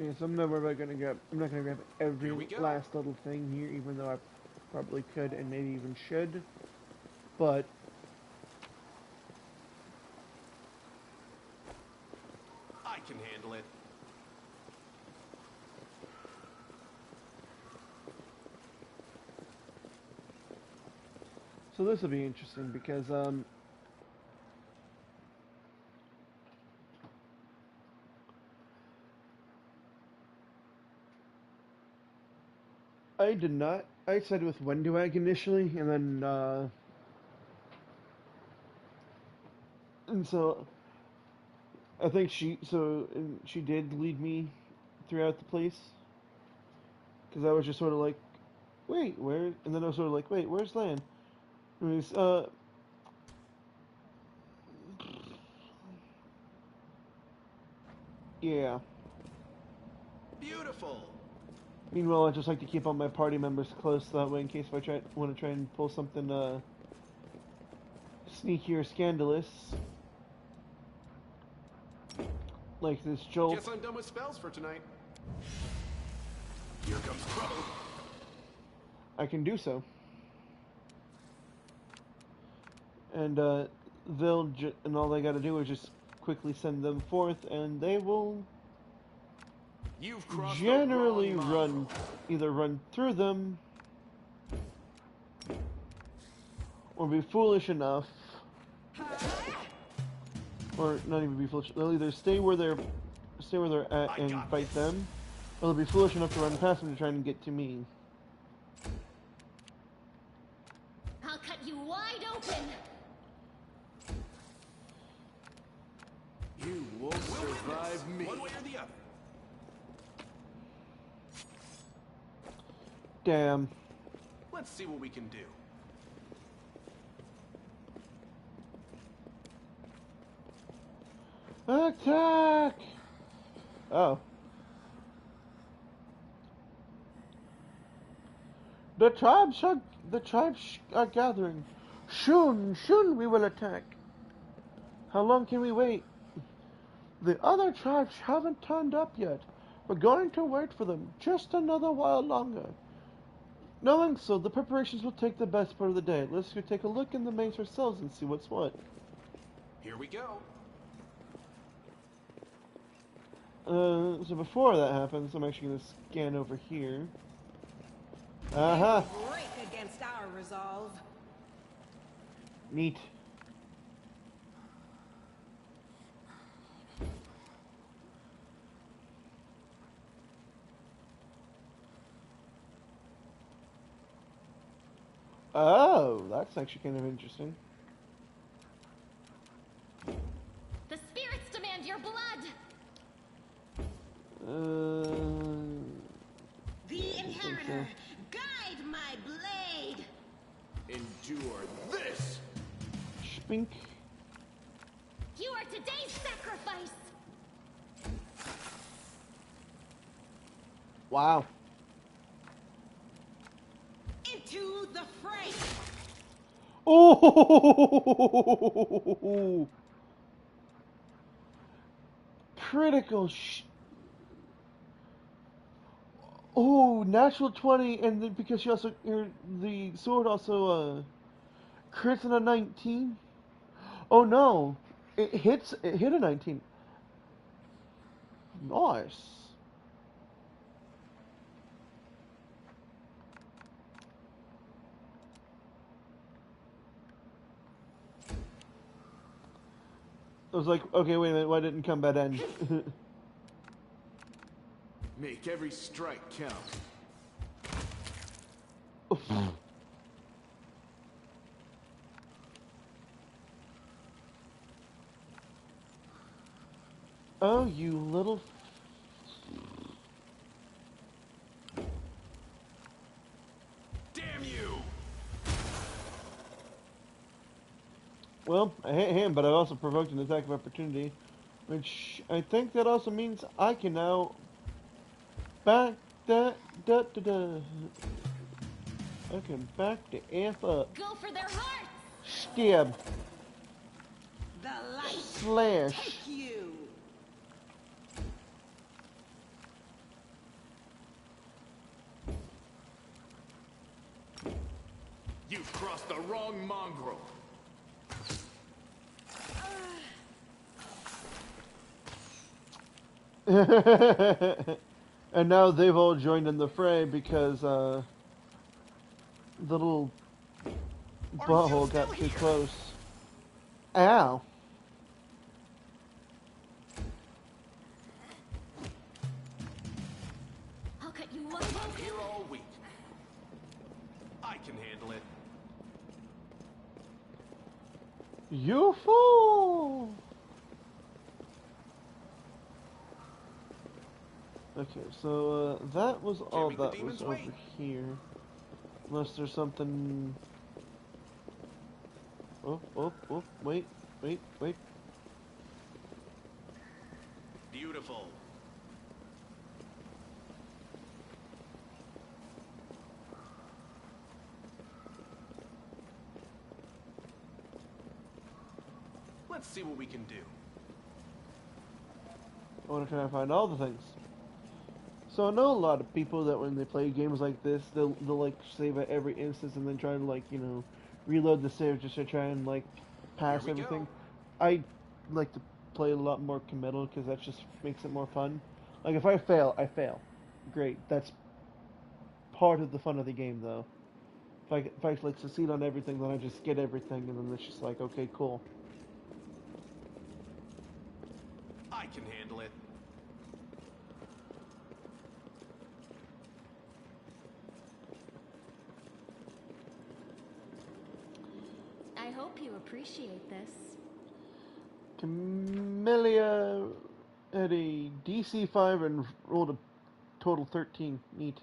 Yes, I'm not gonna grab every last little thing here, even though I probably could and maybe even should. But I can handle it. so this will be interesting because I said with Wenduag initially, and then and so I think she did lead me throughout the place, because I was just sort of like, wait, where? And then I was sort of like, wait, where's Lan? And it was, yeah. Beautiful. Meanwhile, I just like to keep all my party members close, so that way in case if I want to try and pull something sneaky or scandalous, like this jolt. Guess I'm done with spells for tonight. Here comes Crow. I can do so. And and all they got to do is just quickly send them forth, and they will generally either run through them, or be foolish enough, or not even be foolish. They'll either stay where they're at and fight them, they'll be foolish enough to run past me to try and get to me. I'll cut you wide open. You won't survive me. One way or the other. Damn. Let's see what we can do. Attack! Oh. The tribes are gathering. Soon we will attack. How long can we wait? The other tribes haven't turned up yet. We're going to wait for them just another while longer. Knowing so, the preparations will take the best part of the day. Let's go take a look in the maze ourselves and see what's what. Here we go. So before that happens, I'm actually going to scan over here. Aha! Break against our resolve. Neat. Oh, that's actually kind of interesting. The spirits demand your blood. The Inheritor, guide my blade. Endure this. Spink. You are today's sacrifice. Wow. Into the fray. Oh! Critical Oh, natural 20, and then because she also the sword also crits on a 19. Oh no, it hit a 19. Nice. I was like, okay, wait a minute, why didn't combat end? Make every strike count. Oh, you little... Damn you! Well, I hit him, but I also provoked an attack of opportunity, which I think that also means I can now back that I can back the F up. Go for their hearts. Stab. The light. Slash. Take you. You've crossed the wrong mongrel. And now they've all joined in the fray because the little butthole got too close. Ow. I'll cut you wide I'm open. here all week. I can handle it. You fool! Okay, so that was all that was over here. Unless there's something... Oh, wait. Beautiful. Let's see what we can do. I want to try and find all the things. So I know a lot of people that when they play games like this, they'll like save at every instance and then try to like, you know, reload the save just to try and like pass everything. I like to play a lot more committal because that just makes it more fun. Like if I fail, I fail. Great, that's part of the fun of the game though. If I like succeed on everything, then I just get everything and then it's just like, okay, cool. I can handle it. hope you appreciate this. Camellia had a DC 5 and rolled a total 13. Neat.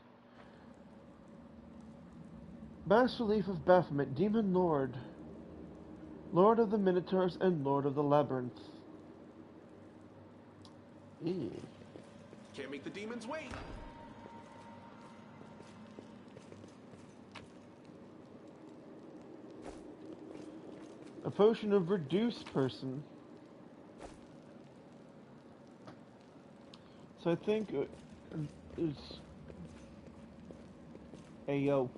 Bas Relief of Baphomet, Demon Lord. Lord of the Minotaurs and Lord of the Labyrinth. Ew. Can't make the demons wait. A potion of reduced person. So I think it's Ayo.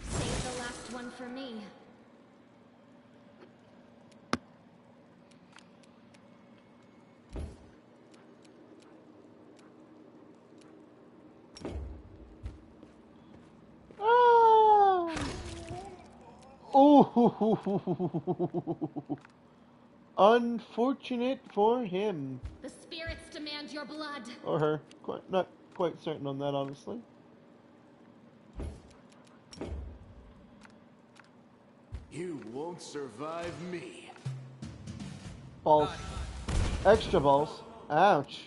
Save the last one for me. Oh, unfortunate for him. The spirits demand your blood. Or her. Not quite certain on that, honestly. You won't survive me. Balls. Extra balls. Ouch.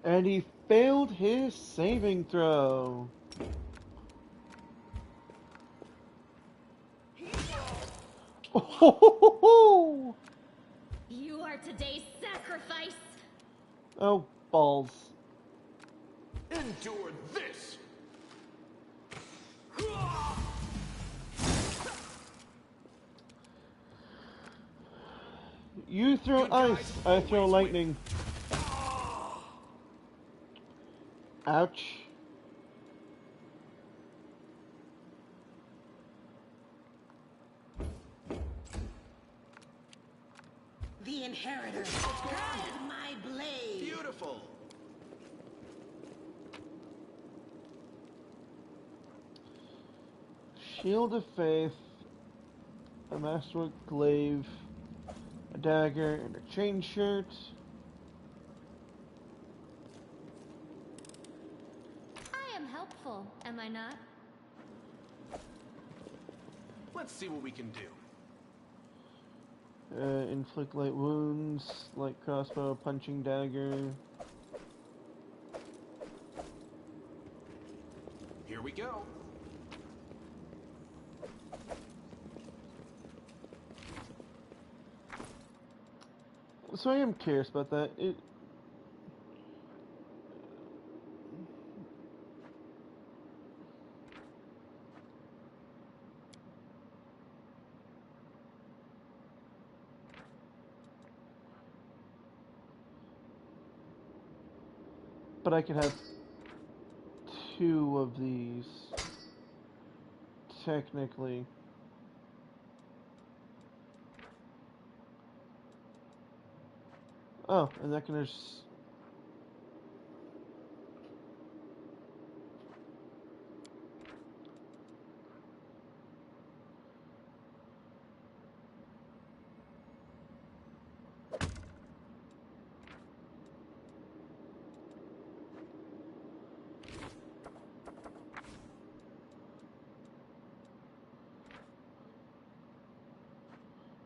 And he failed his saving throw. Oh, You are today's sacrifice. oh, balls. Endure this! You throw ice, I throw lightning. Ouch. The Inheritor, guide my blade. Beautiful. Shield of Faith, a Masterwork Glaive, a dagger, and a chain shirt. I am helpful, am I not? Let's see what we can do. Inflict light wounds, light crossbow, punching dagger. Here we go. So I am curious about that. But I could have 2 of these, technically. Oh, and that can just...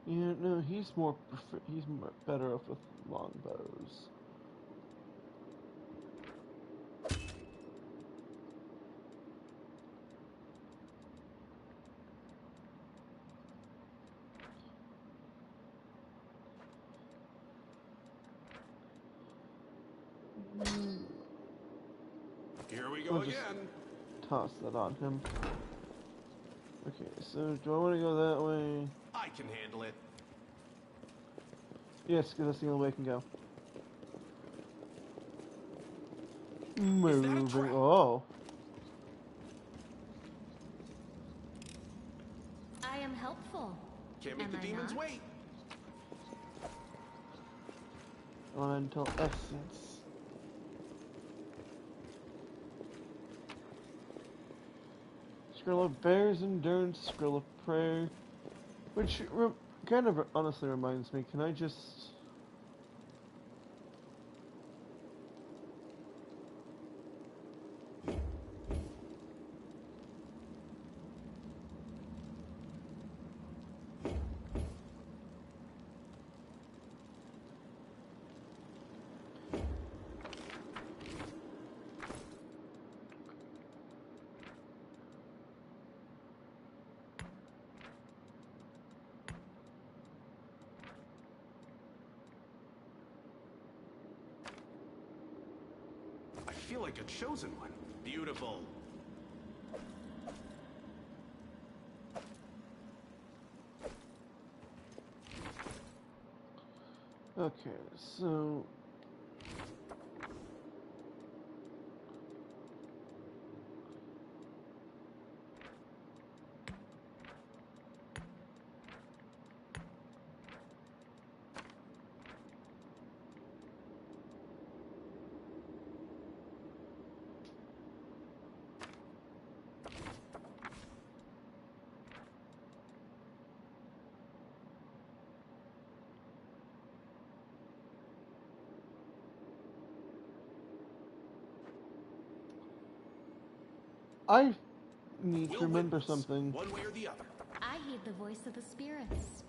Yeah, no, he's more better off with longbows. Here we go I'll just again. toss that on him. Okay, so do I want to go that way? I can handle it. Yes, because that's the only way I can go. Moving. Oh. helpful. Can't make Am the I demons not? wait. Elemental essence. Scroll of Bear's Endurance, Scroll of Prayer. Which kind of honestly reminds me, can I just... I feel like a chosen one. Beautiful. Okay, so... I need to remember something. One way or the other. I heed the voice of the spirits.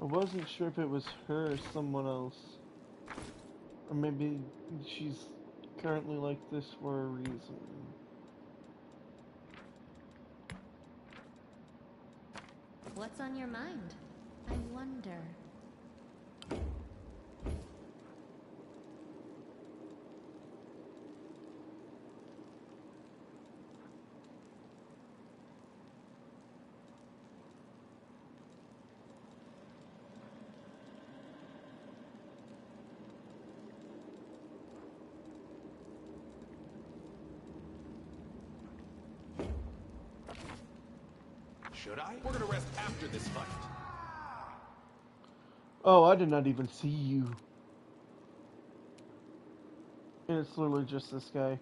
I wasn't sure if it was her or someone else. Or maybe she's currently like this for a reason. What's on your mind? I wonder. Should I? We're gonna rest after this fight. Oh, I did not even see you. And it's literally just this guy.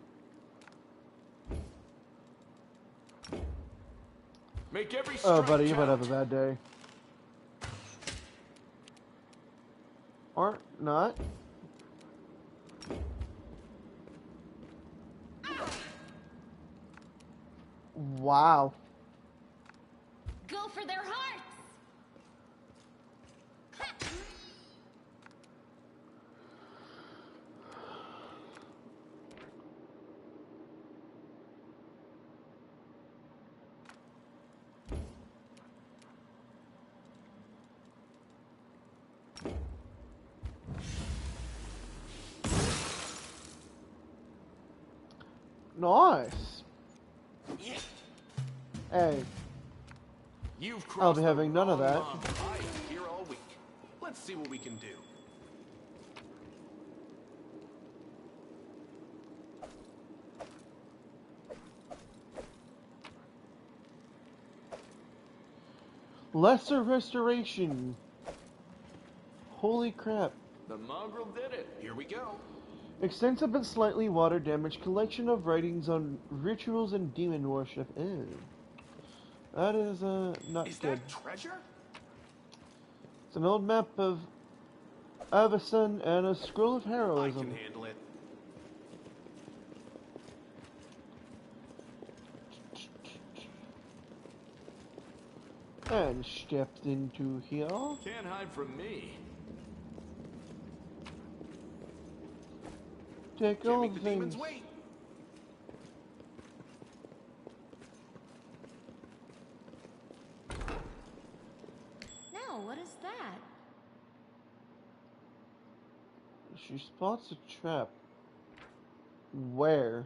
Make every Oh, strike buddy, you might count. have a bad day. Or not. Wow. Go for their hearts! Nice. Hey, You've I'll crossed be the having none of wrong that. line. I am here all week. Let's see what we can do. Lesser restoration. Holy crap. The mongrel did it. Here we go. Extensive but slightly water damaged collection of writings on rituals and demon worship. Ew. That is, not Is good. that treasure? It's an old map of Avacyn and a scroll of I heroism. can handle it. And stepped into here. Can't hide from me. Take Can't all make the demons things. wait. Now, what is that? She spots a trap. Where?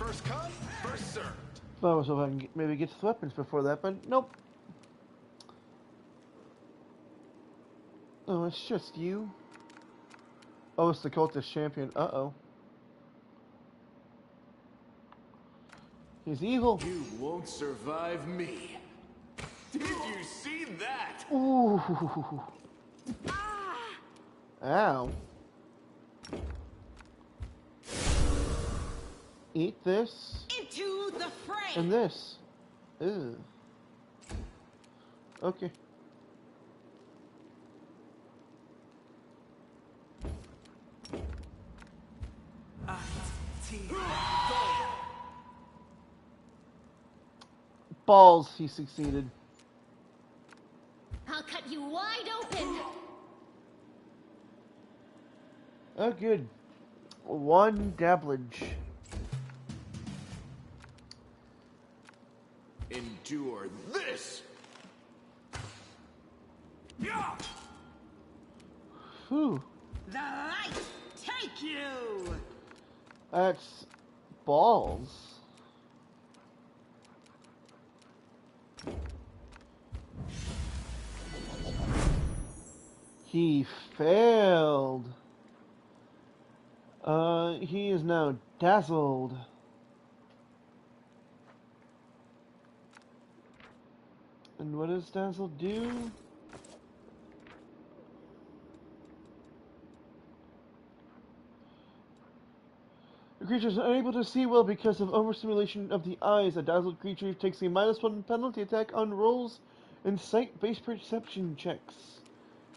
First come, first served. I was hoping I can maybe get the weapons before that, but nope. Oh, it's just you? Oh, it's the cultist champion. Uh-oh. He's evil. You won't survive me. Did you see that? Ooh. Ow. Eat this. Into the fray. And this. Ew. Okay. Balls, he succeeded. I'll cut you wide open. Oh, good. One dabblage. Endure this. Whew. The light take you. That's balls. He failed. He is now dazzled. And what does dazzle do? The creature is unable to see well because of overstimulation of the eyes. A dazzled creature takes a -1 penalty attack on rolls and sight-based perception checks.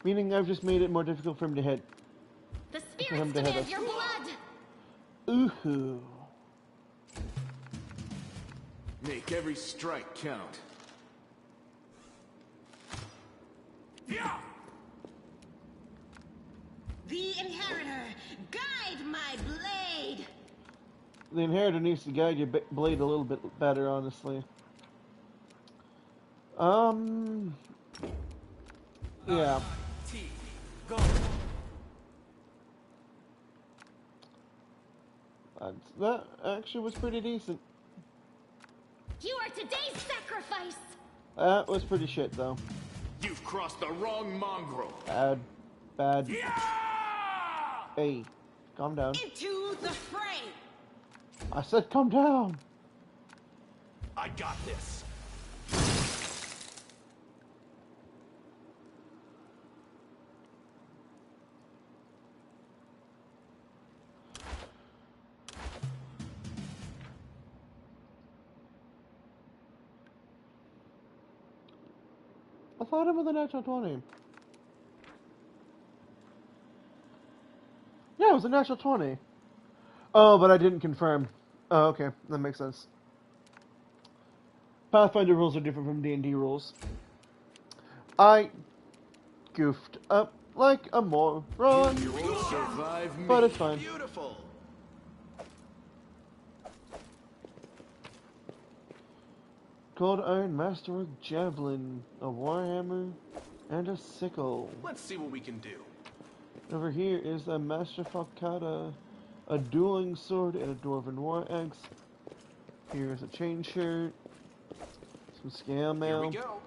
Meaning I've just made it more difficult for him to hit. The spirits demand your blood. Ooh. Make every strike count. The Inheritor, guide my blade. The Inheritor needs to guide your blade a little bit better, honestly. Yeah. Go. That actually was pretty decent. You are today's sacrifice. That was pretty shit, though. You've crossed the wrong mongrel. Bad. Hey, calm down. Into the fray. I said calm down. I got this. I thought it was a natural 20. Yeah, it was a natural 20. Oh, but I didn't confirm. Oh, okay. That makes sense. Pathfinder rules are different from D&D rules. I goofed up like a moron. You won't survive me. But it's fine. Beautiful. Cold Iron Masterwork Javelin, a Warhammer, and a sickle. Let's see what we can do. Over here is a Master Falcata, a dueling sword, and a Dwarven War Axe. Here's a chain shirt, some scale mail. Here we go.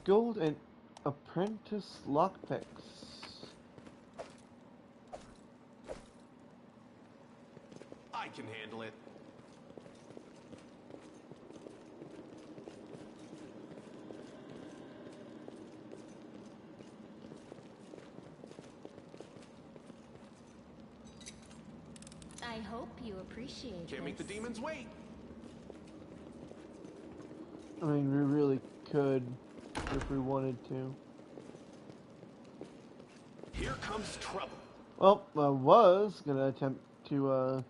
Gold and apprentice lockpicks. I can handle it. I hope you appreciate Can't make the this. demons wait. I mean, we really could if we wanted to. Here comes trouble. Well, I was gonna attempt to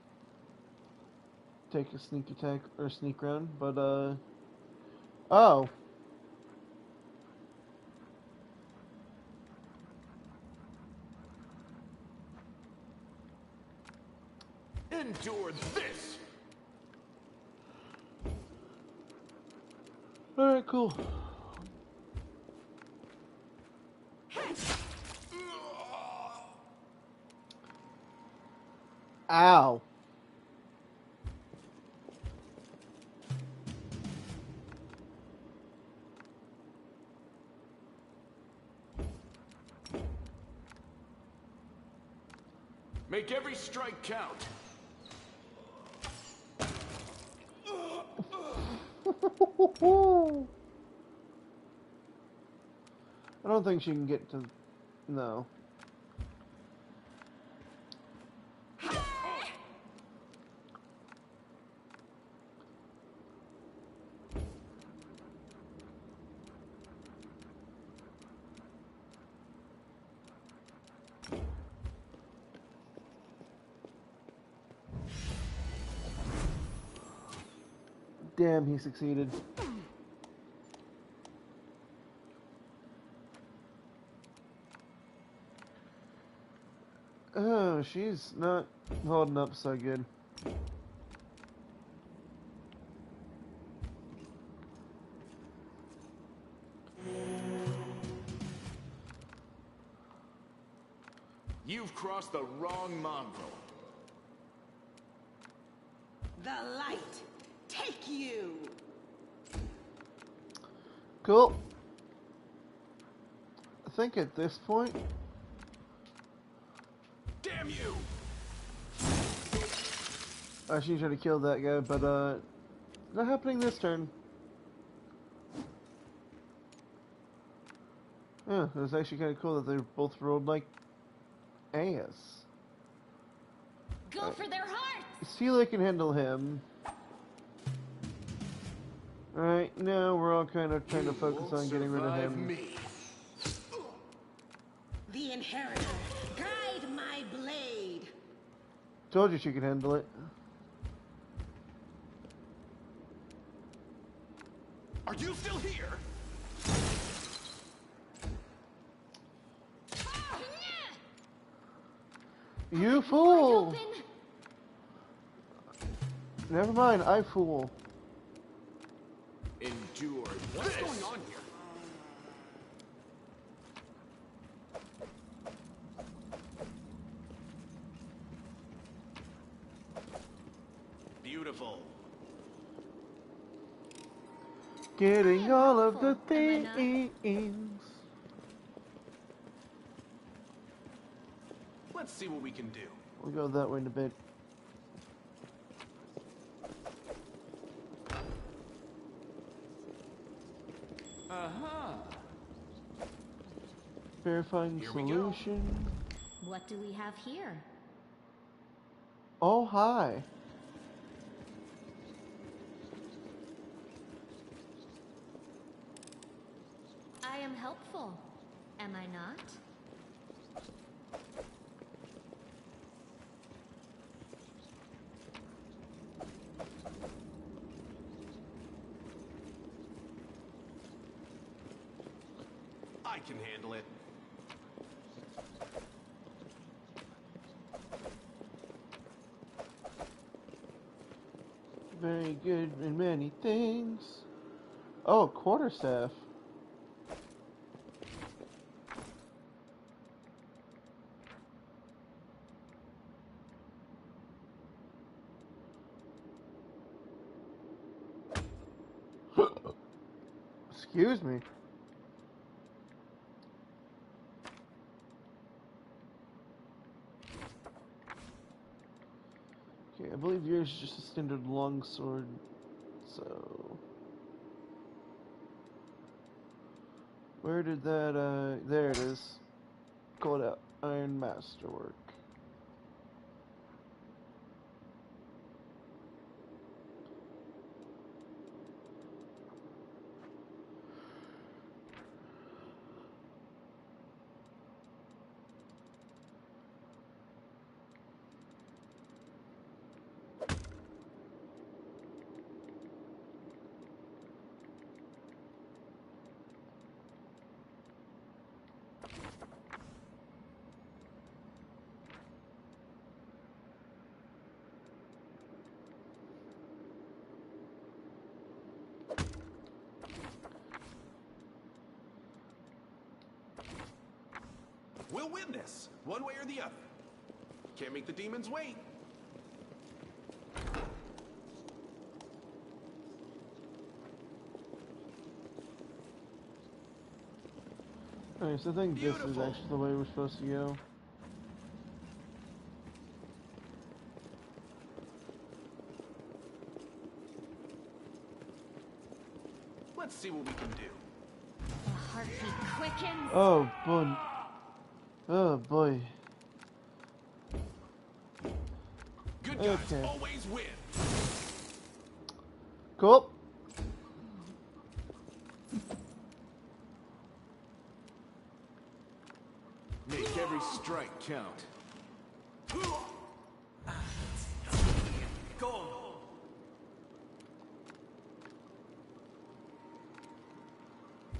take a sneak attack or sneak round, but oh. Endure this. Alright, cool. Ow. Make every strike count. I don't think she can get to... No. Damn, he succeeded. Oh, she's not holding up so good. You've crossed the wrong mongrel. The light, take you! Cool. I think at this point... Damn you! I should try to kill that guy, but not happening this turn. Yeah, it was actually kind of cool that they both rolled like ass. Go for their hearts! Celia can handle him. Alright, now we're all kind of trying to focus on getting rid of him. Me. The Inheritor, guide my blade! Told you she could handle it. Are you still here? You fool! Never mind, I fool. Endure. What's going on here? Beautiful. Getting all of the things. Let's see what we can do. We'll go that way in a bit. Uh-huh. Verifying solution. What do we have here? Oh, hi. I am helpful, am I not? I can handle it. Very good in many things. Oh, quarterstaff. Excuse me. Okay, I believe yours is just a standard longsword, so... Where did that, there it is. Called out Iron Masterwork. We'll win this, one way or the other. Can't make the demons wait. Alright, so I think this is actually the way we're supposed to go. Let's see what we can do. The heartbeat quickens. Oh boy. Oh boy. Good guys always win. Cool. Make every strike count. Go.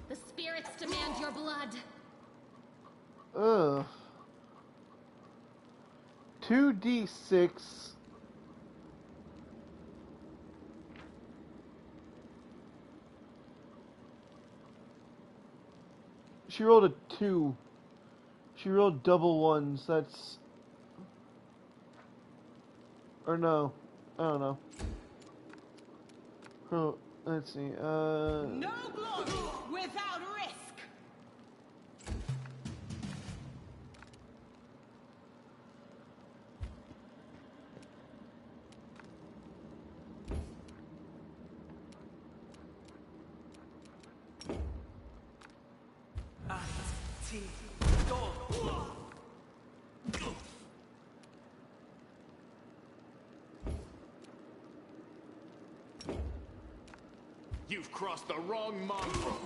The spirits demand your blood. Ugh. 2d6. She rolled a 2. She rolled double ones. That's... Or no. I don't know. Oh, let's see. No glory without risk. You've crossed the wrong mongrel.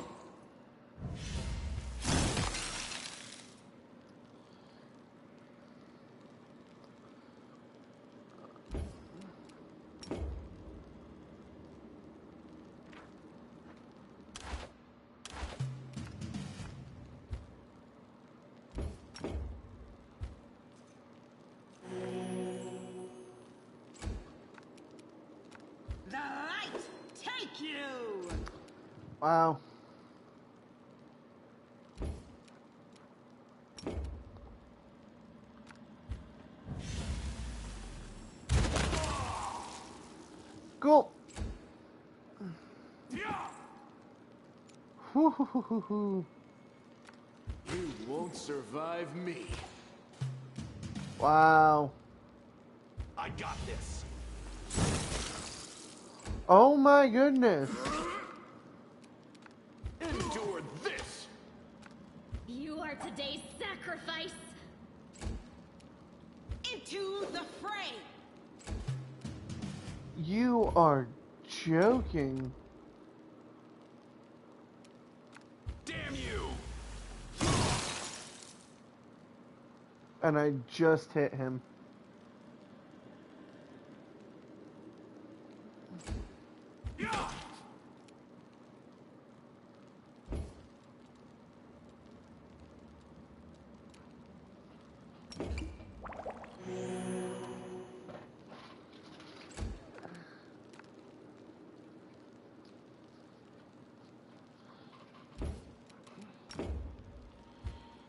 The light take you. Wow. Cool. You won't survive me. Wow. I got this. Oh my goodness. Endure this. You are today's sacrifice. Into the fray. You are joking. Damn you. And I just hit him.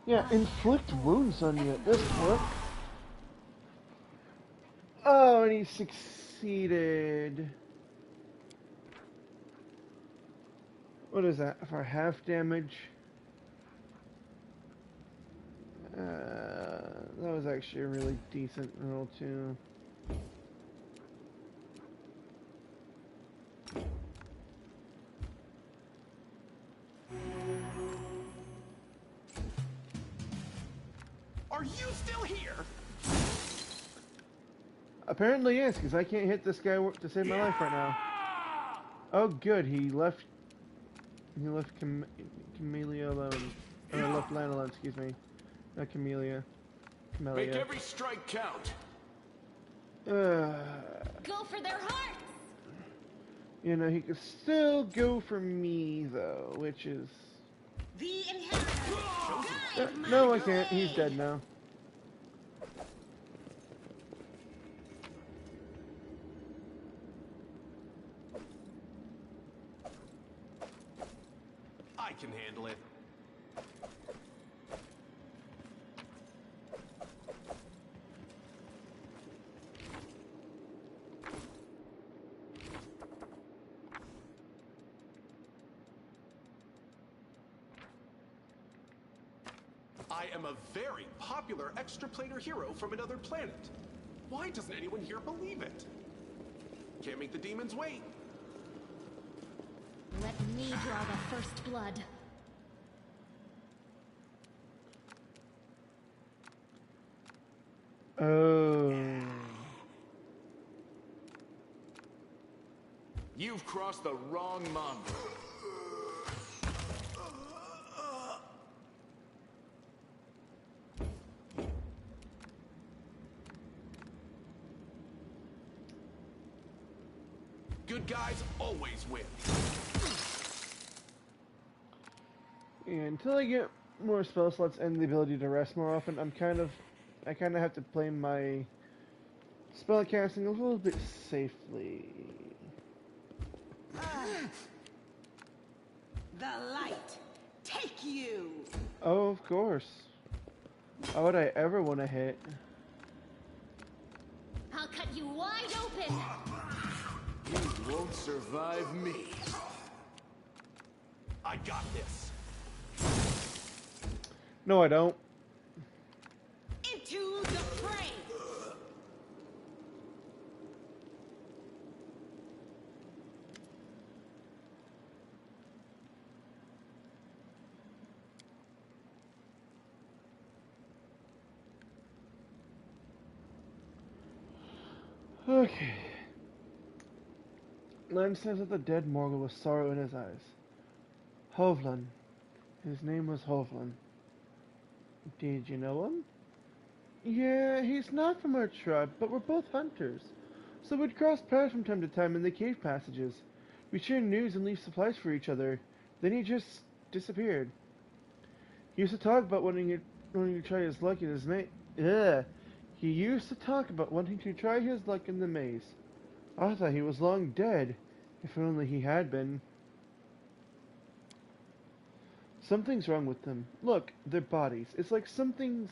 Yeah, inflict wounds on you. This work. Oh, and he succeeded. What is that? For half damage? That was actually a really decent roll too. Are you still here? Apparently yes, because I can't hit this guy to save my life right now. Oh good, he left Camellia alone. Or left Lan alone, excuse me. Not Camellia. Make every strike count. Go for their hearts. You know, he could still go for me though, which is... The inheritor. no, I can't. He's dead now. I can handle it. I am a very popular extraplanar hero from another planet. Why doesn't anyone here believe it? Can't make the demons wait. Let me draw the first blood. Oh. You've crossed the wrong mongrel. Good guys always win. Yeah, until I get more spell slots and the ability to rest more often, I kind of have to play my spell casting a little bit safely. The light, take you! Oh, of course. Why would I ever want to hit? I'll cut you wide open! You won't survive me. I got this. No, I don't. Into the fray! Okay. Len says that the dead Morgul with sorrow in his eyes. Hovland. His name was Hovland. Did you know him? Yeah, he's not from our tribe, but we're both hunters. So we'd cross paths from time to time in the cave passages. We share news and leave supplies for each other. Then he just disappeared. He used to talk about wanting to try his luck in his maze. He used to talk about wanting to try his luck in the maze. I thought he was long dead. If only he had been. Something's wrong with them. Look, their bodies. It's like something's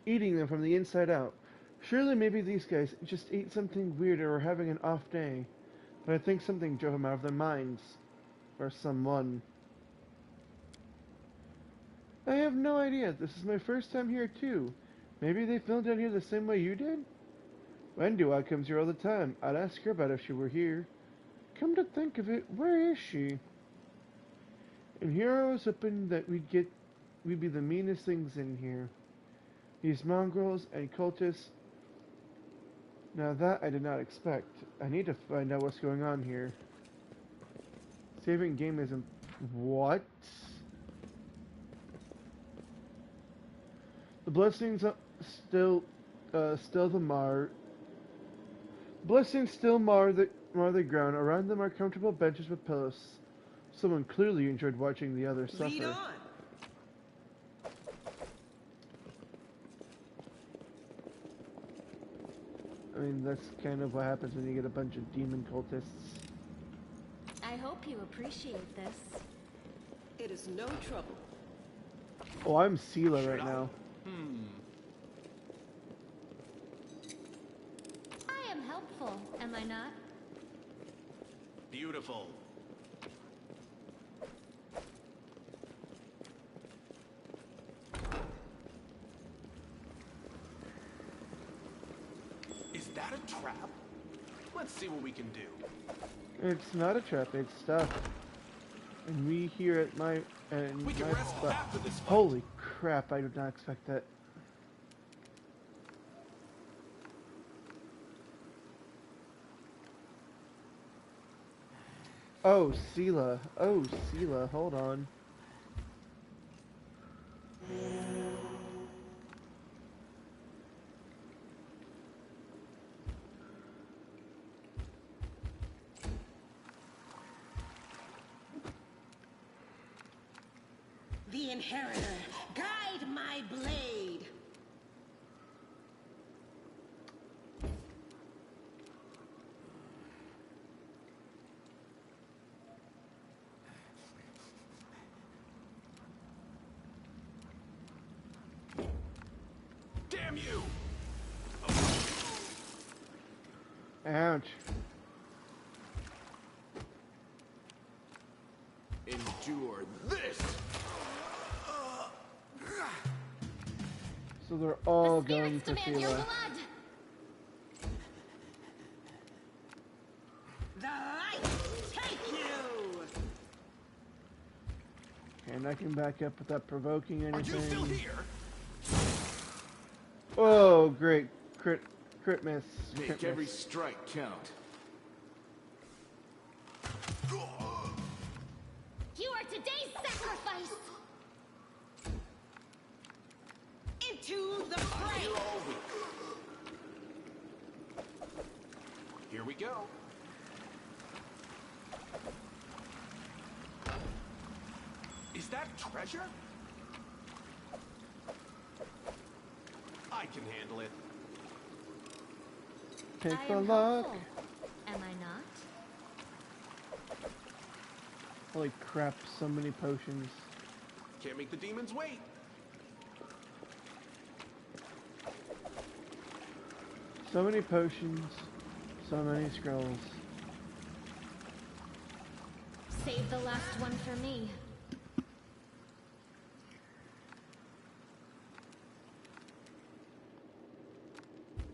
eating them from the inside out. Surely maybe these guys just ate something weird or were having an off day. But I think something drove them out of their minds. Or someone. I have no idea. This is my first time here too. Maybe they filmed down here the same way you did? Wendu comes here all the time. I'd ask her about if she were here. Come to think of it, where is she? And here I was hoping that we'd be the meanest things in here. These mongrels and cultists. Now that I did not expect. I need to find out what's going on here. Saving game isn't... What? The bloodstains still the mar. Bloodstains still mar the ground. Around them are comfortable benches with pillows. Someone clearly enjoyed watching the others suffer. Lead on. I mean, that's kind of what happens when you get a bunch of demon cultists. I hope you appreciate this. It is no trouble. Oh, I'm Sela right now. I am helpful, am I not? Beautiful. Is that a trap? Let's see what we can do. It's not a trap, it's stuff. And we here at my... We can rest after this fight. Holy crap, I did not expect that. Oh, Sela. Oh, Sela, hold on. The Inheritor, guide my blade. Damn you! Ouch. Endure this! So they're all The going spirits for demand your Fila. blood. The light take you! And I can back up without provoking Are anything. you still here? Oh, great. Crit miss. Make Crit every miss. strike count. You are today's sacrifice. Into the fray! Here all week. Here we go. Is that treasure? I can handle it. Take I the am luck. hopeful. Am I not? Holy crap, so many potions. Can't make the demons wait. So many potions. So many scrolls. Save the last one for me.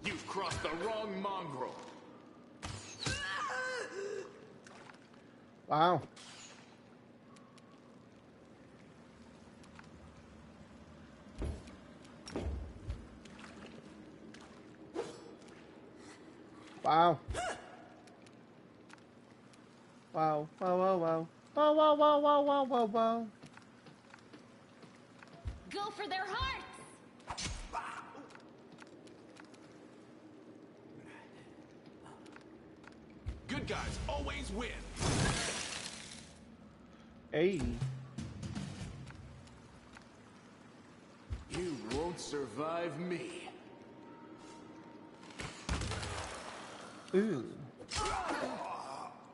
You've crossed the wrong mongrel. Wow. Wow. Wow. Wow, wow, wow. Wow, wow, wow, wow, wow, wow, wow. Go for their hearts. Good guys always win. Hey. You won't survive me. Ooh.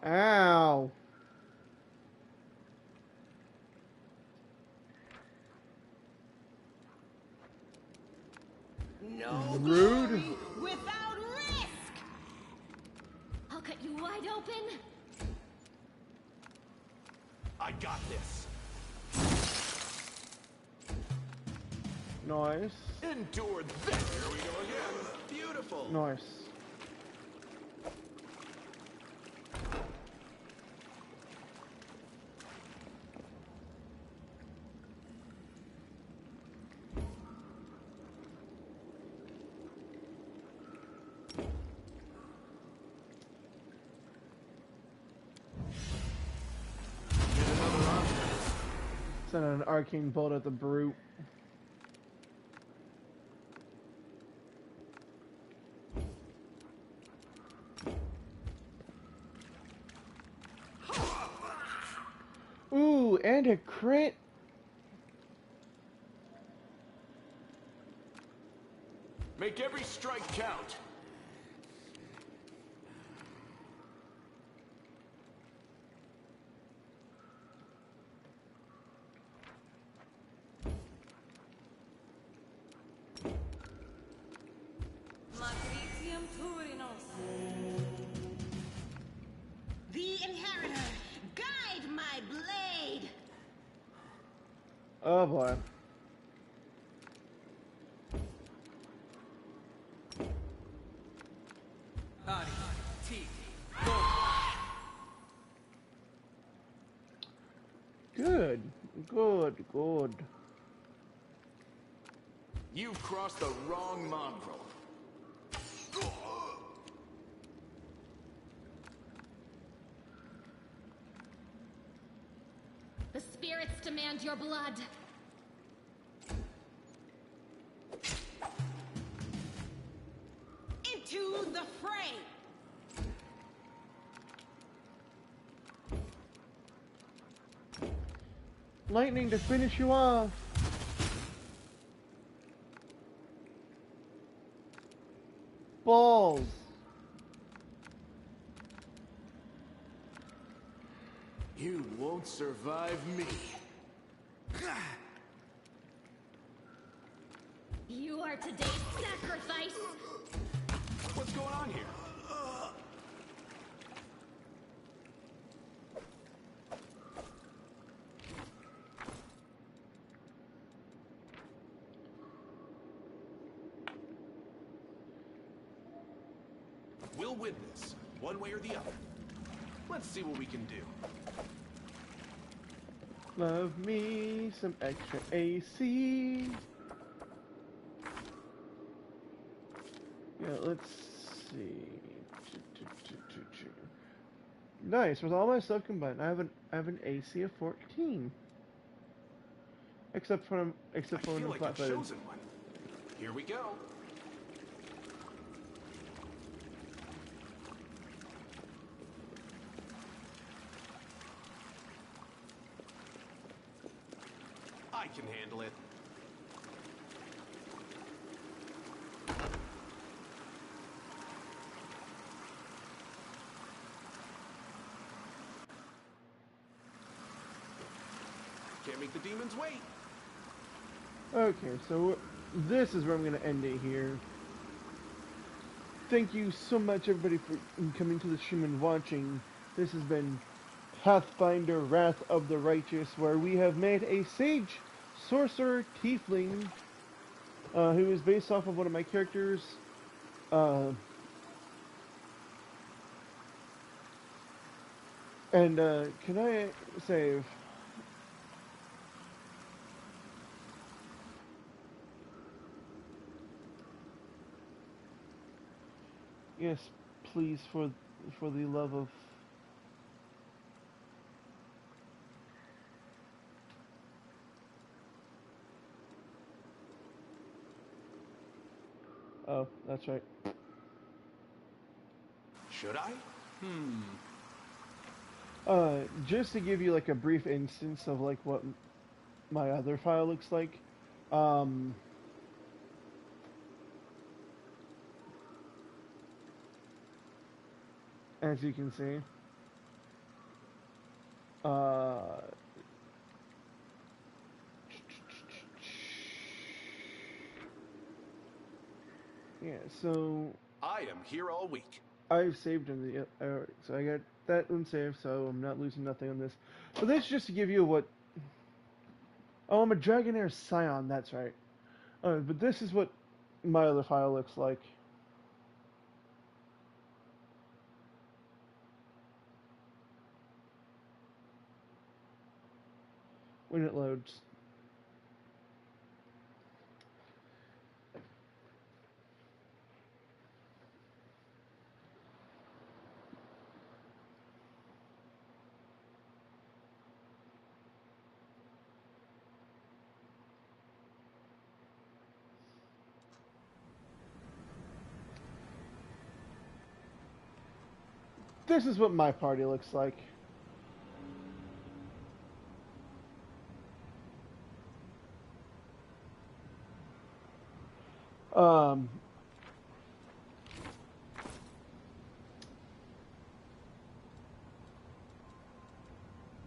Ow. No Rude. glory without risk! I'll cut you wide open. I got this. Nice. Endure that. Here we go again. Beautiful. Nice. Send an arcane bolt at the brute. Ooh, and a crit. Make every strike count. Matricium Turinos. The Inheritor, guide my blade! Oh boy. Good. Good. Good. You've crossed the wrong mongrel. The spirits demand your blood. Into the fray! Lightning to finish you off. Balls. You won't survive me. You are today's sacrifice. What's going on here? We'll win this, one way or the other. Let's see what we can do. Love me some extra AC. Yeah, let's see. Nice. With all my stuff combined, I have an AC of 14. Except for when I feel I'm like flat the footed. chosen one. Here we go. I can handle it. Can't make the demons wait. Okay, so this is where I'm going to end it here. Thank you so much, everybody, for coming to the stream and watching. This has been Pathfinder Wrath of the Righteous, where we have made a Sage Sorcerer Tiefling, who is based off of one of my characters. And can I save? Yes, please, for the love of... Oh, that's right. Should I? Just to give you like a brief instance of like what my other file looks like. As you can see, yeah, so I am here all week. I've saved in the so I got that one saved, so I'm not losing nothing on this. But that's just to give you what. Oh, I'm a Dragonair Scion. That's right. But this is what my other file looks like. When it loads. This is what my party looks like.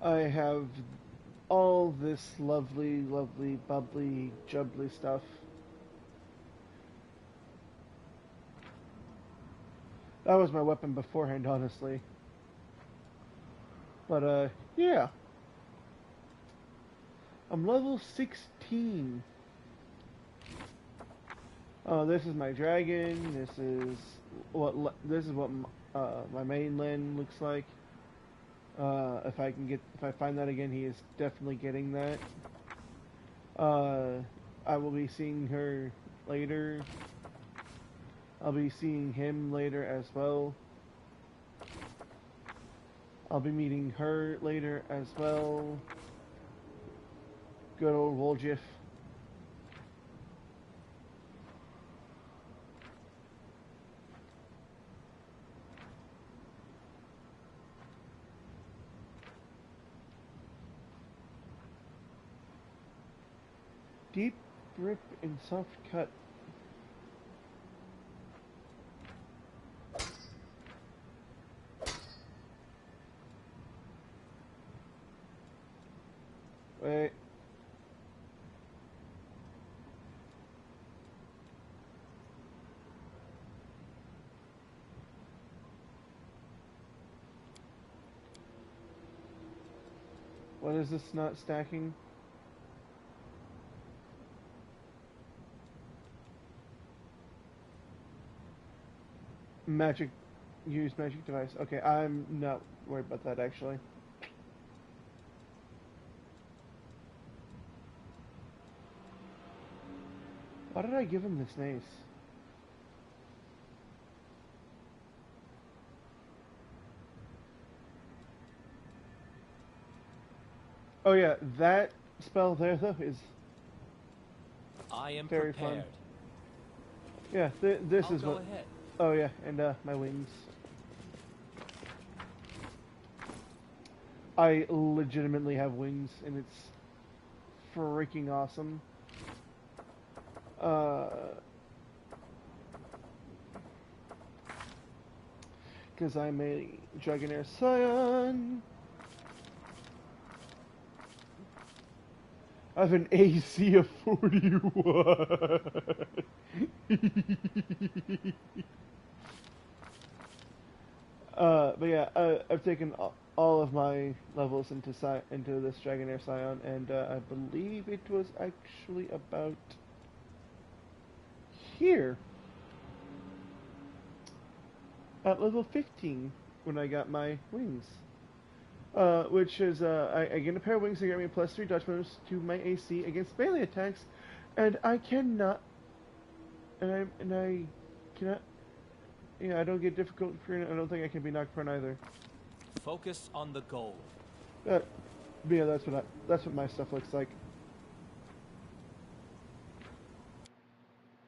I have all this lovely, lovely, bubbly, jubbly stuff. That was my weapon beforehand, honestly. But, yeah. I'm level 16. Oh, this is my dragon. This is what my mainland looks like. If I find that again, he is definitely getting that. I will be seeing her later. I'll be seeing him later as well. I'll be meeting her later as well. Good old Woljif. Deep grip and soft cut. Wait. What is this not stacking? Magic use magic device. Okay, I'm not worried about that actually. Why did I give him this mace? Oh yeah, that spell there though is I am very prepared. fun. Yeah, this I'll is go what. ahead. Oh yeah, and my wings. I legitimately have wings, and it's freaking awesome. Because I'm a Dragonair Scion. I have an AC of 41. But yeah, I've taken all of my levels into this Dragonair Scion, and I believe it was actually about here at level 15 when I got my wings. Which is, I get a pair of wings that get me +3 dodge bonus to my AC against melee attacks, and I cannot, and I cannot, yeah, I don't get difficult prone. I don't think I can be knocked prone either. Focus on the goal. Yeah, that's what my stuff looks like.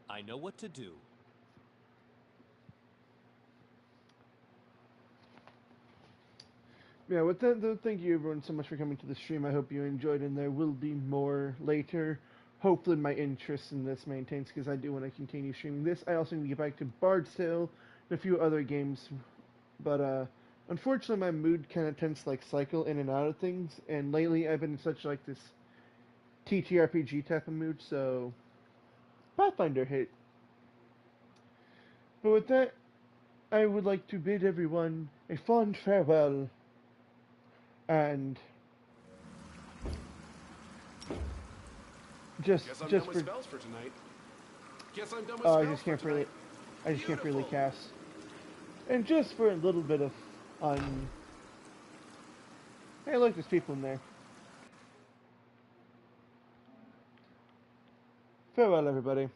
I know what to do. Yeah, with that, thank you everyone so much for coming to the stream. I hope you enjoyed, and there will be more later. Hopefully my interest in this maintains, because I do want to continue streaming this. I also need to get back to Bard's Tale and a few other games, but unfortunately my mood kind of tends to like cycle in and out of things, and lately I've been in such like this TTRPG type of mood, so Pathfinder hit. But with that, I would like to bid everyone a fond farewell. And just Guess I'm just done for with spells for tonight. Guess I'm done with I spells just can't for freely tonight. I just can't freely cast. And just for a little bit of fun. Hey, look, there's people in there. Farewell, everybody.